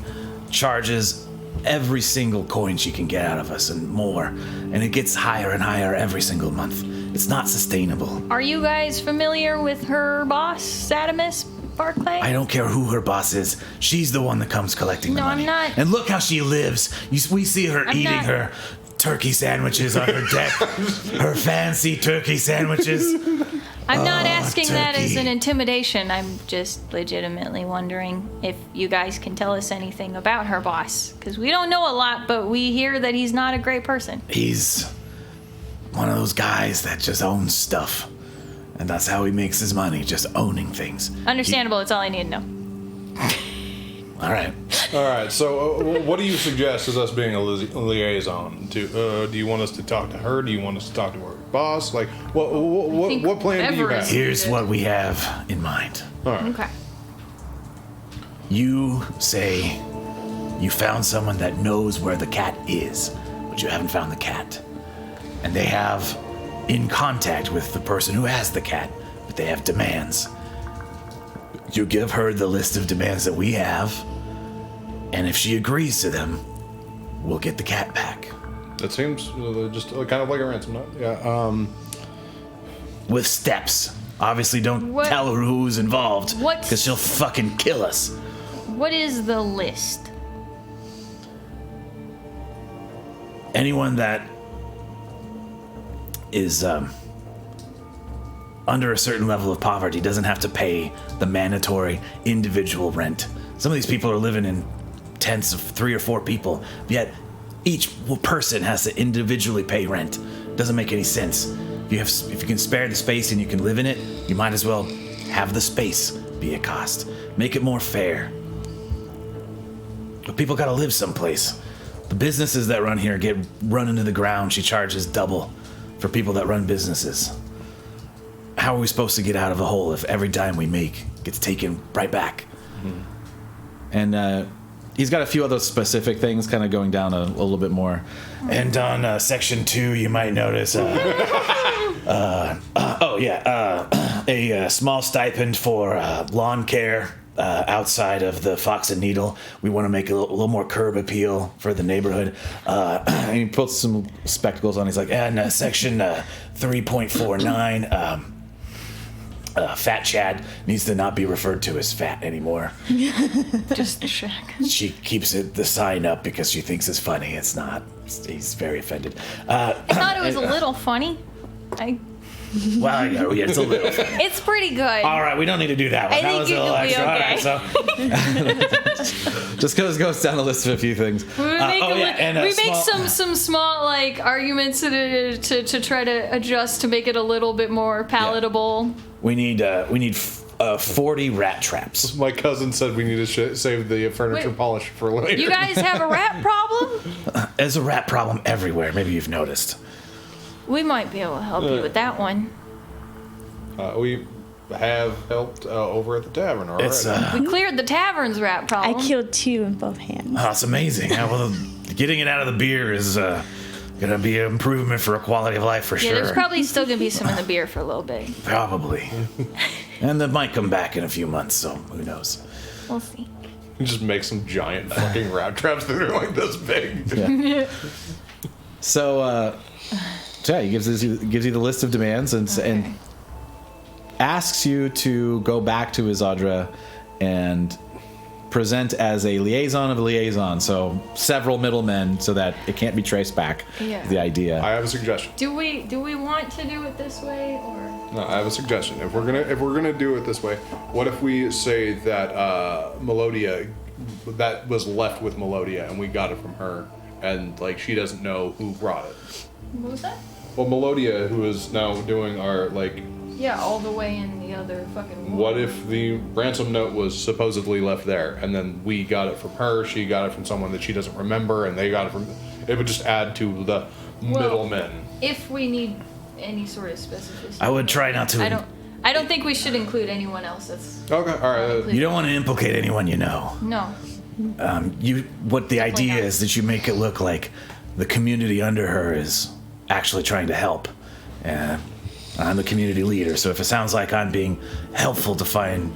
charges every single coin she can get out of us and more, and it gets higher and higher every single month. It's not sustainable. Are you guys familiar with her boss, S.I.M.S, Barclay? I don't care who her boss is. She's the one that comes collecting the No, I'm money. not- And look how she lives. We see her I'm eating not- her turkey sandwiches on her deck. Her fancy turkey sandwiches. I'm not asking that as turkey. an intimidation. I'm just legitimately wondering if you guys can tell us anything about her boss. Because we don't know a lot, but we hear that he's not a great person. He's one of those guys that just owns stuff. And that's how he makes his money, just owning things. Understandable, it's all I need to know. All right. all right. So what do you suggest as us being a liaison? Do you want us to talk to her? Do you want us to talk to her boss? Like think what plan do you whatever have? is- Here's what we have in mind. All right. Okay. You say you found someone that knows where the cat is, but you haven't found the cat. And they have in contact with the person who has the cat, but they have demands. You give her the list of demands that we have, and if she agrees to them, we'll get the cat back. That seems just kind of like a ransom note. Yeah. With steps. Obviously, don't What- tell her who's involved, What- because she'll fucking kill us. What is the list? Anyone that is under a certain level of poverty doesn't have to pay the mandatory individual rent. Some of these people are living in tents of 3 or 4 people, yet each person has to individually pay rent. Doesn't make any sense. If you can spare the space and you can live in it, you might as well have the space be a cost. Make it more fair. But people gotta live someplace. The businesses that run here get run into the ground. She charges double for people that run businesses. How are we supposed to get out of a hole if every dime we make gets taken right back? Mm-hmm. And he's got a few other specific things kind of going down a little bit more. And on section 2, you might notice a small stipend for lawn care outside of the Fox and Needle. We want to make a little more curb appeal for the neighborhood. And he puts some spectacles on. He's like, and section 3.49, Fat Chad needs to not be referred to as fat anymore. Just the shack. She keeps the sign up because she thinks it's funny. It's not. He's very offended. I thought it was a little funny. Well, yeah, it's a little funny. It's pretty good. All right, we don't need to do that one. I That think was a little it'll be extra. okay. All right, so just goes down a list of a few things. We make some small like arguments to try to adjust to make it a little bit more palatable. Yeah. We need 40 rat traps. My cousin said we need to save the furniture Wait. polish for later. You guys have a rat problem? There's a rat problem everywhere. Maybe you've noticed. We might be able to help you with that one. We have helped over at the tavern already. It's We cleared the tavern's rat problem. I killed 2 in both hands. oh, it's amazing. Well, getting it out of the beer is gonna be an improvement for a quality of life for Yeah, sure. there's probably still gonna be some in the beer for a little bit. Probably. And that might come back in a few months, so who knows? We'll see. You just make some giant fucking rat traps that are like this big. Yeah. So yeah, he gives you the list of demands and asks you to go back to Izadra and present as a liaison of a liaison, so several middlemen, so that it can't be traced back. Yeah. The idea. I have a suggestion. Do we want to do it this way or? No, I have a suggestion. If we're gonna do it this way, what if we say that Melodia, that was left with Melodia, and we got it from her, and like she doesn't know who brought it. What was that? Well, Melodia, who is now doing our like. Yeah, all the way in the other fucking. What if the ransom note was supposedly left there, and then we got it from her, she got it from someone that she doesn't remember, and they got it from. It would just add to the middlemen. If we need any sort of specificity. I would try not to. I don't think we should include anyone else. That's Okay, all right. You don't want to implicate anyone you know. no. What the idea not. is that you make it look like the community under her is actually trying to help. I'm the community leader, so if it sounds like I'm being helpful to find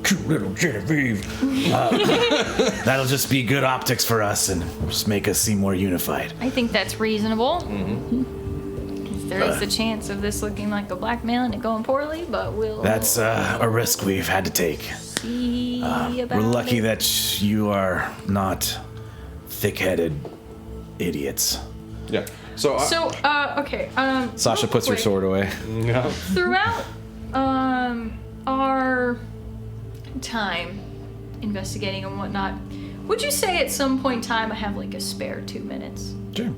cute little Genevieve, that'll just be good optics for us and just make us seem more unified. I think that's reasonable. Mm-hmm. There is a chance of this looking like a blackmail and it going poorly, but we'll. That's a risk we've had to take. See about We're lucky it. that you are not thick-headed idiots. Yeah. So. Okay. Sasha real puts her quick, sword away. Yeah. Throughout our time investigating and whatnot, would you say at some point in time I have like a spare 2 minutes? Sure.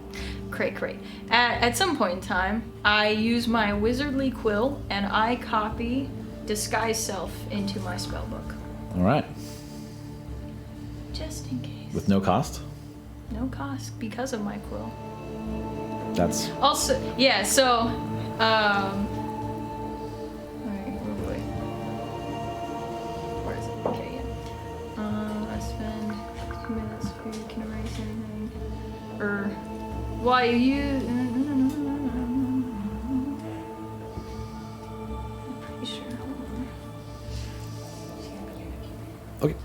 Great. At some point in time, I use my wizardly quill and I copy disguise self into my spell book. All right. Just in case. With no cost? No cost because of my quill. That's... Also, yeah, so, alright, real quick. Where is it? Okay, yeah. I spend 2 minutes before you can erase anything. Why you... I'm pretty sure, hold on. Okay.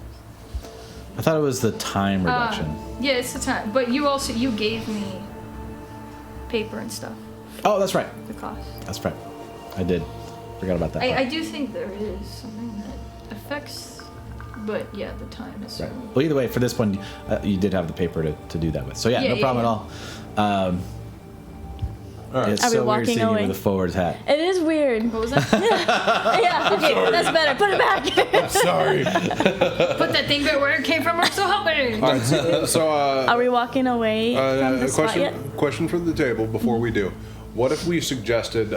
I thought it was the time reduction. Yeah, it's the time, but you gave me paper and stuff, Oh, that's right. the cost. That's right. I did. Forgot about that. I part. do think there is something that affects, but yeah, the time is Right. Well, either way, for this one, you did have the paper to do that with. So yeah, Yeah, no yeah, problem yeah. at all. right. It's Are we so weird walking seeing away? you with a forward hat. It is weird. What was that? Yeah, okay, that's better. Put it back. Sorry. Put that thing back where it came from, or so help me. All right. So Are we walking away from the spot yet? question for the table before we do. What if we suggested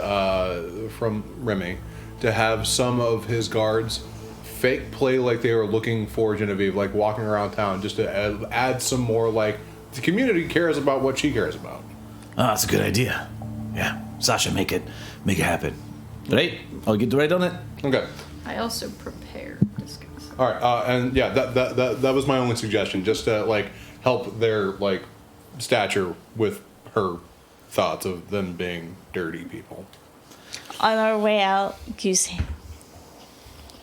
from Remy to have some of his guards fake play like they were looking for Genevieve, like walking around town, just to add some more, like, the community cares about what she cares about. Oh, that's a good idea. Yeah, Sasha, make it happen. Right? I'll get right on it. Okay. I also prepare disguise. All right. And yeah, that was my only suggestion, just to like help their like stature with her thoughts of them being dirty people. On our way out, Goose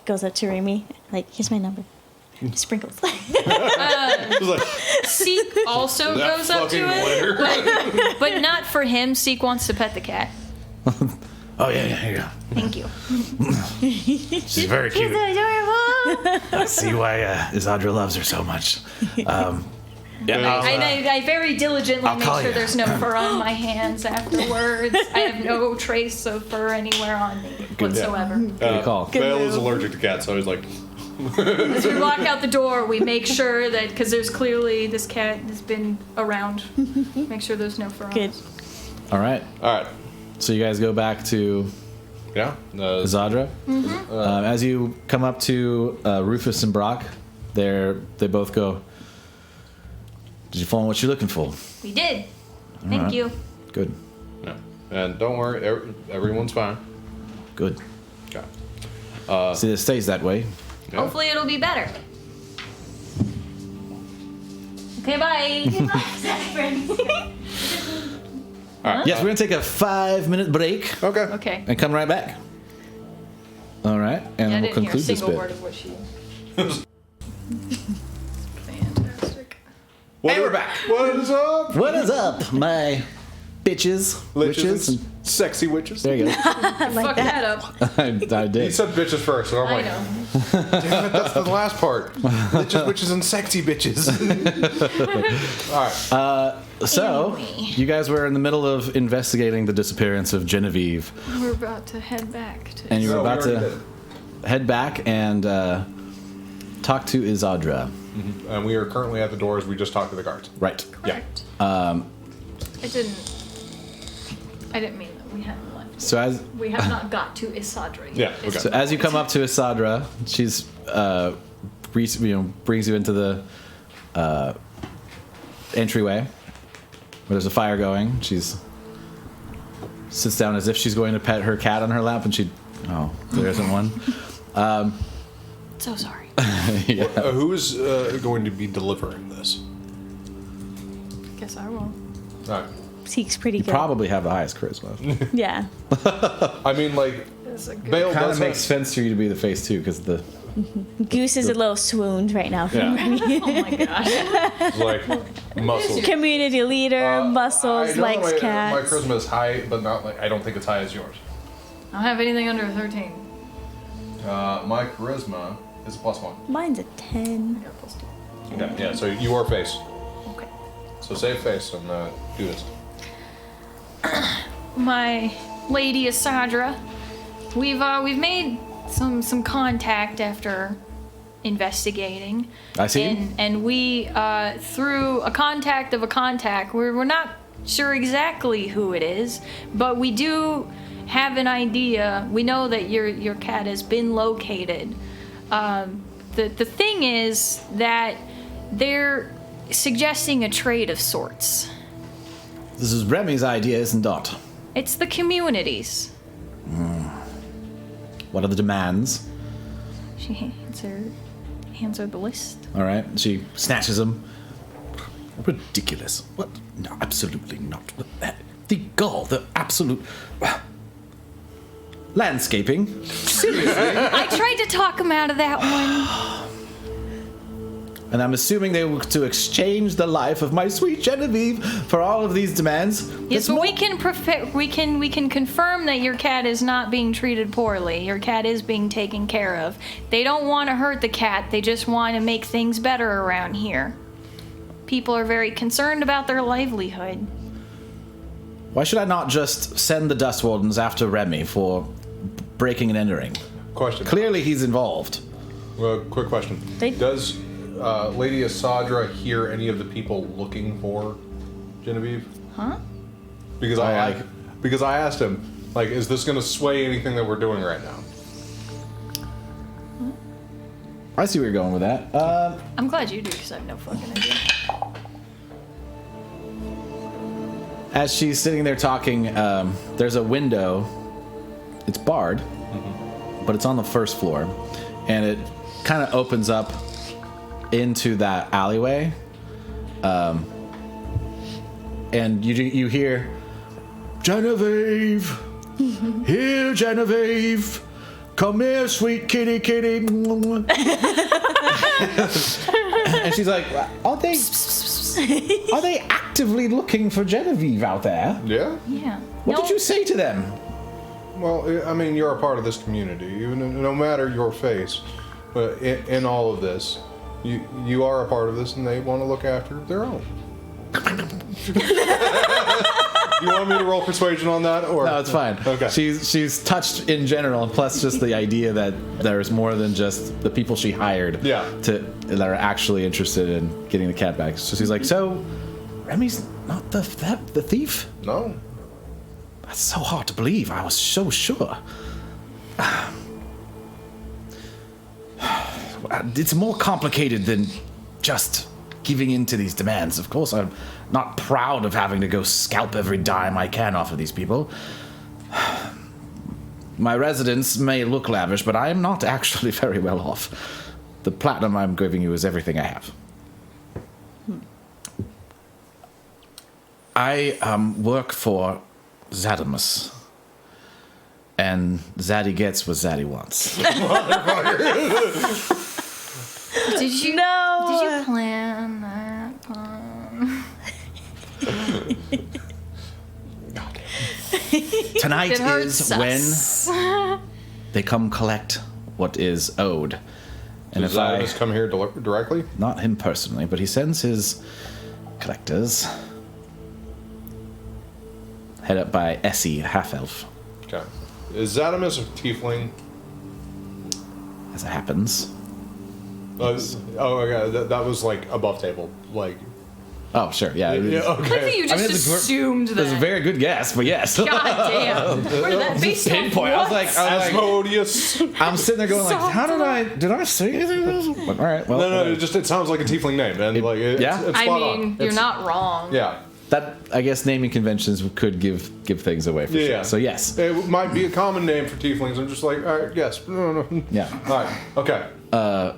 goes up to Remy, like, here's my number. Sprinkles. It's like, Seek also that goes up to fucking it, glitter. but not for him. Seek wants to pet the cat. Oh, yeah, here you go. Thank you. She's very cute. I see why Isadra loves her so much. I very diligently I'll make call sure you. there's no fur on my hands afterwards. I have no trace of fur anywhere on me whatsoever. Good call. Vale is allergic to cats, so he's like, As we walk out the door, we make sure that, because there's clearly this cat has been around, make sure there's no fur on Good. us. All right. all right, So you guys go back to yeah. Isadra. As you come up to Rufus and Brock, they both go, did you find what you're looking for? We did. Thank right. you. Good. Yeah. And don't worry, everyone's fine. Good. Okay. See, it stays that way. Yeah. Hopefully it'll be better. Okay, bye. All right. Yes, we're going to take a 5-minute break Okay. Okay. and come right back. All right. And I then we'll didn't hear a conclude this single bit. word of what she. Fantastic. And we're back. What is up? What is up, my bitches? Witches Witches? and sexy witches. There you go. Fuck that up. I He did. said bitches first, so I'm I like, know. damn it, that's the last part. Bitches, witches, and sexy bitches. All right. So, Anyway. you guys were in the middle of investigating the disappearance of Genevieve, We're about to head back to. and you were So we about already to head back and talk to Isadra. And we are currently at the doors. We just talked to the guards. Right. Correct. Um, I didn't mean that we hadn't left. So as We have not got to Isadra yet. Yeah, okay. So as you come up to Isadra, she's brings you into the entryway where there's a fire going. She's sits down as if she's going to pet her cat on her lap, and there isn't one. So sorry. Yeah. Who is going to be delivering this? Guess I will. All right. Seek's pretty You good. probably have the highest charisma. Yeah. I mean, like, That's a good. Bale Kind does of makes sense for you to be the face too, because the Goose is a little swooned right now. yeah. Oh my gosh. have, like muscles. Community leader, muscles, I know likes my cats. charisma is high, but not like I don't think it's high as yours. I don't have anything under 13. My charisma is a +1. Mine's a 10. I got +2. Okay. Yeah. So you are face. Okay. So save face and do this. My lady Isadra, we've made some contact after investigating. I see. And we through a contact of a contact, we're not sure exactly who it is, but we do have an idea. We know that your cat has been located. The thing is that they're suggesting a trade of sorts. This is Remy's idea, isn't it? It's the communities. What are the demands? She hands her the list. All right. She snatches them. Ridiculous. What? No, absolutely not. The gall, the absolute landscaping. I tried to talk him out of that one. And I'm assuming they were to exchange the life of my sweet Genevieve for all of these demands. Yes, That's but more- we can confirm that your cat is not being treated poorly. Your cat is being taken care of. They don't want to hurt the cat. They just want to make things better around here. People are very concerned about their livelihood. Why should I not just send the Dust Wardens after Remy for breaking and entering? Question. Clearly he's involved. Well, quick question. Does Lady Asadra hear any of the people looking for Genevieve? Huh? Because I asked him, like, is this going to sway anything that we're doing right now? I see where you're going with that. I'm glad you do, because I have no fucking idea. As she's sitting there talking, there's a window. It's barred, but it's on the first floor, and it kind of opens up into that alleyway. And you hear, Genevieve, here, Genevieve. Come here, sweet kitty, kitty. And she's like, are they actively looking for Genevieve out there? Yeah? Yeah. What did you say to them? Well, I mean, you're a part of this community, even no matter your face. But in all of this, you are a part of this, and they want to look after their own. You want me to roll persuasion on that, or No, it's fine. Okay. She's touched in general, and plus just the idea that there's more than just the people she hired that are actually interested in getting the cat back. So she's like, so Remy's not the thief? No. That's so hard to believe. I was so sure. It's more complicated than just giving in to these demands. Of course, I'm not proud of having to go scalp every dime I can off of these people. My residence may look lavish, but I am not actually very well off. The platinum I'm giving you is everything I have. I work for S.I.M.S. And Zaddy gets what Zaddy wants. Did you plan that? Tonight is when they come collect what is owed. And Does Zaddy come here directly? Not him personally, but he sends his collectors. Head up by Essie, half-elf. Okay. Is S.I.M.S a tiefling? As it happens. Okay. That was like above table, like. Oh, sure, yeah. Yeah, okay. I think you just assumed that. That's a very good guess, but yes. God damn. Where did that based pinpoint. I was like, Asmodeus. I'm sitting there going like, how did I say anything? Like, all right, well. No, it sounds like a tiefling name, and it's yeah? spot on. You're not wrong. Yeah. That, I guess, naming conventions could give things away for sure. So yes. It might be a common name for tieflings. I'm just like, all right, yes. No. Yeah. All right. Okay.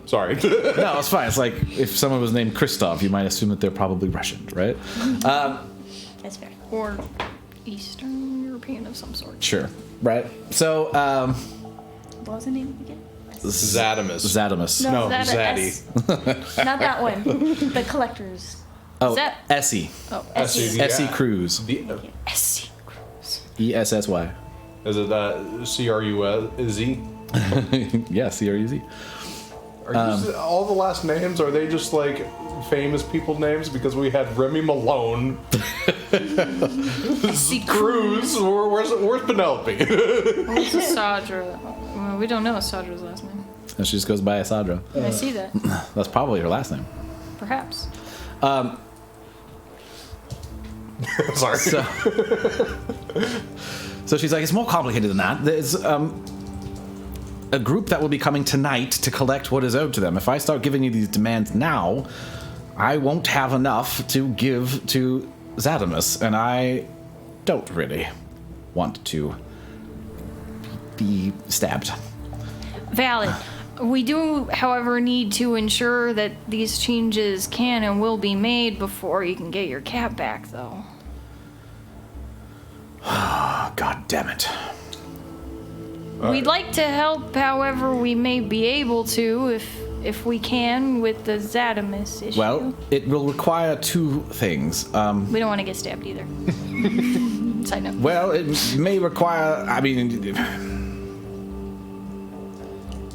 Sorry. No, it's fine. It's like if someone was named Christoph, you might assume that they're probably Russian, right? That's fair. Or Eastern European of some sort. Sure. Right. So, What was the name again? S.I.M.S. S.I.M.S. No, that Zaddy. Not that one. The collectors. Oh, that- Essie. Oh, Essie. Essie Cruz. SC Cruise. ESSY. Is it that C-R-U-Z? Yeah, C-R-U-Z. All the last names, are they just like famous people names? Because we had Remy Malone, Cruz, where's Penelope? Who's Asadra? Well, we don't know Asadra's last name. And she just goes by Asadra. I see that. That's probably her last name. Perhaps. Sorry. So she's like, it's more complicated than that. There's a group that will be coming tonight to collect what is owed to them. If I start giving you these demands now, I won't have enough to give to S.I.M.S, and I don't really want to be stabbed. Valid. We do, however, need to ensure that these changes can and will be made before you can get your cat back, though. God damn it. We'd like to help however we may be able to, if we can, with the S.I.M.S issue. Well, it will require two things. We don't want to get stabbed either. Side note. Well, it may require,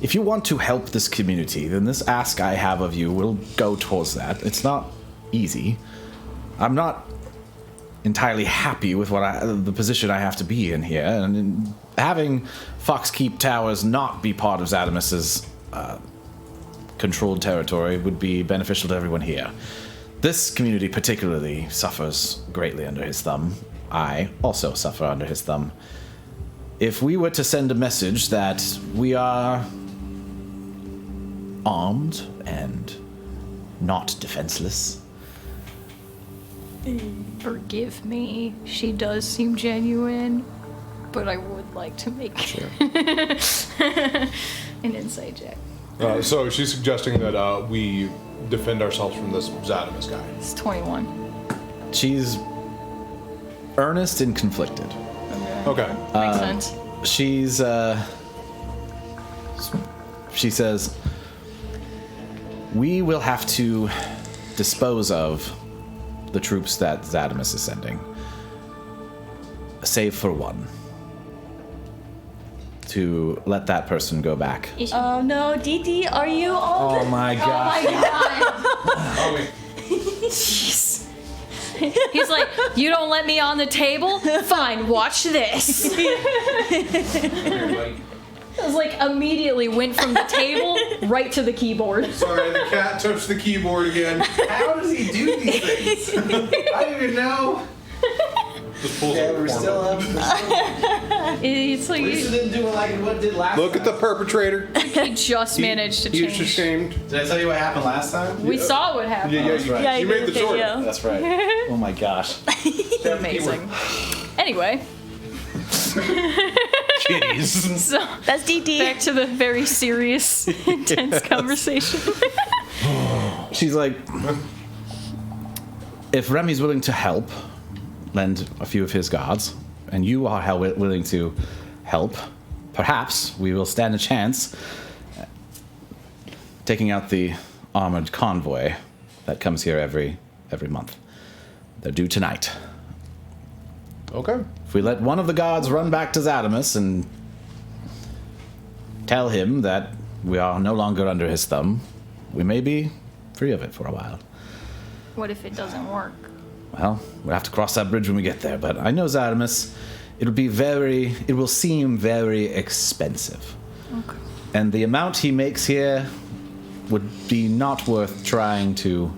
if you want to help this community, then this ask I have of you will go towards that. It's not easy. I'm not entirely happy with the position I have to be in here, and having Foxkeep Towers not be part of S.I.M.'s controlled territory would be beneficial to everyone here. This community particularly suffers greatly under his thumb. I also suffer under his thumb. If we were to send a message that we are armed and not defenseless. Forgive me. She does seem genuine, but I would like to make an insight check. So she's suggesting that we defend ourselves from this S.I.M.S guy. It's 21. She's earnest and conflicted. Okay. Makes sense. She says, we will have to dispose of the troops that S.I.M.S is sending, save for one, to let that person go back. Oh no, DD, are you on? Oh my gosh. Oh, wait. Jeez. He's like, you don't let me on the table? Fine, watch this. I was like, immediately went from the table right to the keyboard. Sorry, the cat touched the keyboard again. How does he do these things? I don't even know. Just pulls Yeah, up we're the still form. up. It's like Lisa he didn't do like what did last Look at the perpetrator. just managed to He's change. ashamed. Did I tell you what happened last time? We saw what happened. Yeah, that's right. Yeah, you you made did the a sword. video. That's right. Oh my gosh. Amazing. Anyway, Kitties. so That's DD. back to the very serious, intense conversation. She's like, if Remy's willing to help, lend a few of his guards, and you are willing to help, perhaps we will stand a chance taking out the armored convoy that comes here every month. They're due tonight. Okay. If we let one of the guards run back to S.I.M.S and tell him that we are no longer under his thumb, we may be free of it for a while. What if it doesn't work? Well, we'll have to cross that bridge when we get there, but I know S.I.M.S, it will seem very expensive. Okay. And the amount he makes here would be not worth trying to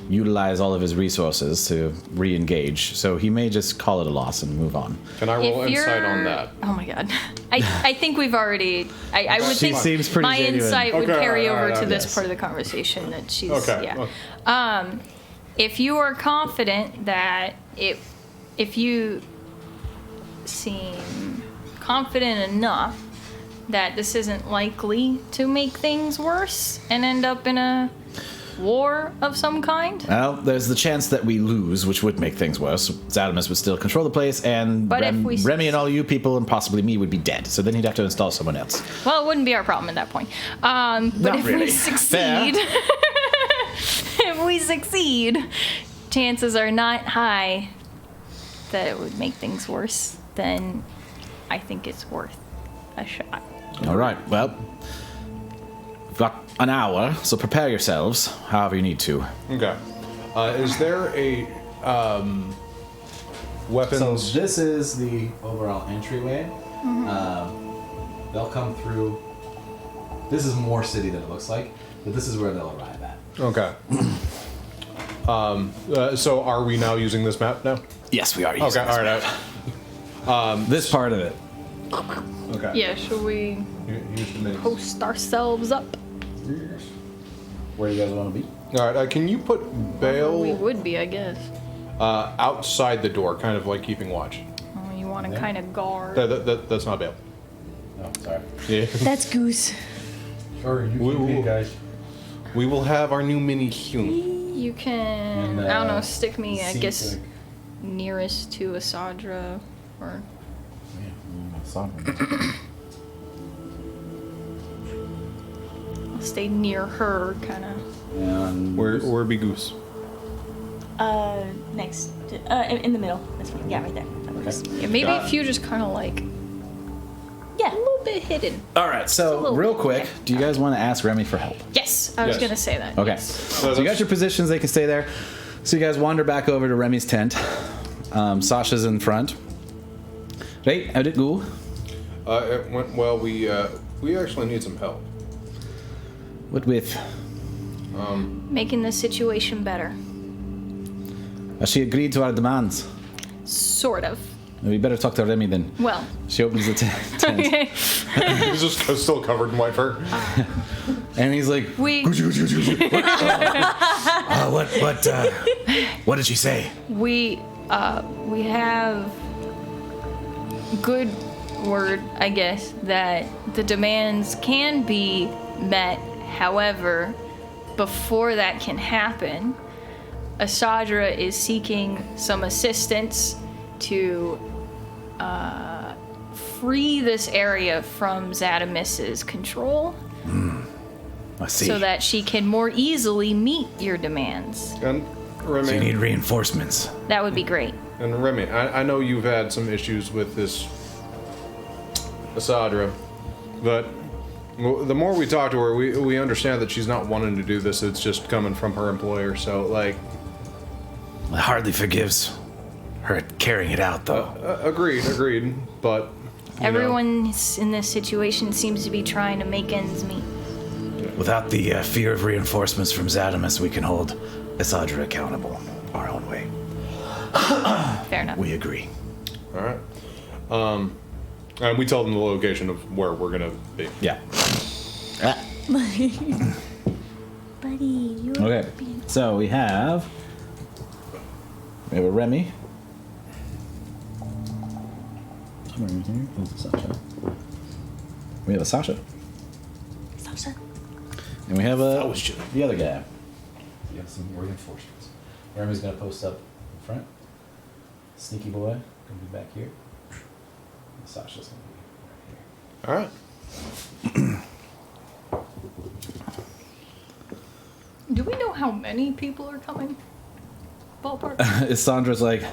utilize all of his resources to re-engage, so he may just call it a loss and move on. Can I roll insight on that? Oh my god. I think we've already. I would She think seems pretty my genuine. insight would Okay, carry alright, over to this yes. part of the conversation that she's. Okay. Yeah. If you are confident that if you seem confident enough that this isn't likely to make things worse and end up in a war of some kind. Well, there's the chance that we lose, which would make things worse. S.I.M.S would still control the place, and But if we Remy and all you people, and possibly me, would be dead. So then he'd have to install someone else. Well, it wouldn't be our problem at that point. But Not if really. we succeed, if we succeed, chances are not high that it would make things worse. Then I think it's worth a shot. All right, well, we've got an hour, so prepare yourselves however you need to. Okay. Is there a weapons? this is the overall entryway. They'll come through. This is more city than it looks like, but this is where they'll arrive at. Okay. So are we now using this map now? Yes, we are using Okay. All right. this part of it. Okay. Yeah, should we Use the minis. post ourselves up? Where do you guys want to be? All right. Can you put We Bale would be, I guess. outside the door, kind of like keeping watch? Oh, you want to Yeah. kind of guard. That's not Bale. Oh, sorry. Yeah. That's Goose. Sorry, you Woo, keep woo. it, guys. We will have our new mini soon. You can, And, I don't know, stick me, I seats, guess, like- nearest to Asadra, or I'll stay near her, kind of. And Where be Goose? Next. In the middle. That's fine. Yeah, right there. That works. Yeah, maybe if you just kind of like Yeah. a little bit hidden. all right, so little real bit, quick, yeah. do you guys want to ask Remy for help? Yes, I was Yes. gonna say that. Okay. yes. So you got your positions, they can stay there. So you guys wander back over to Remy's tent. Sasha's in front. Right, how'd it go? It went well. We actually need some help. What with? Making the situation better. Has she agreed to our demands? Sort of. We better talk to Remy then. Well. She opens the tent. Okay. He's just still covered in white fur. And he's like, We what did she say? we have good word, I guess, that the demands can be met. However, before that can happen, Asadra is seeking some assistance to free this area from S.I.M.'s control. I see. So that she can more easily meet your demands. And So you Remy, need reinforcements. That would be great. I know you've had some issues with this Asadra, but the more we talk to her, we understand that she's not wanting to do this. It's just coming from her employer. So, like, It hardly forgives her carrying it out, though. agreed. But you know, Everyone in this situation seems to be trying to make ends meet. Without the fear of reinforcements from S.I.M., we can hold Asadra accountable our own way. Fair enough. We agree. all right. And we tell them the location of where we're gonna be. Yeah. Buddy, you're Okay. So we have a Remy. Sasha. We have a Sasha. Sasha. And we have That was Jim. the other guy. We have some reinforcements. Remy's gonna post up in front. Sneaky boy gonna be back here. And Sasha's gonna be right here. All right. Do we know how many people are coming? Ballpark? Sandra's like,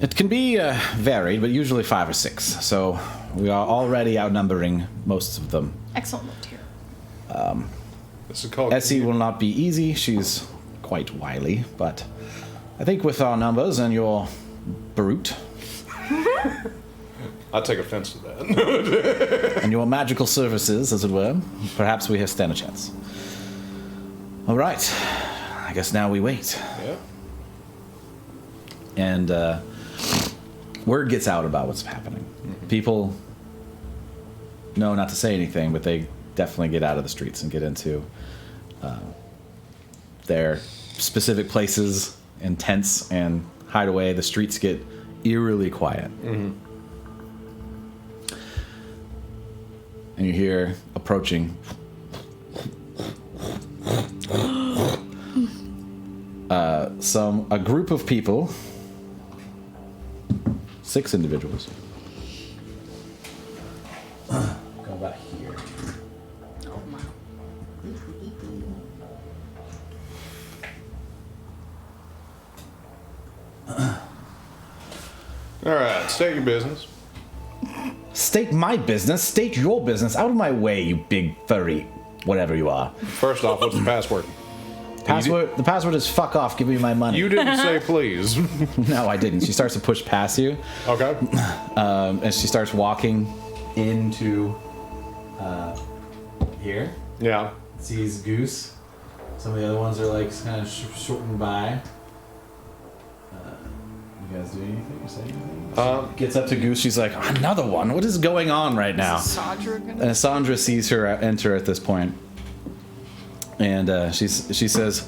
it can be varied, but usually 5 or 6. So we are already outnumbering most of them. Excellent note here. This is called. Essie will not be easy. She's quite wily, but I think with our numbers and your brute I take offense to that. and your magical services, as it were, perhaps we have stand a chance. All right. I guess now we wait. Yeah. And word gets out about what's happening. People know not to say anything, but they definitely get out of the streets and get into their specific places and tents and hide away. The streets get eerily quiet. And you hear approaching a group of people, 6 individuals. Go about here. All right. State your business. State my business. State your business. Out of my way, you big furry, whatever you are. First off, what's the password? The password is fuck off. Give me my money. You didn't say please. No, I didn't. She starts to push past you, Okay. and she starts walking into here. Yeah. Sees Goose. Some of the other ones are like kind of shorting by. You guys do anything or say anything? Gets up to Goose. She's like, another one. What is going on right now? And Sandra sees her enter at this point, and she says,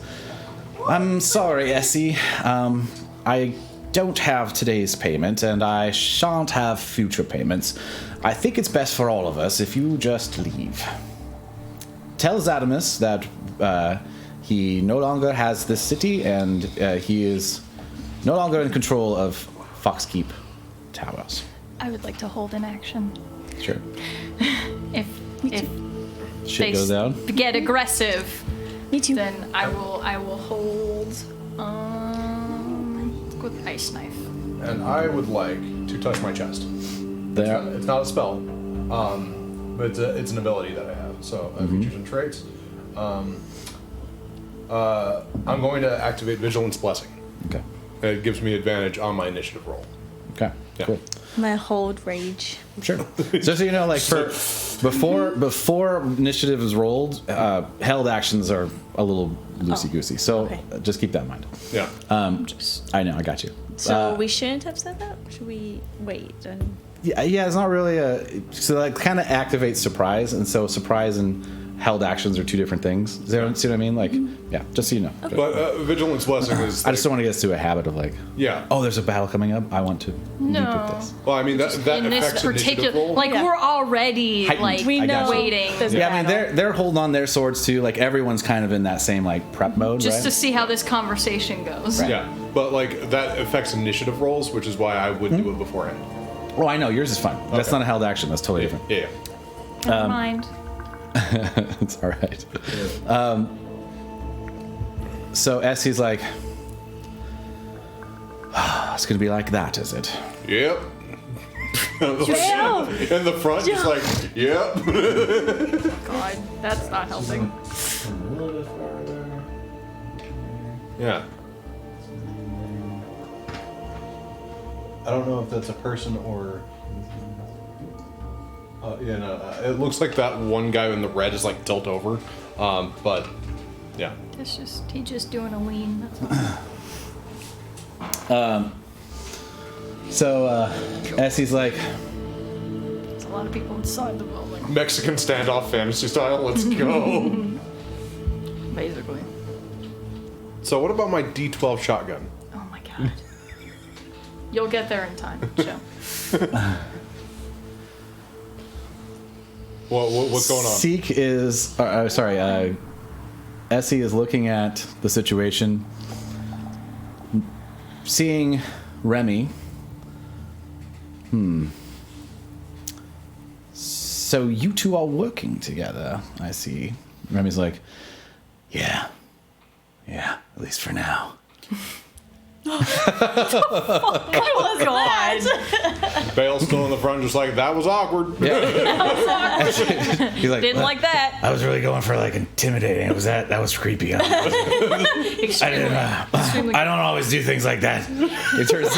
"I'm sorry, Essie. I don't have today's payment, and I shan't have future payments. I think it's best for all of us if you just leave. Tell S.I.M. that he no longer has this city, and he is no longer in control of Foxkeep Towers." I would like to hold an action. Sure. If Shit they goes down. get aggressive, Me too. then I will hold. Let's go with ice knife. And I would like to touch my chest. There. It's not a spell, but it's an ability that I have. So features and traits. I'm going to activate Vigilance Blessing. Okay. It gives me advantage on my initiative roll. Okay. Yeah. Cool. My hold rage. Sure. Just so you know, like before initiative is rolled, held actions are a little loosey goosey. So Okay. just keep that in mind. Yeah. I know. I got you. So we shouldn't have said that? Should we wait? And Yeah. It's not really so that kind of activates surprise, and so surprise and held actions are two different things. See what I mean? Like, yeah. Just so you know. But Vigilance Blessing is. I just don't want to get us to a habit of like, Yeah. oh, there's a battle coming up. I want to leap with this. Well, I mean that In this affects initiative particular, roll. like Yeah. we're already Heightened. like we I got know you. waiting. there's a Yeah, I mean battle. they're holding on their swords too. Like everyone's kind of in that same like prep mode, just right? to see how this conversation goes. Right. Yeah, but like that affects initiative rolls, which is why I would do it beforehand. Oh, I know yours is fine. That's Okay. not a held action. That's totally different. Yeah. Never mind. It's all right. So Essie's like, it's gonna be like that, is it? Yep. Damn. In the front, just like, yep. God, that's not helping. Yeah. I don't know if that's a person or. It looks like that one guy in the red is like tilt over, but yeah. He's just doing a lean. That's all. So Essie's like, There's a lot of people inside the building. Mexican standoff fantasy style. Let's go. Basically. So what about my D12 shotgun? Oh my god. You'll get there in time, Joe. What's going on? Seek is, Essie is looking at the situation, seeing Remy. So you two are working together, I see. Remy's like, yeah, at least for now. God. Bale's still in the front, just like, that was awkward. He's like, Didn't like that. I was really going for like intimidating. That was creepy. I don't always do things like that. He turns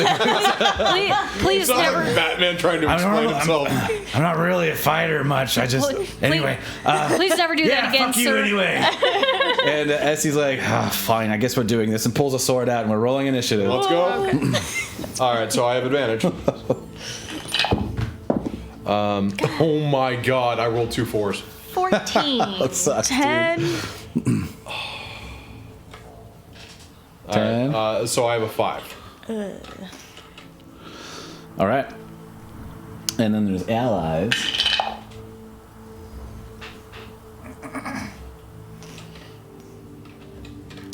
Please It's not never. like Batman trying to explain himself. I'm not really a fighter much. I just anyway. Please never do that again, fuck you sir. anyway. And Essie's like, fine. I guess we're doing this, and pulls a sword out, and we're rolling initiative. Let's go. All right, so I have advantage. Oh my god, I rolled 2 4s. 14. Sucks, dude. 10. 10. So I have a 5. All right. And then there's allies.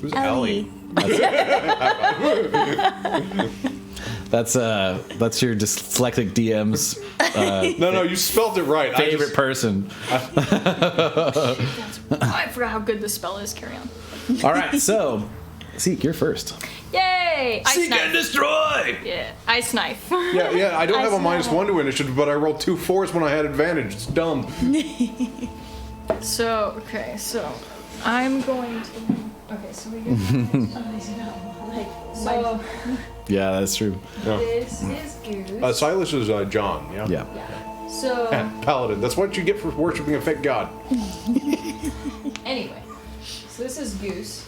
Who's Ellie. That's your dyslexic DM's No, you spelled it right. favorite person. I forgot how good this spell is. Carry on. All right, so Seek, you're first. Yay! Ice Seek and knife. destroy. Yeah, ice knife. Yeah, I don't have a smell -1 to initiative, but I rolled 2 4s when I had advantage. It's dumb. So I'm going to. Okay, so we get. So Yeah, that's true. this is Goose. Silas is John, yeah? Yeah. So Paladin. That's what you get for worshipping a fake god. anyway, so this is Goose.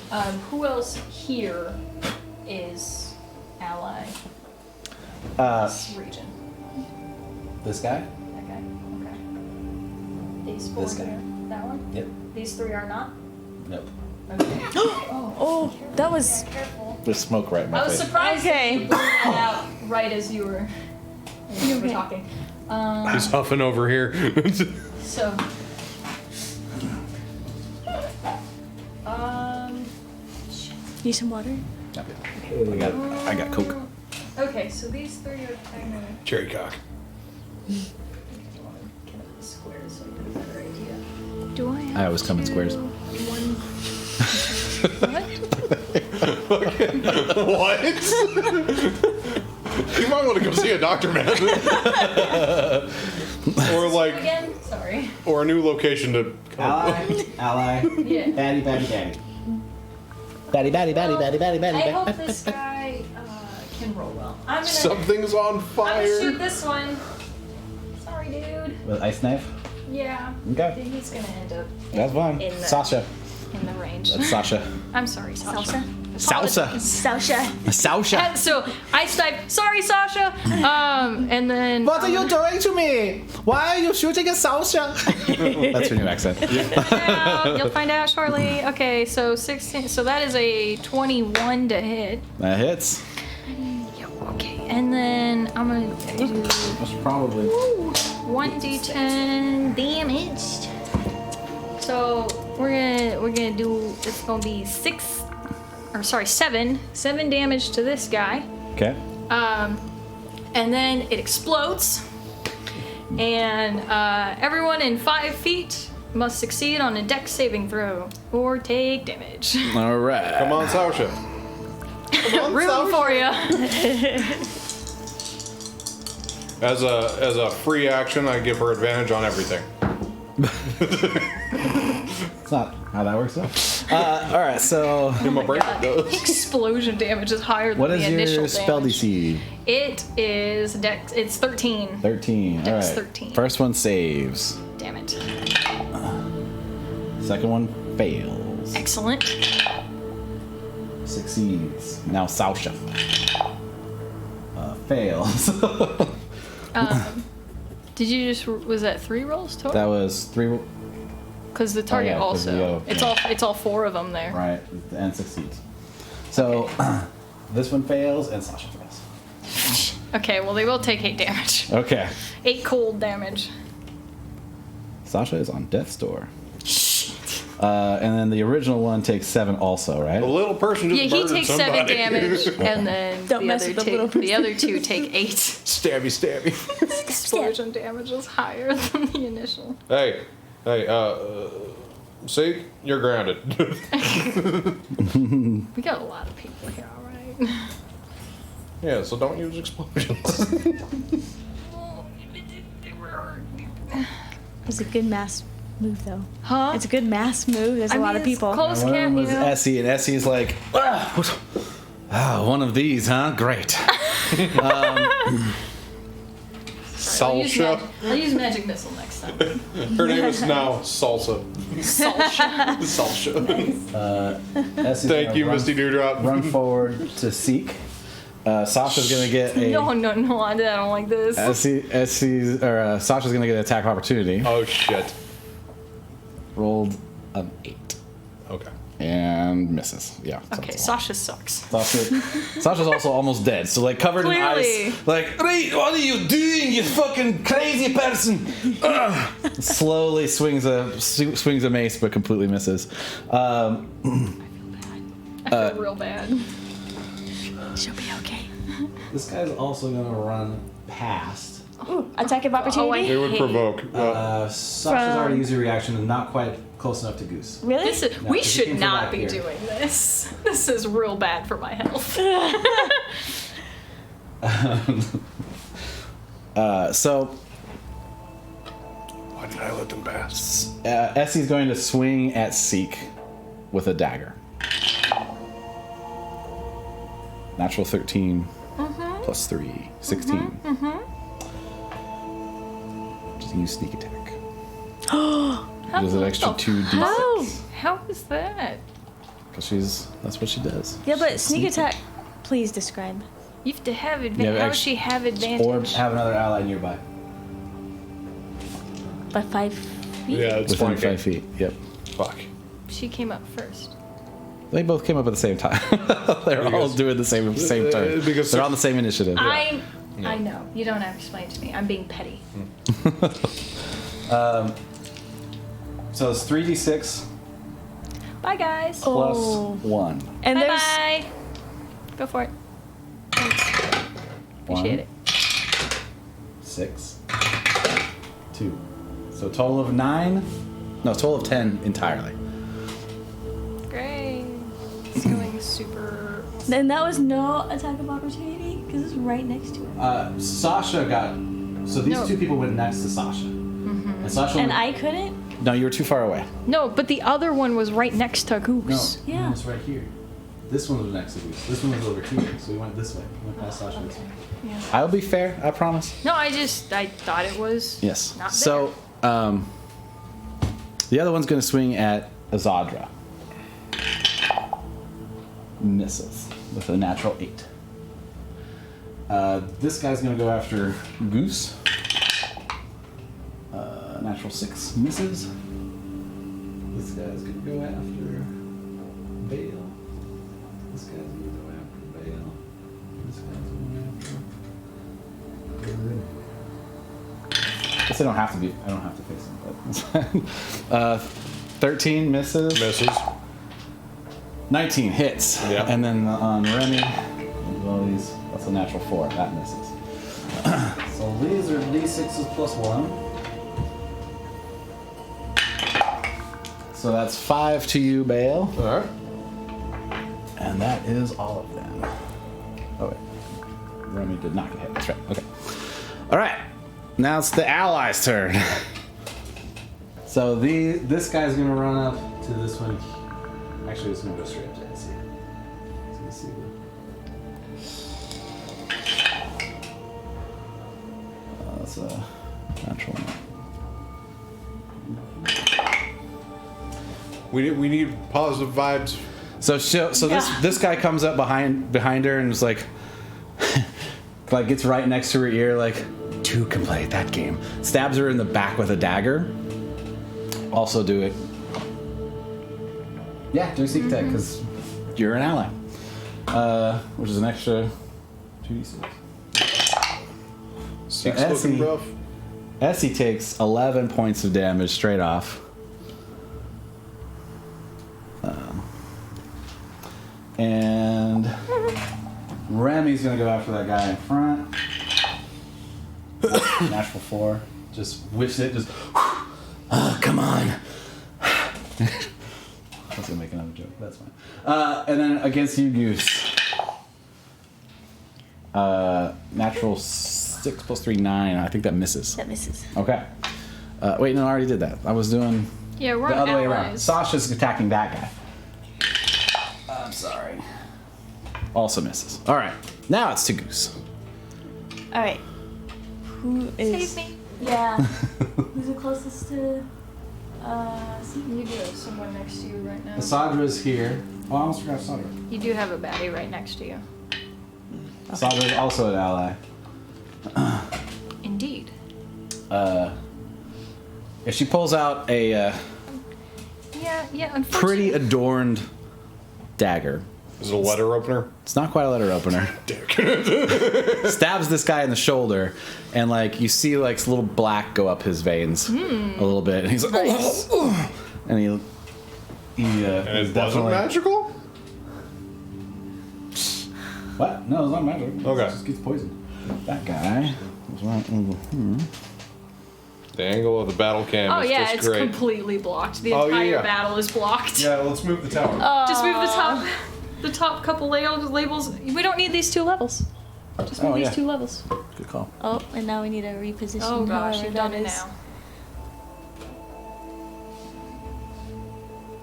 Who else here is ally? This region. This guy? That guy. Okay. These 4 This guy. here. That one. Yep. These 3 are not. Nope. Okay. Oh, that was. Careful. There's smoke right in my I was face. surprised Okay. that you blew that out right as you were Okay. talking. He's huffing over here. So, Need some water? I got Coke. okay, so these 3 are kind of Cherry cock. squares, so you have a better idea. Do I have I always come in squares. What? You might want to go see a doctor, man. Or like, Again? Sorry. or a new location to. Ally. Yeah. Batty. Batty. I hope this guy didn't roll well. I'm gonna Something's on shoot fire. this one. Sorry, dude. With ice knife? Yeah. Okay. He's gonna end up That's fine. In the- Sasha. in the range. That's Sasha. I'm sorry, Sasha. Salsa. Sasha. Sasha. So ice knife. Sorry, Sasha. And then. What are you doing to me? Why are you shooting at Sasha? That's your new accent. You'll find out shortly. Okay, so 16. So that is a 21 to hit. That hits. Yep. Okay, and then I'm gonna do That's probably. 1d10 damage. So we're gonna do. It's gonna be 7 damage to this guy. Okay. And then it explodes. And everyone in 5 feet must succeed on a dex saving throw or take damage. All right. Come on, Sasha. Rooting for you. As a free action, I give her advantage on everything. That's not how that works, though. All right, so Give him a break. Explosion damage is higher than what the is initial your spell damage. DC? It is dex. It's 13. 13. All Dex right. 13. First one saves. Damn it. Second one fails. Excellent. Succeeds. Now Sasha. Fails. Did you just? Was that 3 rolls total? That was 3. Because the target yeah, 'cause also. the, It's all 4 of them there. Right, and succeeds. So this one fails and Sasha fails. Okay, well they will take 8 damage. Okay. 8 cold damage. Sasha is on death's door. And then the original one takes 7 also, right? The little person just Yeah, he murdered takes somebody. 7 damage, and then Don't the mess other with the little the other 2 take 8. Stabby, stabby. Explosion damage is higher than the initial. Hey, see, you're grounded. We got a lot of people here, all right. Yeah, so don't use explosions. It's a good mass move, though. Huh? It's a good mass move. There's a lot of it's people. Close One of them camp, was you know? Essie, and Essie's like, one of these, huh? Great. Salsa. I'll use magic missile next time. Her name is now Salsa. Salsa. Salsa. Essie's Thank gonna you, run, Misty Dewdrop. Run forward to seek. Sasha's gonna get a. No, I don't like this. Sasha's gonna get an attack of opportunity. Oh shit. Rolled an 8 Okay. and misses. Yeah. Okay, that's Sasha sucks. Sasha's also almost dead, so like covered Clearly. in ice. Like, "Hey, what are you doing, you fucking crazy person?" Ugh. Slowly swings a mace, but completely misses. I feel real bad. She'll be okay. This guy's also gonna run past. Ooh, attack of opportunity. It would provoke. Sasha's From- already used a reaction and not quite close enough to Goose. Really? This is, No, we 'cause he should came from not back be here. doing this. This is real bad for my health. So Why did I let them pass? Essie's going to swing at Seek with a dagger. Natural 13 plus 3, 16. Just use sneak attack. Does an extra 2d6. How is that? Because that's what she does. Yeah, but sneak attack. Please describe. You have to have Yeah, advantage. How does actually- she have advantage? Or have another ally nearby. By 5 feet. Yeah, it's Within flanking. 5 feet. Yep. Fuck. She came up first. They both came up at the same time. They're all Because- doing the same turn. because- They're on the same initiative. I know. You don't have to explain it to me. I'm being petty. So it's 3d6 Bye, guys. plus Oh. 1. And Bye there's bye. Go for it. Thanks. Appreciate it. 6, 2. So total of 9. No, total of 10 entirely. Great. It's going super. then that was no attack of opportunity because it's right next to it. Sasha got. So these No. 2 people went next to Sasha. And Sasha. And I couldn't. No, you were too far away. No, but the other one was right next to No, Goose. Yeah. it's right here. This one was next to Goose. This one was over here, so we went this way. We went past Sasha. Okay. Yeah. I'll be fair, I promise. No, I thought it was. Yes. Not So, the other one's going to swing at Azadra. Misses with a natural 8. This guy's going to go after Goose. Natural 6 misses. This guy's going to go after Bale. This guy's going to go after Bale. This guy's going after. I guess I don't have to face him, but 13 misses. Misses. 19 hits. Yeah. And then on Remy, well, that's a natural 4. That misses. So these are d6s plus 1. So that's 5 to you, Bale. All right. And that is all of them. Oh, wait. Remy did not get hit. That's right. Okay. All right. Now it's the allies' turn. So this guy's going to run up to this one. Actually, it's going to go straight up to Essie. He's going to see that's a natural one. We need positive vibes. So this guy comes up behind her and is like gets right next to her ear, like, 2 can play that game. Stabs her in the back with a dagger. Also do it. Yeah, do a sneak attack because you're an ally. Which is an extra 2d6. 6 Essie- looking rough. Essie takes 11 points of damage straight off. And Remy's gonna go after that guy in front. Natural 4. Just whiffs it, just come on. I was gonna make another joke, that's fine. And then against you, Goose. Natural 6 plus 3, 9. I think that misses. That misses. Okay. Wait, no, I already did that. I was doing Yeah, we're the on other way around. allies. Sasha's attacking that guy. I'm sorry. Also misses. All right. Now it's to Goose. All right. Who is? Save me. Yeah. Who's the closest to? You do have someone next to you right now. Sadra's here. Oh, I almost forgot Sadra. You do have a baddie right next to you. Sadra's also an ally. Indeed. If she pulls out a Yeah, unfortunately. pretty adorned dagger. Is it a letter opener? It's not quite a letter opener. Stabs this guy in the shoulder, and like you see like a little black go up his veins a little bit, and he's like, Nice. and he And it is wasn't definitely magical? What? No, it's not magic. Okay. It just gets poisoned. That guy was right over here. The angle of the battle cam Oh is yeah, just it's great. completely blocked. The Oh, entire yeah. battle is blocked. Yeah, let's move the tower. Just move the top couple labels. We don't need these 2 levels. Just move Oh, these yeah. 2 levels. Good call. Oh, and now we need to reposition. Oh gosh, however you've done that it is.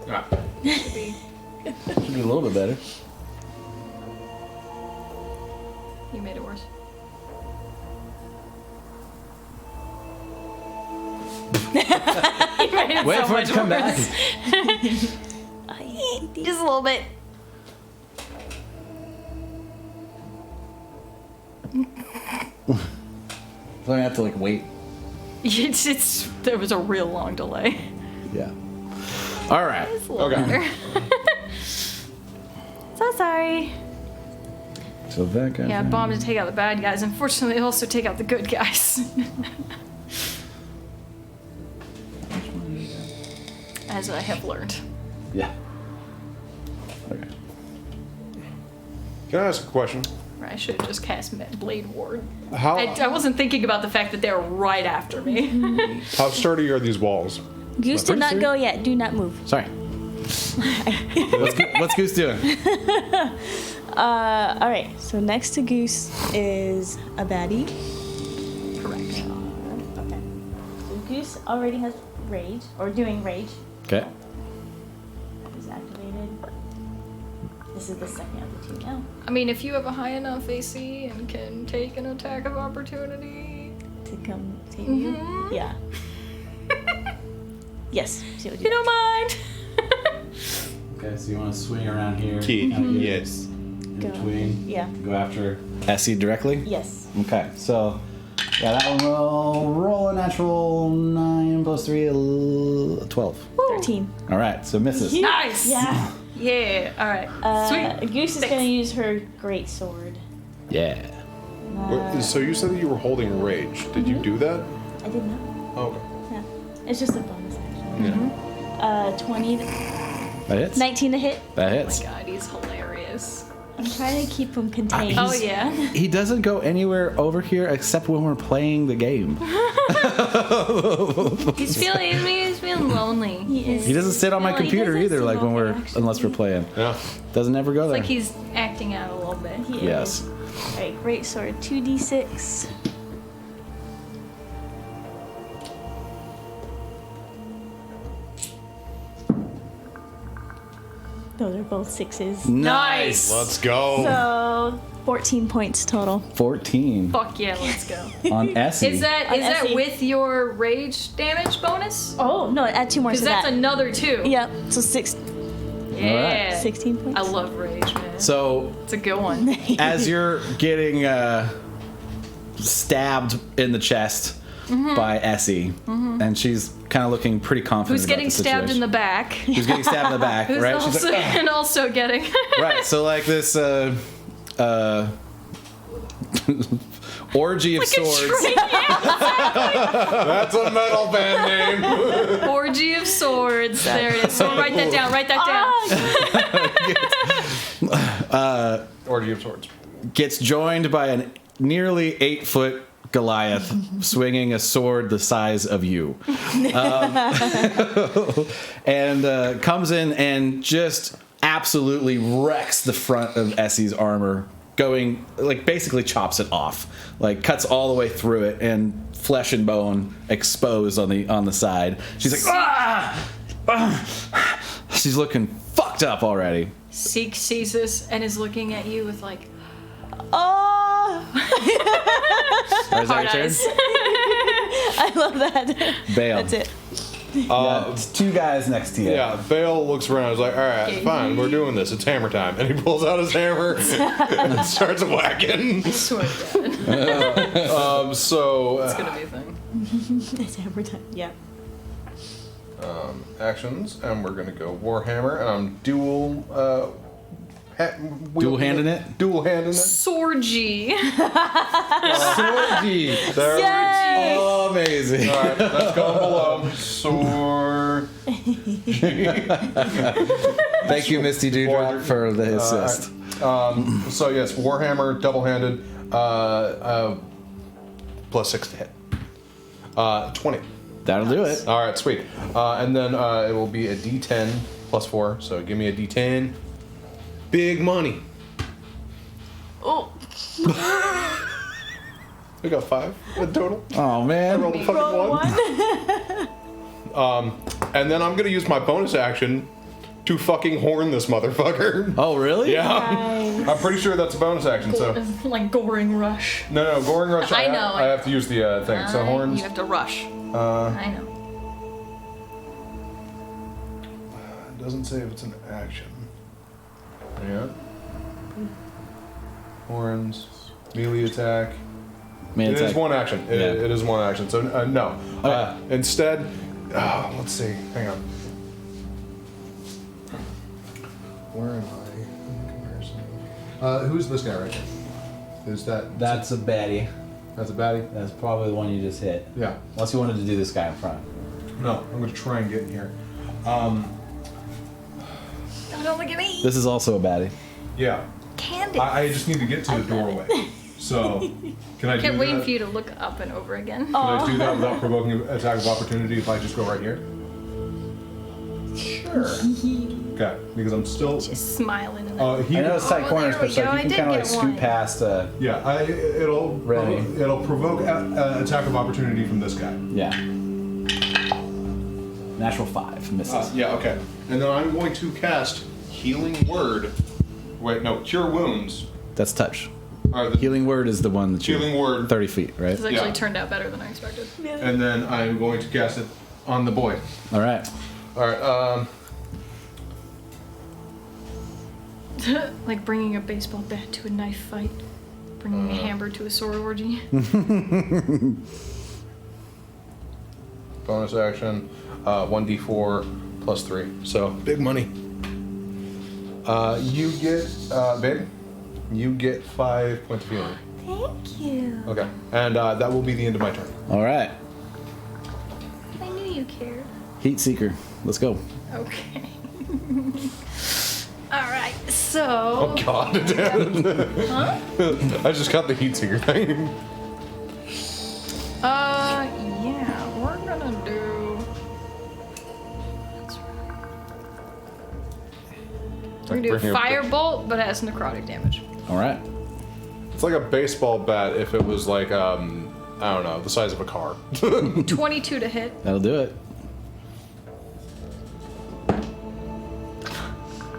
now. Ah. Should be. Should be a little bit better. You made it worse. You made it Wait so for it much to come back. worse. I hate these. Just a little bit. So I have to like wait. There was a real long delay. Yeah. All right. It's a little Okay. better. So sorry. So that guy. Yeah, bomb to take out the bad guys. Unfortunately, also take out the good guys. As I have learned. Yeah. Okay. Can I ask a question? Or I should have just cast Blade Ward. How I wasn't thinking about the fact that they're right after me. how sturdy are these walls? Goose did not Sir? go yet. Do not move. Sorry. What's Goose doing? All right. So next to Goose is a baddie. Correct. Okay. So Goose already has rage, or doing rage. Okay. Is activated. The This is the second of the two now. I mean, if you have a high enough AC and can take an attack of opportunity. To come to you? Yeah. Yes, she would do You don't mind. Okay, so you want to swing around here. Yes. In Go. between. Yeah. Go after Essie directly? Yes. Okay, so yeah, that one will roll a natural 9 plus 3, 12. 13. All right, so misses. Nice. Yeah. Yeah. All right. Sweet. Goose is Six. gonna use her great sword. Yeah. So you said that you were holding rage. Did you do that? I didn't know. Oh, okay. Yeah. It's just a bonus action. Yeah. 20, That hits. 19 to hit. That Oh hits. my god, he's hilarious. I'm trying to keep him contained. Oh yeah. He doesn't go anywhere over here except when we're playing the game. He's feeling lonely. He is. He doesn't sit on my No, he computer doesn't either, sit like on when it, we're actually. unless we're playing. Yeah. Doesn't ever go there. Like he's acting out a little bit. He is. Yes. Alright, great sword. 2d6. Those are both 6s. Nice. Let's go. So 14 points total. 14 Fuck yeah, let's go. on Essie. Is that On that Essie. with your rage damage bonus? Oh no, add 2 more to Because that's that. another 2. Yep. So 6, Yeah. 16 points. I love rage, man. So It's a good one. as you're getting stabbed in the chest by Essie, and she's kind of looking pretty confident. Who's about getting the stabbed in the situation. back? Who's getting stabbed in the back, Who's right? also, She's like, and also getting. right. So like this orgy of Like a swords. train, yeah. That's a metal band name. Orgy of swords. There it is. So write that down. Write that down. Orgy of swords. Gets joined by a nearly 8-foot Goliath swinging a sword the size of you. And comes in and just absolutely wrecks the front of Essie's armor, going, like, basically chops it off. Like, cuts all the way through it, and flesh and bone exposed on the side. She's like, ah! Ah! She's looking fucked up already. Seek sees this and is looking at you with like Oh! Is that hard your turn? eyes. I love that. Bale. That's it. Yeah, it's 2 guys next to you. Yeah, Bale looks around and is like, all right, Okay. fine, we're doing this. It's hammer time. And he pulls out his hammer and starts whacking. Swear to God, So, it's gonna be a thing. It's hammer time. Yeah. actions, and we're going to go Warhammer, and I'm Dual-handing it? Dual-handing it. Sorgy. Swordy. There Yay! Oh, amazing. All right, that's going below. Sword. Thank you, Misty Dewdrop, for the assist. So yes, Warhammer, double-handed, plus 6 to hit. 20. That'll do it. All right, sweet. And then it will be a D10 plus 4. So give me a D10. Big money. Oh. We got 5 in total. Oh, man. Roll the fucking Roll one. one. And then I'm gonna use my bonus action to fucking horn this motherfucker. Oh, really? Yeah. Nice. I'm pretty sure that's a bonus action. So Like goring rush. no, Goring Rush. I know. I have to use the thing. So horns. You have to rush. I know. It doesn't say if it's an action. Yeah. Horns. Melee attack. Man, It it's is like, one action. It Yeah. is one action. So no. Okay. Instead, let's see. Hang on. Where am I in comparison? Who's this guy right here? Is that? that's a baddie. That's a baddie. That's probably the one you just hit. Yeah. Unless you wanted to do this guy in front. No, I'm gonna try and get in here. Don't look at me. This is also a baddie. Yeah. Candy. I just need to get to the doorway. So, can I do Kept waiting that? for you to look up and over again. Can I do that without provoking an attack of opportunity if I just go right here? Sure. Okay, because I'm still. Just smiling. In I know it's tight Oh, corners, there but we like go. you I can did kind of like get scoot one. past. Yeah, it'll provoke attack of opportunity from this guy. Yeah. Natural 5 misses. Yeah, okay. And then I'm going to cast Healing Word Wait, no. Cure wounds. That's touch. Are the Healing word is the one that you. healing word. 30 feet, right? This actually Yeah. turned out better than I expected. And then I'm going to cast it on the boy. All right. All right. Like bringing a baseball bat to a knife fight. Bringing a hammer to a sword orgy. Bonus action. 1d4 plus 3. So big money. You get, babe. You get 5 points of healing. Thank you. Okay. And that will be the end of my turn. All right. I knew you cared. Heat Seeker. Let's go. Okay. Alright, so. Oh God. Huh? I just got the heat seeker thing. Yeah, we're gonna do. We're gonna do a Bring your- firebolt, but it has necrotic damage. All right. It's like a baseball bat if it was like I don't know, the size of a car. 22 to hit. That'll do it.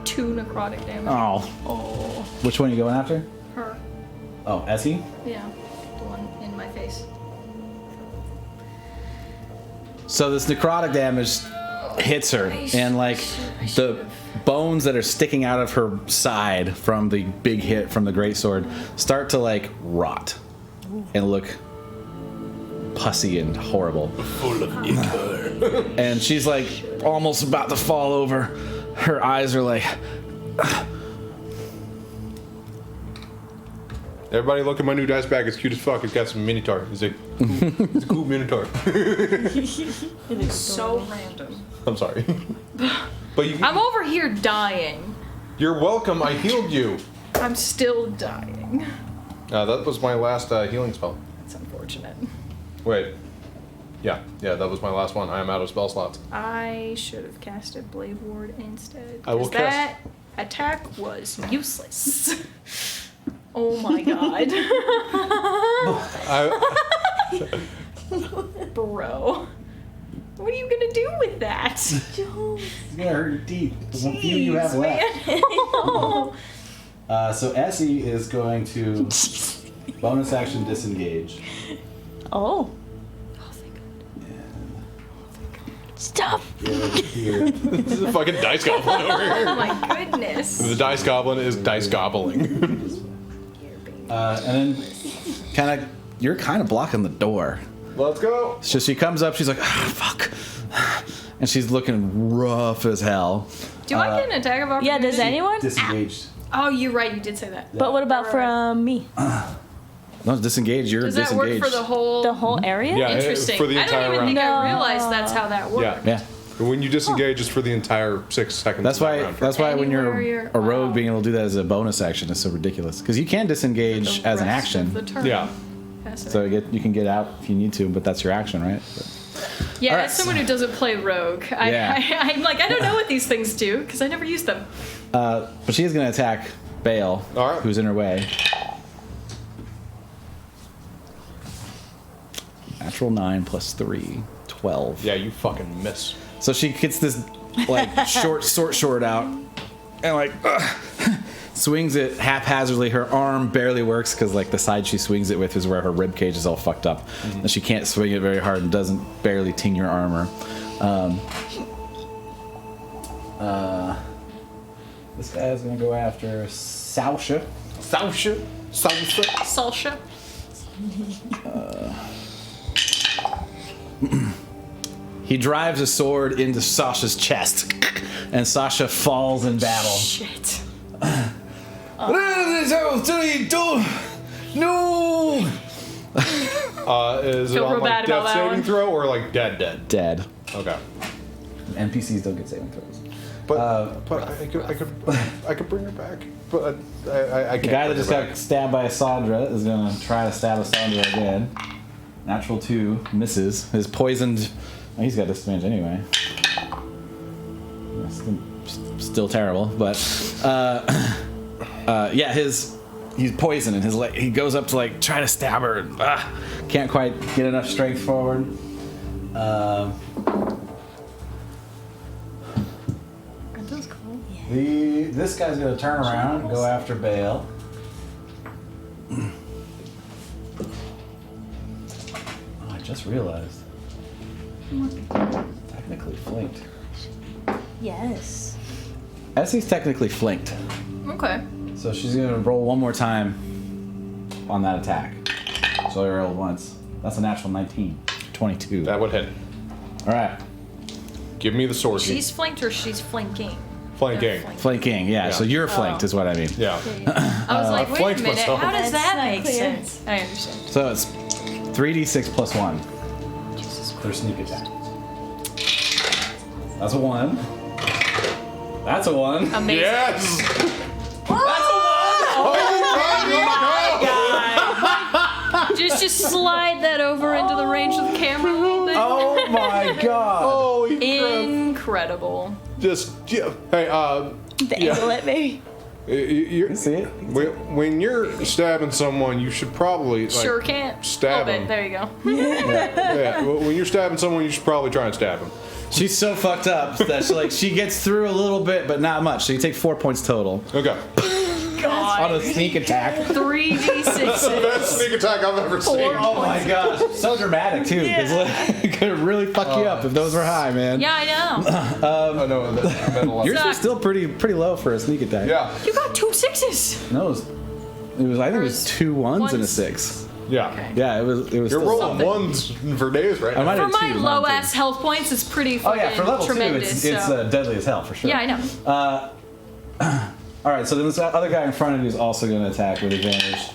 2 necrotic damage. Oh. Which one are you going after? Her. Oh, Essie? Yeah, the one in my face. So this necrotic damage hits her, and like the bones that are sticking out of her side from the big hit from the greatsword start to like rot and look pussy and horrible. Full of ichor. And she's like almost about to fall over. Her eyes are like, Everybody look at my new dice bag. It's cute as fuck. It's got some Minotaur. It's a cool Minotaur. It is So random. I'm sorry. But I'm over here dying. you're welcome. I healed you. I'm still dying. That was my last healing spell. That's unfortunate. Wait. Yeah, that was my last one. I am out of spell slots. I should have casted Blade Ward instead. I will 'cause that attack was useless. Oh my god. Bro. What are you gonna do with that? it's gonna hurt your teeth. Jeez, man. So Essie is going to bonus action disengage. Oh. Stop. Here. This is a fucking dice goblin over here. Oh my goodness. The dice goblin is dice gobbling. And then you're kind of blocking the door. Let's go. So she comes up, she's like, fuck. And she's looking rough as hell. Do I get an attack of opportunity? Yeah, does anyone? Disengaged. Oh, you're right. You did say that. But what about Alright. from me? No, disengage, you're Does that disengaged. work for the whole? The whole area? Yeah, Interesting. for the I entire don't even round. think I No. realized that's how that worked. Yeah. Yeah. When you disengage, it's for the entire 6 seconds. That's of that why. round. That's why when Anywhere you're you're- a rogue, wow. being able to do that as a bonus action is so ridiculous. Because you can disengage The as an rest action, of the turn. Yeah. so you can get out if you need to, but that's your action, right? Yeah, Alright. as someone who doesn't play rogue, Yeah. I'm like, I don't know what these things do because I never use them. But she is going to attack Bale, All right. who's in her way. Natural 9 plus 3, 12. Yeah, you fucking miss. So she gets this like short out, and like swings it haphazardly. Her arm barely works because like the side she swings it with is where her rib cage is all fucked up, and she can't swing it very hard and doesn't barely ting your armor. This guy's gonna go after Sausha. Salsha. He drives a sword into Sasha's chest, and Sasha falls in battle. Shit. No! Is it Feel on real like bad about death that saving one. throw or like dead? Dead. Okay. NPCs don't get saving throws. But I could bring her back. But I can't. The guy that bring just her got back. stabbed by a Sandra is gonna try to stab a Sandra again. Natural 2 misses. His poisoned. Well, he's got disadvantage anyway. Still terrible, but yeah, he's poisoned and his leg. He goes up to like try to stab her. And, can't quite get enough strength forward. Are those cool? Yeah. This guy's gonna turn around and go after Bale. Oh, I just realized. Technically flanked. Yes. Essie's technically flanked. Okay. So she's gonna roll one more time on that attack. So I rolled once. That's a natural 19. 22. That would hit. Alright. Give me the sword. She's flanked or she's flanking? Flanking. Flanking, yeah. So you're flanked is what I mean. Yeah. I was like, wait a flanked minute, myself. how does That's that not make clear. sense? I understand. So it's 3d6 plus 1. Jesus Their sneak attack. That's a 1. That's a 1. Amazing. Yes! Just slide that over into the range of the camera a little bit. Oh my god. Holy crap. Incredible. Just, yeah. Hey, The Yeah. anklet, maybe. you're, See it? when you're stabbing someone, you should probably like, Sure can't. stab A little him. bit. There you go. Yeah, when you're stabbing someone, you should probably try and stab him. She's so fucked up that she gets through a little bit, but not much. So you take 4 points total Okay. on a sneak attack. 3d6. Best sneak attack I've ever seen. Oh my gosh, so dramatic too, because it could really fuck you up if those were high, man. Yeah, I know. I know that meant a lot. Yours Suck. was still pretty low for a sneak attack. Yeah. You got 2 6s. No, it was I think it was 2 1s and a Ones. 6. Yeah. Okay. Yeah, it was. You're still rolling something. ones for days right I now. might For have my two, low mine ass health points, it's pretty too. fucking Oh yeah, for level tremendous. 2, it's so. deadly as hell for sure. Yeah, I know. All right, so then this other guy in front of you is also going to attack with advantage.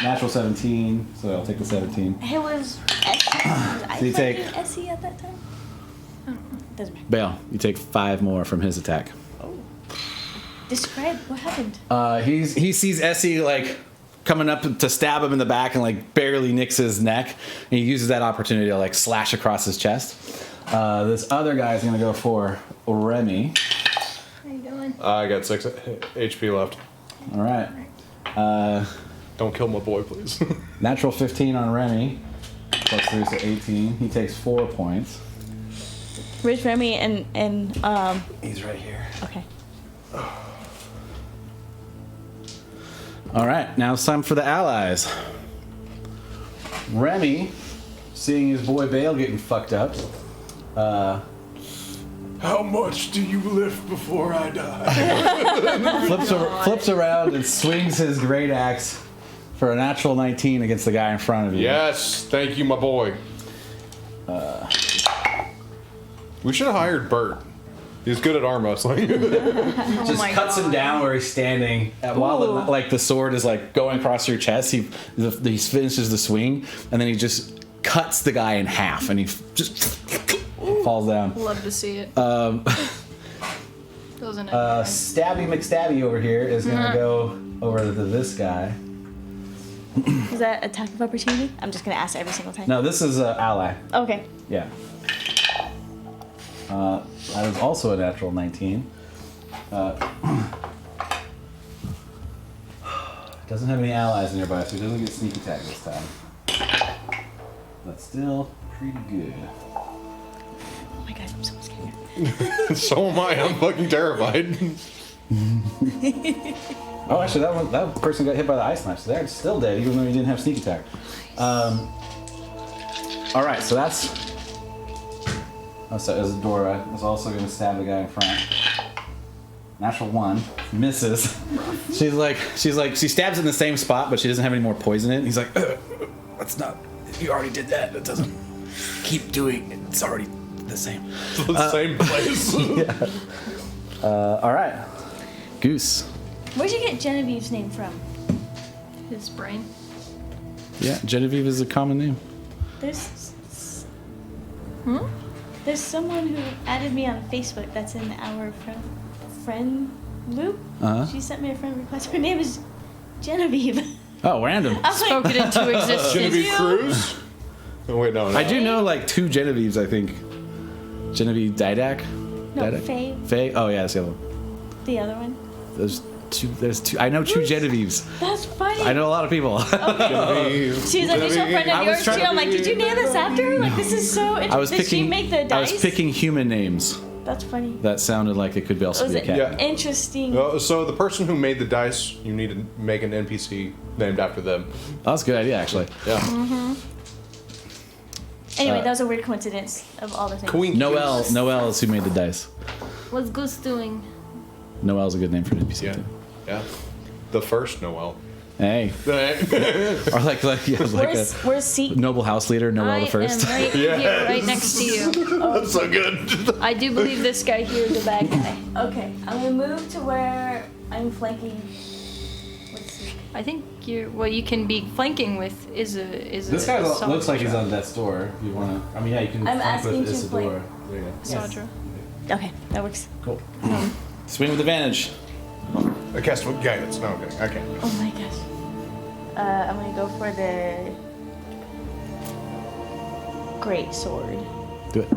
Natural 17, so I'll take the 17. It was Essie. Was you I take- fighting Essie at that time? Doesn't matter. Bale, you take 5 more from his attack. Describe what happened. He sees Essie like coming up to stab him in the back and like barely nicks his neck, and he uses that opportunity to like slash across his chest. This other guy is going to go for Remy. How you doing? I got 6 HP left. All right. Don't kill my boy, please. Natural 15 on Remy. Plus 3, so 18. He takes 4 points. Where's Remy and He's right here. okay. All right, now it's time for the allies. Remy, seeing his boy Bale getting fucked up, How much do you lift before I die? flips around and swings his great axe for a natural 19 against the guy in front of you. Yes, thank you, my boy. We should have hired Bert. He's good at arm wrestling. Just my cuts him God. down where he's standing. While the sword is like going across your chest, he finishes the swing, and then he just cuts the guy in half, and he just falls down. Love to see it. Um, Doesn't it? Stabby McStabby over here is gonna go over to this guy. Is that attack of opportunity? I'm just gonna ask every single time. No, this is an ally. Okay. Yeah. That is also a natural 19. Doesn't have any allies nearby, so he doesn't get sneak attack this time. But still pretty good. Oh my god, I'm so scared. So am I. I'm fucking terrified. Oh, actually, that person got hit by the ice knife, so they're still dead, even though he didn't have sneak attack. All right, so that's. Oh, so Isadora is also going to stab the guy in front. Natural 1 misses. She stabs in the same spot, but she doesn't have any more poison in it. He's like, that's not. You already did that. It doesn't. Keep doing it. It's already the same. The same place. All right, Goose. Where'd you get Genevieve's name from? His brain. Yeah, Genevieve is a common name. There's someone who added me on Facebook that's in our friend loop. Uh-huh. She sent me a friend request. Her name is Genevieve. Oh, random. I was like, Spoken into existence. Genevieve Cruz? Oh, wait, no. I do know like 2 Genevieves, I think. Genevieve Didac? no, Didac? Faye, Faye? Oh, yeah, that's the other one. the other one. There's two. I know 2 Genevieves. That's funny. I know a lot of people. Genevieve. She's like, "Is a friend I of was yours too?" I'm like, "Did you name this after her? Like, this is so interesting." I was Did she picking. make the dice? I was picking human names. That's funny. That sounded like it could be also Was be a it cat. Yeah. interesting? So the person who made the dice, you need to make an NPC named after them. Oh, that's a good idea, actually. Yeah. Anyway, that was a weird coincidence of all the things. Queen. Noelle is who made the dice. What's Goose doing? Noelle's a good name for an NPC. Yeah. too. Yeah. The first Noel. Hey. Or like Where's Seek? noble house leader, Noelle the first. I am right here, right next to you. That's so good. I do believe this guy here is a bad guy. Okay, I'm gonna move to where I'm flanking. Let's see. I think you can be flanking with is a This guy looks like he's on death's door. If you wanna, I mean, yeah, you can I'm flank asking with to Isadora. flank. There you go. Yes. Sadra. Okay, that works. Cool. Swing with advantage. I cast with guidance. No, okay. I can't. Oh my gosh. I'm gonna go for the great sword. Do it.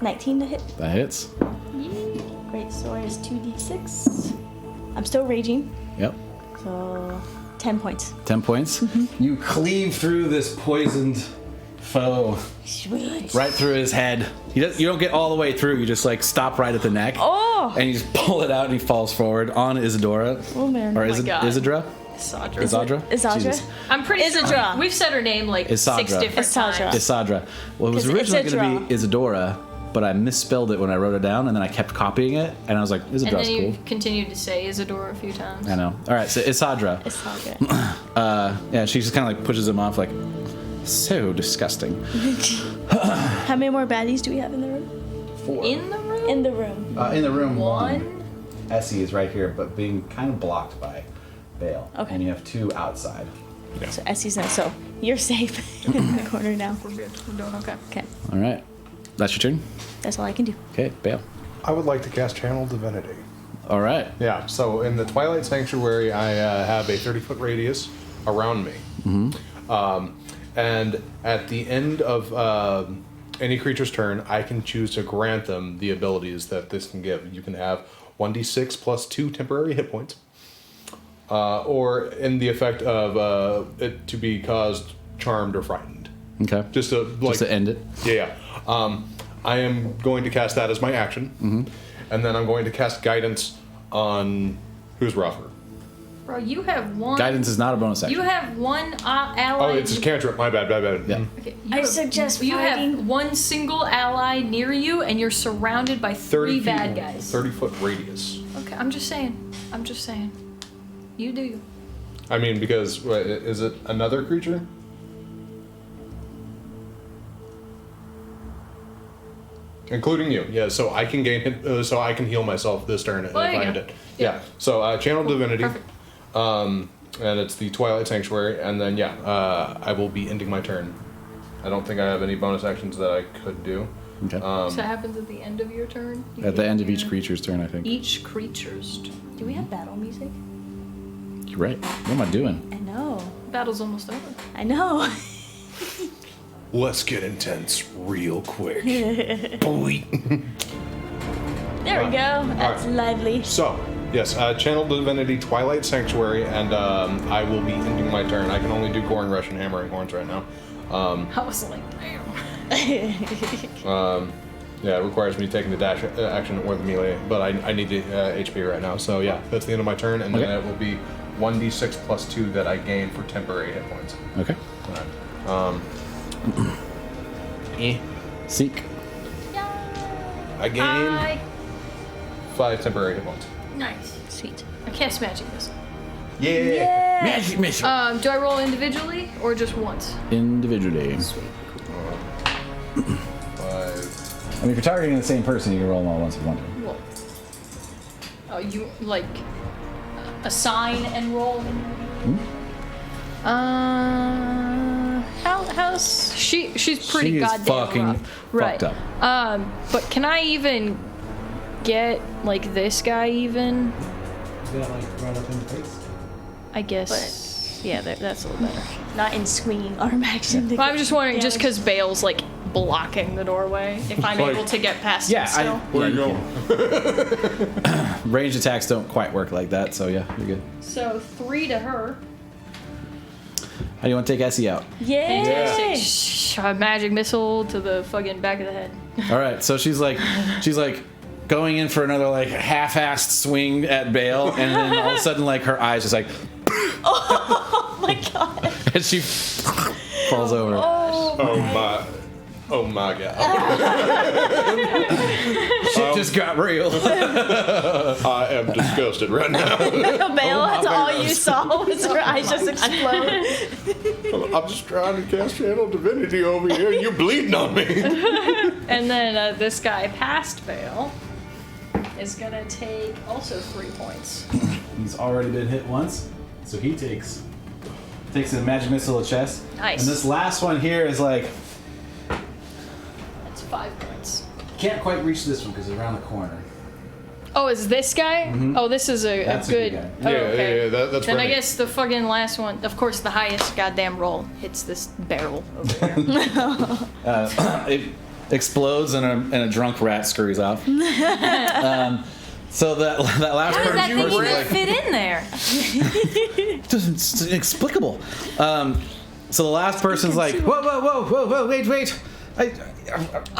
19 to hit. That hits. Great sword is 2d6. I'm still raging, Yep. so 10 points. 10 points. You cleave through this poisoned foe Sweet. right through his head. You don't get all the way through. You just like stop right at the neck. Oh! And you just pull it out and he falls forward on Isadora. Oh man. Or my God. Isadra? Sadra. Isadra? Isadra? Jesus. I'm pretty sure Isadra. we've said her name like Isadra. 6 different Isadra. times. Isadra. Well, it was 'Cause it's originally a going to draw. be Isadora, but I misspelled it when I wrote it down, and then I kept copying it, and I was like, And Isadra's then you cool. continued to say Isadora a few times. I know. All right, so Isadra. Isadra. Yeah, she just kind of like pushes him off, like, so disgusting. How many more baddies do we have in the room? 4. In the room? In the room. In the room, One. Essie is right here, but being kind of blocked by Bale. Okay. And you have 2 outside. So Essie's in. So you're safe in the corner now. We're good. We're doing okay. Okay. All right. That's your turn? That's all I can do. Okay, Bale. I would like to cast Channel Divinity. All right. Yeah, so in the Twilight Sanctuary, I have a 30-foot radius around me. And at the end of any creature's turn, I can choose to grant them the abilities that this can give. You can have 1d6 plus 2 temporary hit points. Or in the effect of it to be caused charmed or frightened. Okay. Just to end it. Yeah. I am going to cast that as my action. And then I'm going to cast Guidance on who's rougher. Bro, you have one. Guidance is not a bonus action. You have one ally. Oh, it's a cantrip. My bad. Yeah. Okay, I suggest you fighting. have one single ally near you, and you're surrounded by 30 3 bad guys. 30-foot radius. Okay, I'm just saying. You do you. I mean, because is it another creature? Including you, yeah. So I can so I can heal myself this turn if I end it. Yeah. So Channel Divinity, Perfect. and it's the Twilight Sanctuary, and then I will be ending my turn. I don't think I have any bonus actions that I could do. Okay. So that happens at the end of your turn? You At the can end of each do- creature's turn, I think. Each creature's. Do we have battle music? You're right. What am I doing? I know. Battle's almost over. I know. Let's get intense real quick. Boy. There we go. That's right. lively. So, yes, Channel Divinity, Twilight Sanctuary, and I will be ending my turn. I can only do Goring Rush and Hammering Horns right now. I was like, damn. Yeah, it requires me taking the dash action or the melee, but I need the HP right now. So yeah, that's the end of my turn, and then Okay. it will be 1d6 plus 2 that I gain for temporary hit points. Okay. Seek. I gain 5 temporary hit points. Nice. Sweet. I cast magic missile. Yeah. Magic mission. Do I roll individually or just once? Individually. Sweet. 5. I mean, if you're targeting the same person, you can roll them all once if you want to. Well, oh, you like assign and roll? How's she? She's pretty She is goddamn fucking rough. Right. fucked up. But can I even get like this guy even? I guess. Yeah, that's a little better. Not in swinging arm action. But I'm just wondering, just because Bale's like blocking the doorway, if I'm able to get past him still. Where you going? Ranged attacks don't quite work like that, so yeah, you're good. So 3 to her. How do you want to take Essie out? Yay! Fantastic. Magic missile to the fucking back of the head. All right, so she's like going in for another like half-assed swing at Bale, and then all of a sudden like her eyes just like, Oh my god. and she falls over. Oh my god. Shit just got real. I am disgusted right now. Bale, that's all you saw was her eyes just explode. I'm just trying to cast Channel Divinity over here. You're bleeding on me. And then this guy past Bale is gonna take also 3 points. He's already been hit once, so he takes a magic missile to chest. Nice. And this last one here is like, That's 5 points. can't quite reach this one because it's around the corner. Oh, is this guy? Mhm. Oh, this is a That's a good. good Oh, guy. okay. That's Then I Remy. guess the fucking last one, of course, the highest goddamn roll hits this barrel over there. It explodes and a drunk rat scurries off. So that last How did that thing person even fit in there? it's inexplicable. So the last person's like, whoa, wait. Oh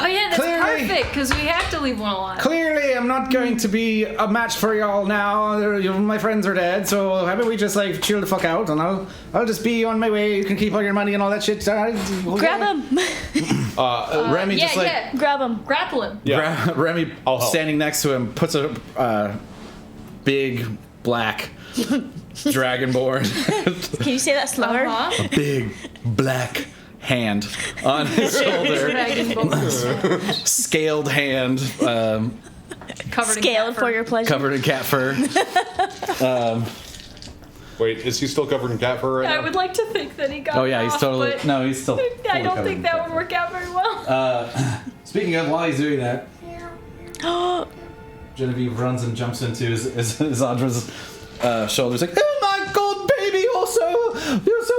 yeah, that's Clearly- perfect because we have to leave one alive. Clearly, I'm not going to be a match for y'all now. My friends are dead, so how about we just like chill the fuck out, and I'll just be on my way. You can keep all your money and all that shit. Grab him. Remy just like Grab him. Grapple him. Yeah. Remy I'll help. standing next to him puts a big black dragonborn, Can you say that slower? Uh-huh. big black hand on his shoulder, Dragon bones. scaled hand. Covered in Scaled cat for fur. your pleasure. Covered in cat fur. Wait, is he still covered in cat fur right I now? would like to think that he got Oh yeah, he's off, totally. but No, he's still. I fully don't covered think in that cat would work out very well. Speaking of, while he's doing that, Genevieve runs and jumps into his Audra's shoulders, like, "Oh my God, baby, you're so beautiful.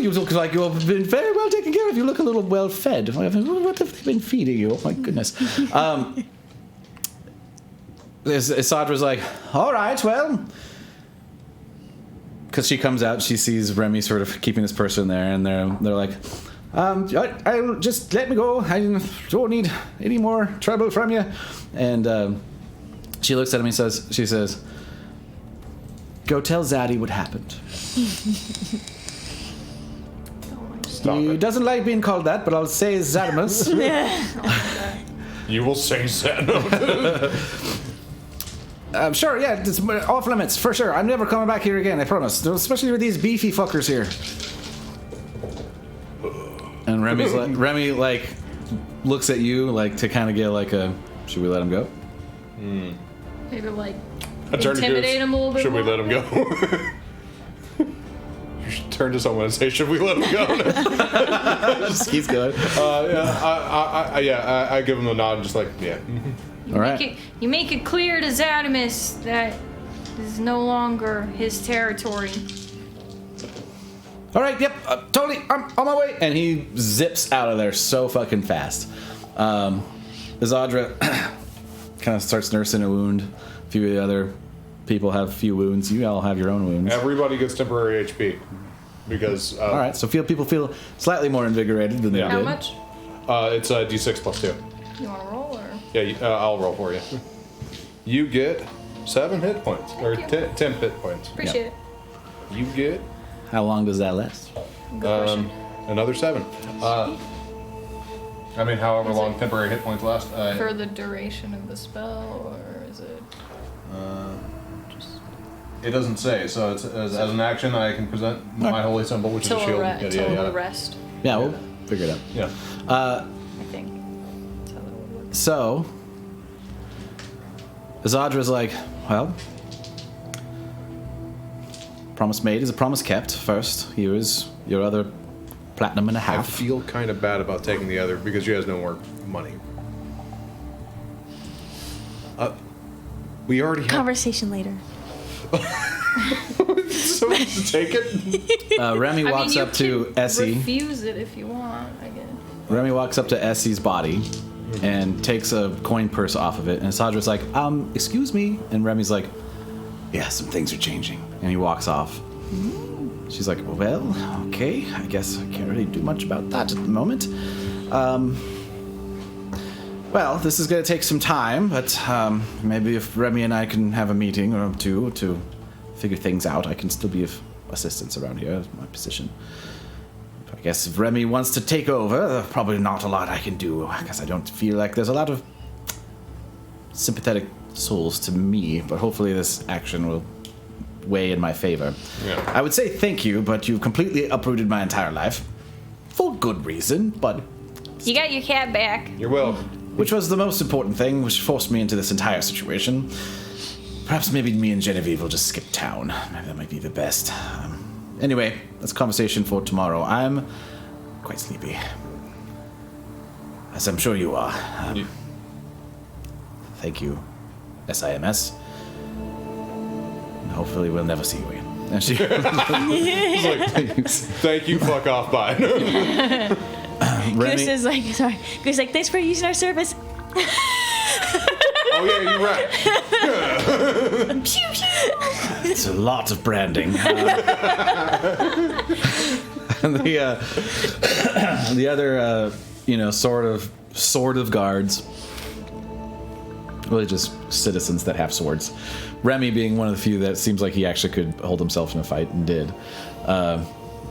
You look like you've been very well taken care of. You look a little well fed. What have they been feeding you? Oh my goodness." Isadra's like, "All right, well." Because she comes out, she sees Remy sort of keeping this person there, and they're like, I'll just let me go. I don't need any more trouble from you. And she looks at him and she says, "Go tell Zaddy what happened." Stop He it. doesn't like being called that, but I'll say S.I.M.S. You will say that. Sure, yeah, it's off limits, for sure. I'm never coming back here again, I promise. Especially with these beefy fuckers here. And Remy looks at you like to kind of get like a, should we let him go? Maybe like I turn to intimidate Goose. him a little bit Should we more? let him go? You should turn to someone and say, "Should we let him go?" He's good. I give him a nod and just like, yeah. All right. You make it clear to S.I.M.S that this is no longer his territory. All right, yep, totally, I'm on my way. And he zips out of there so fucking fast. Isadra kind of starts nursing a wound. A few of the other people have a few wounds. You all have your own wounds. Everybody gets temporary HP because. All right, so people feel slightly more invigorated than they Yeah. How did. much? It's a D6 plus 2. You want to roll or? Yeah, I'll roll for you. You get 7 hit points, or Thank you. 10 hit points. Appreciate it. You get How long does that last? Good question. another 7. I mean, however Is long it temporary hit points last. For the duration of the spell, or is it? It doesn't say, so it's, as an action, I can present my holy symbol, which is a Till shield. till the rest, Yeah, we'll figure it out. Yeah. I think. That's how that would work. So, Izadra's like, well, promise made is a promise kept. First, here is your other platinum and a I half. feel kind of bad about taking the other because you guys no more money. We already have. Conversation later. So take it. Remy I walks mean, you up to can Essie. Refuse it if you want. I guess. Remy walks up to Essie's body and takes a coin purse off of it. And Isadra's like, excuse me. And Remy's like, yeah, some things are changing. And he walks off. She's like, well, okay. I guess I can't really do much about that at the moment. Well, this is going to take some time, but maybe if Remy and I can have a meeting or two to figure things out, I can still be of assistance around here. That's my position. I guess if Remy wants to take over, probably not a lot I can do. I guess I don't feel like there's a lot of sympathetic souls to me, but hopefully this action will weigh in my favor. Yeah. I would say thank you, but you've completely uprooted my entire life. For good reason, but... You got your cat back. You're welcome. Which was the most important thing, which forced me into this entire situation. Perhaps maybe me and Genevieve will just skip town. Maybe that might be the best. Anyway, that's a conversation for tomorrow. I'm quite sleepy. As I'm sure you are. Thank you, S.I.M.S. And hopefully we'll never see you again. And she Thank you, fuck off, bye. Goose is like, sorry. Goose is like, thanks for using our service. Oh yeah, you're right. Pew, pew. It's a lot of branding. And the other, sort of guards, really just citizens that have swords. Remy being one of the few that seems like he actually could hold himself in a fight and did. A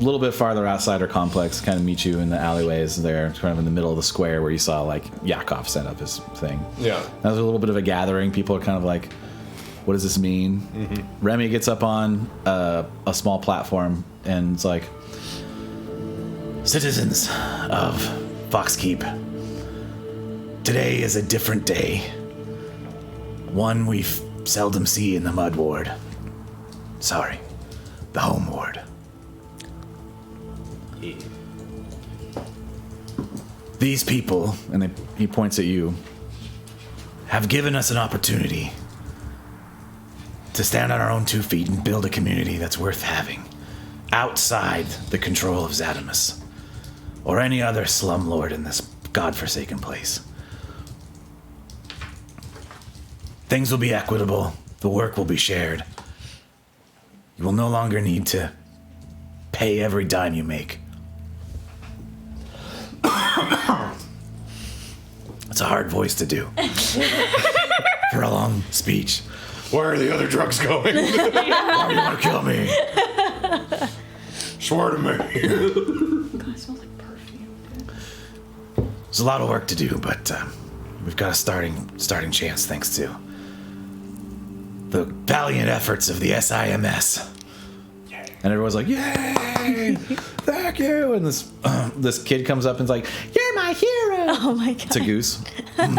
little bit farther outside our complex, kind of meet you in the alleyways there, kind of in the middle of the square where you saw like Yakov set up his thing. Yeah. That was a little bit of a gathering. People are kind of like, what does this mean? Mm-hmm. Remy gets up on a small platform and it's like, citizens of Foxkeep, today is a different day. One we seldom see in the Mud Ward. Sorry, the Home Ward. These people, and he points at you, have given us an opportunity to stand on our own 2 feet and build a community that's worth having, outside the control of S.I.M.S. or any other slumlord in this godforsaken place. Things will be equitable, the work will be shared. You will no longer need to pay every dime you make. It's a hard voice to do for a long speech. Where are the other drugs going? Why do you want to kill me? Swear to me. God, it smells like perfume. There's a lot of work to do, but we've got a starting chance thanks to the valiant efforts of the S.I.M.S. And everyone's like, "Yay! Thank you!" And this kid comes up and's like, "You're my hero!" Oh my god. It's a goose, and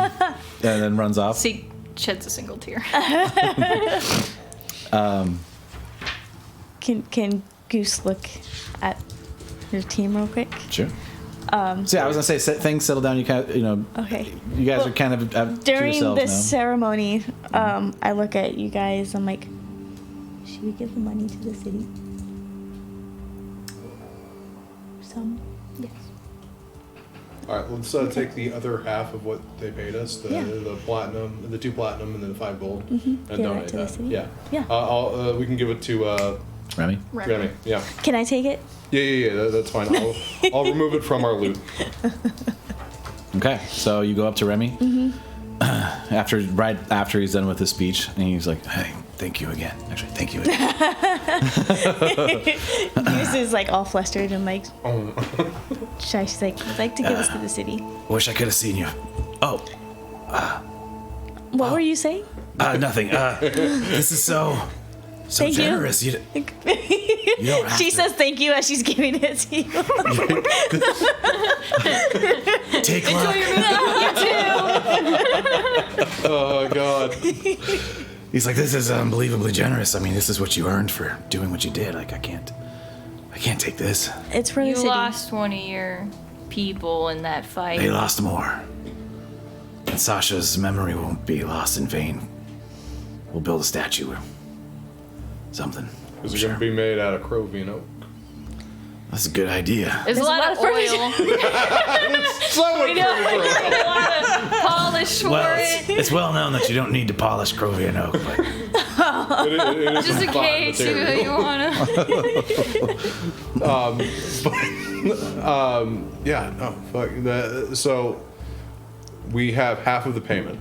then runs off. See, sheds a single tear. Can Goose look at your team real quick? Sure. So yeah, I was gonna say things settle down. You kind of, Okay. you guys are kind of to During yourselves this now. ceremony, I look at you guys. I'm like, should we give the money to the city? Some. Yes. All right, let's take the other half of what they paid us, the 2 platinum, and then the 5 gold, and Give that donate to the that. city? Yeah. Yeah. We can give it to Remy. Remy. Yeah. Can I take it? Yeah. That's fine. I'll remove it from our loot. Okay, so you go up to Remy. Right after he's done with his speech, and he's like, "Hey, thank you again. Actually, thank you again." Goose is like all flustered and like shy. She's like, I'd like to give this to the city. Wish I could have seen you. Oh, What were you saying? nothing. This is so Thank you. generous. You don't have She to says thank you as she's giving it to you. take luck. Oh God. He's like, this is unbelievably generous. I mean, this is what you earned for doing what you did. Like, I can't take this. It's for the You city. lost one of your people in that fight. They lost more. And Sasha's memory won't be lost in vain. We'll build a statue or something. Is it going to be made out of Crovian oak? That's a good idea. There's a lot of oil. Someone We know we need a lot of polish for Well, it. it's well known that you don't need to polish Crovian oak, but It is Just a in fine case material. you wanna. Yeah. No. Fuck. So we have half of the payment.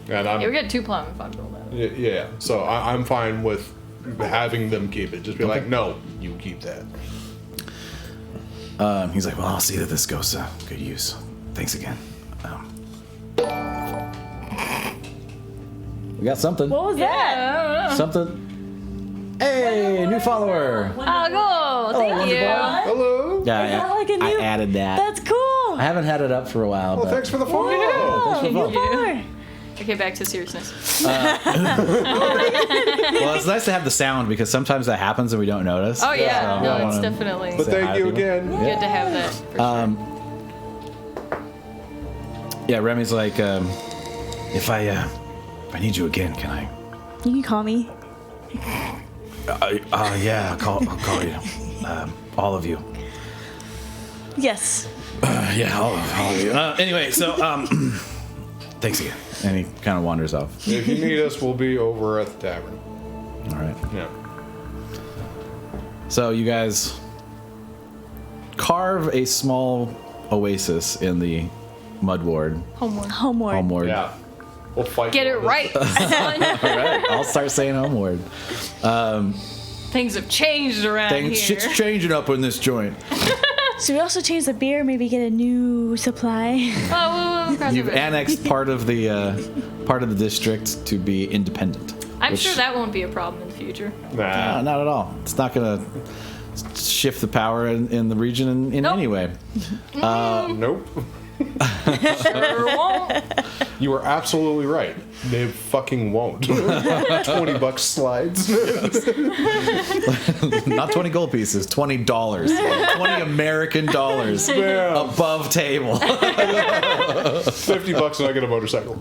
And I'm Yeah, we got 2 plum if I'm doing that. yeah. So I'm fine with having them keep it. Just be like, no, you keep that. He's like, well, I'll see that this goes to good use. Thanks again. We got something. What was that? Something. Hey, new follower. Oh, thank Wonder you. Boy. Hello. Yeah, Is that like a I new- added that. That's cool. I haven't had it up for a while. Well, but thanks for the follow. Oh, thanks for new follower. Okay, back to seriousness. Well, it's nice to have the sound because sometimes that happens and we don't notice. Oh yeah, So I no, it's wanna- definitely But Say hi thank to you people. again. good to have that. For sure. Yeah, Remy's like, if I need you again, can I? You can call me. Yeah, I'll call you. All of you. Yes. Yeah, all of you. Anyway, so thanks again. And he kind of wanders off. If you need us, we'll be over at the tavern. All right. Yeah. So you guys carve a small oasis in the mud ward. Homeward. Homeward. Yeah. We'll fight. Get it for right, son. All right. I'll start saying homeward. Things have changed around here. Shit's changing up in this joint. So we also change the beer, maybe get a new supply. Oh, we'll cross You've over. annexed part of the district to be independent. I'm which- sure that won't be a problem in the future. Nah. Not at all. It's not going to shift the power in the region in Nope. any way. Nope. Sure won't. You are absolutely right. They fucking won't. $20 slides. Not 20 gold pieces, $20. 20 American dollars Yeah. above table. $50 and I get a motorcycle.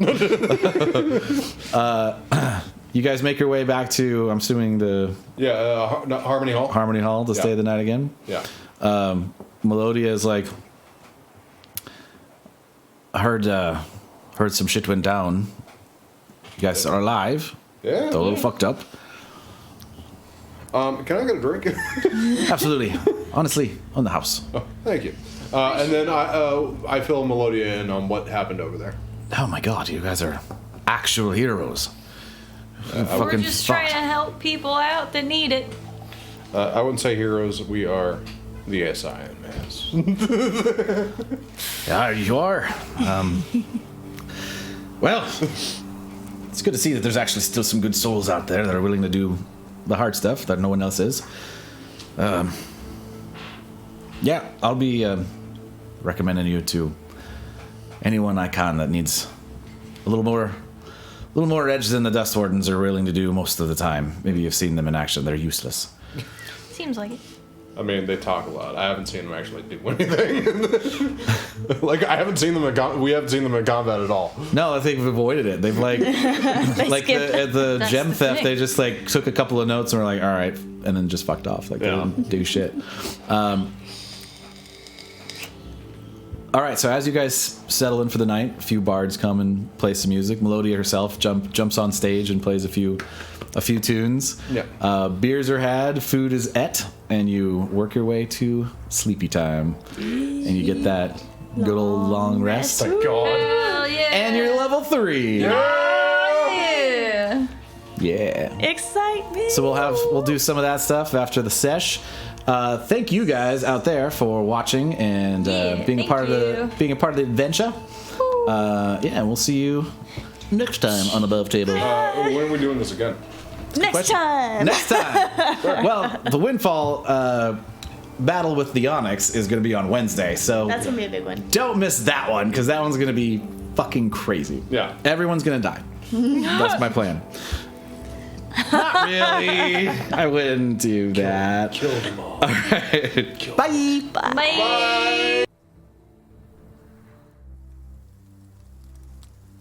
You guys make your way back to, I'm assuming, the Yeah, Harmony Hall. Harmony Hall to stay Yeah. the night again. Yeah. Melodia is like, I heard some shit went down. You guys are alive. Yeah. A little fucked up. Can I get a drink? Absolutely. Honestly, on the house. Oh, thank you. And then I fill Melodia in on what happened over there. Oh my god, you guys are actual heroes. We're Fucking just fucked. trying to help people out that need it. I wouldn't say heroes. We are the S.I.M.S. Yeah, you are. Well, it's good to see that there's actually still some good souls out there that are willing to do the hard stuff that no one else is. Yeah, I'll be recommending you to anyone I can that needs a little more edge than the Dust Wardens are willing to do most of the time. Maybe you've seen them in action. They're useless. Seems like it. I mean, they talk a lot. I haven't seen them actually do anything. Like, I haven't seen them we haven't seen them in combat at all. No, I think we've avoided it. They've like like skipped. at the That's gem the theft, thing. they just like took a couple of notes and were like, all right, and then just fucked off. Like they Yeah. didn't do shit. All right, so as you guys settle in for the night, a few bards come and play some music. Melodia herself jumps on stage and plays a few tunes. Yeah. Beers are had, food is et, and you work your way to sleepy time, and you get that good old long rest. Thank God. Hell yeah. And you're level 3. Yeah. Yeah. Excitement. So we'll do some of that stuff after the sesh. Thank you guys out there for watching and being a thank part of you. the adventure. Yeah, we'll see you next time on Above Table. When are we doing this again? Next question. time. Next time. Well, the Windfall battle with the Onyx is going to be on Wednesday, so That's gonna be a big one. don't miss that one because that one's going to be fucking crazy. Yeah. Everyone's going to die. That's my plan. Not really. I wouldn't do that. Kill them all. All right. Bye. Bye.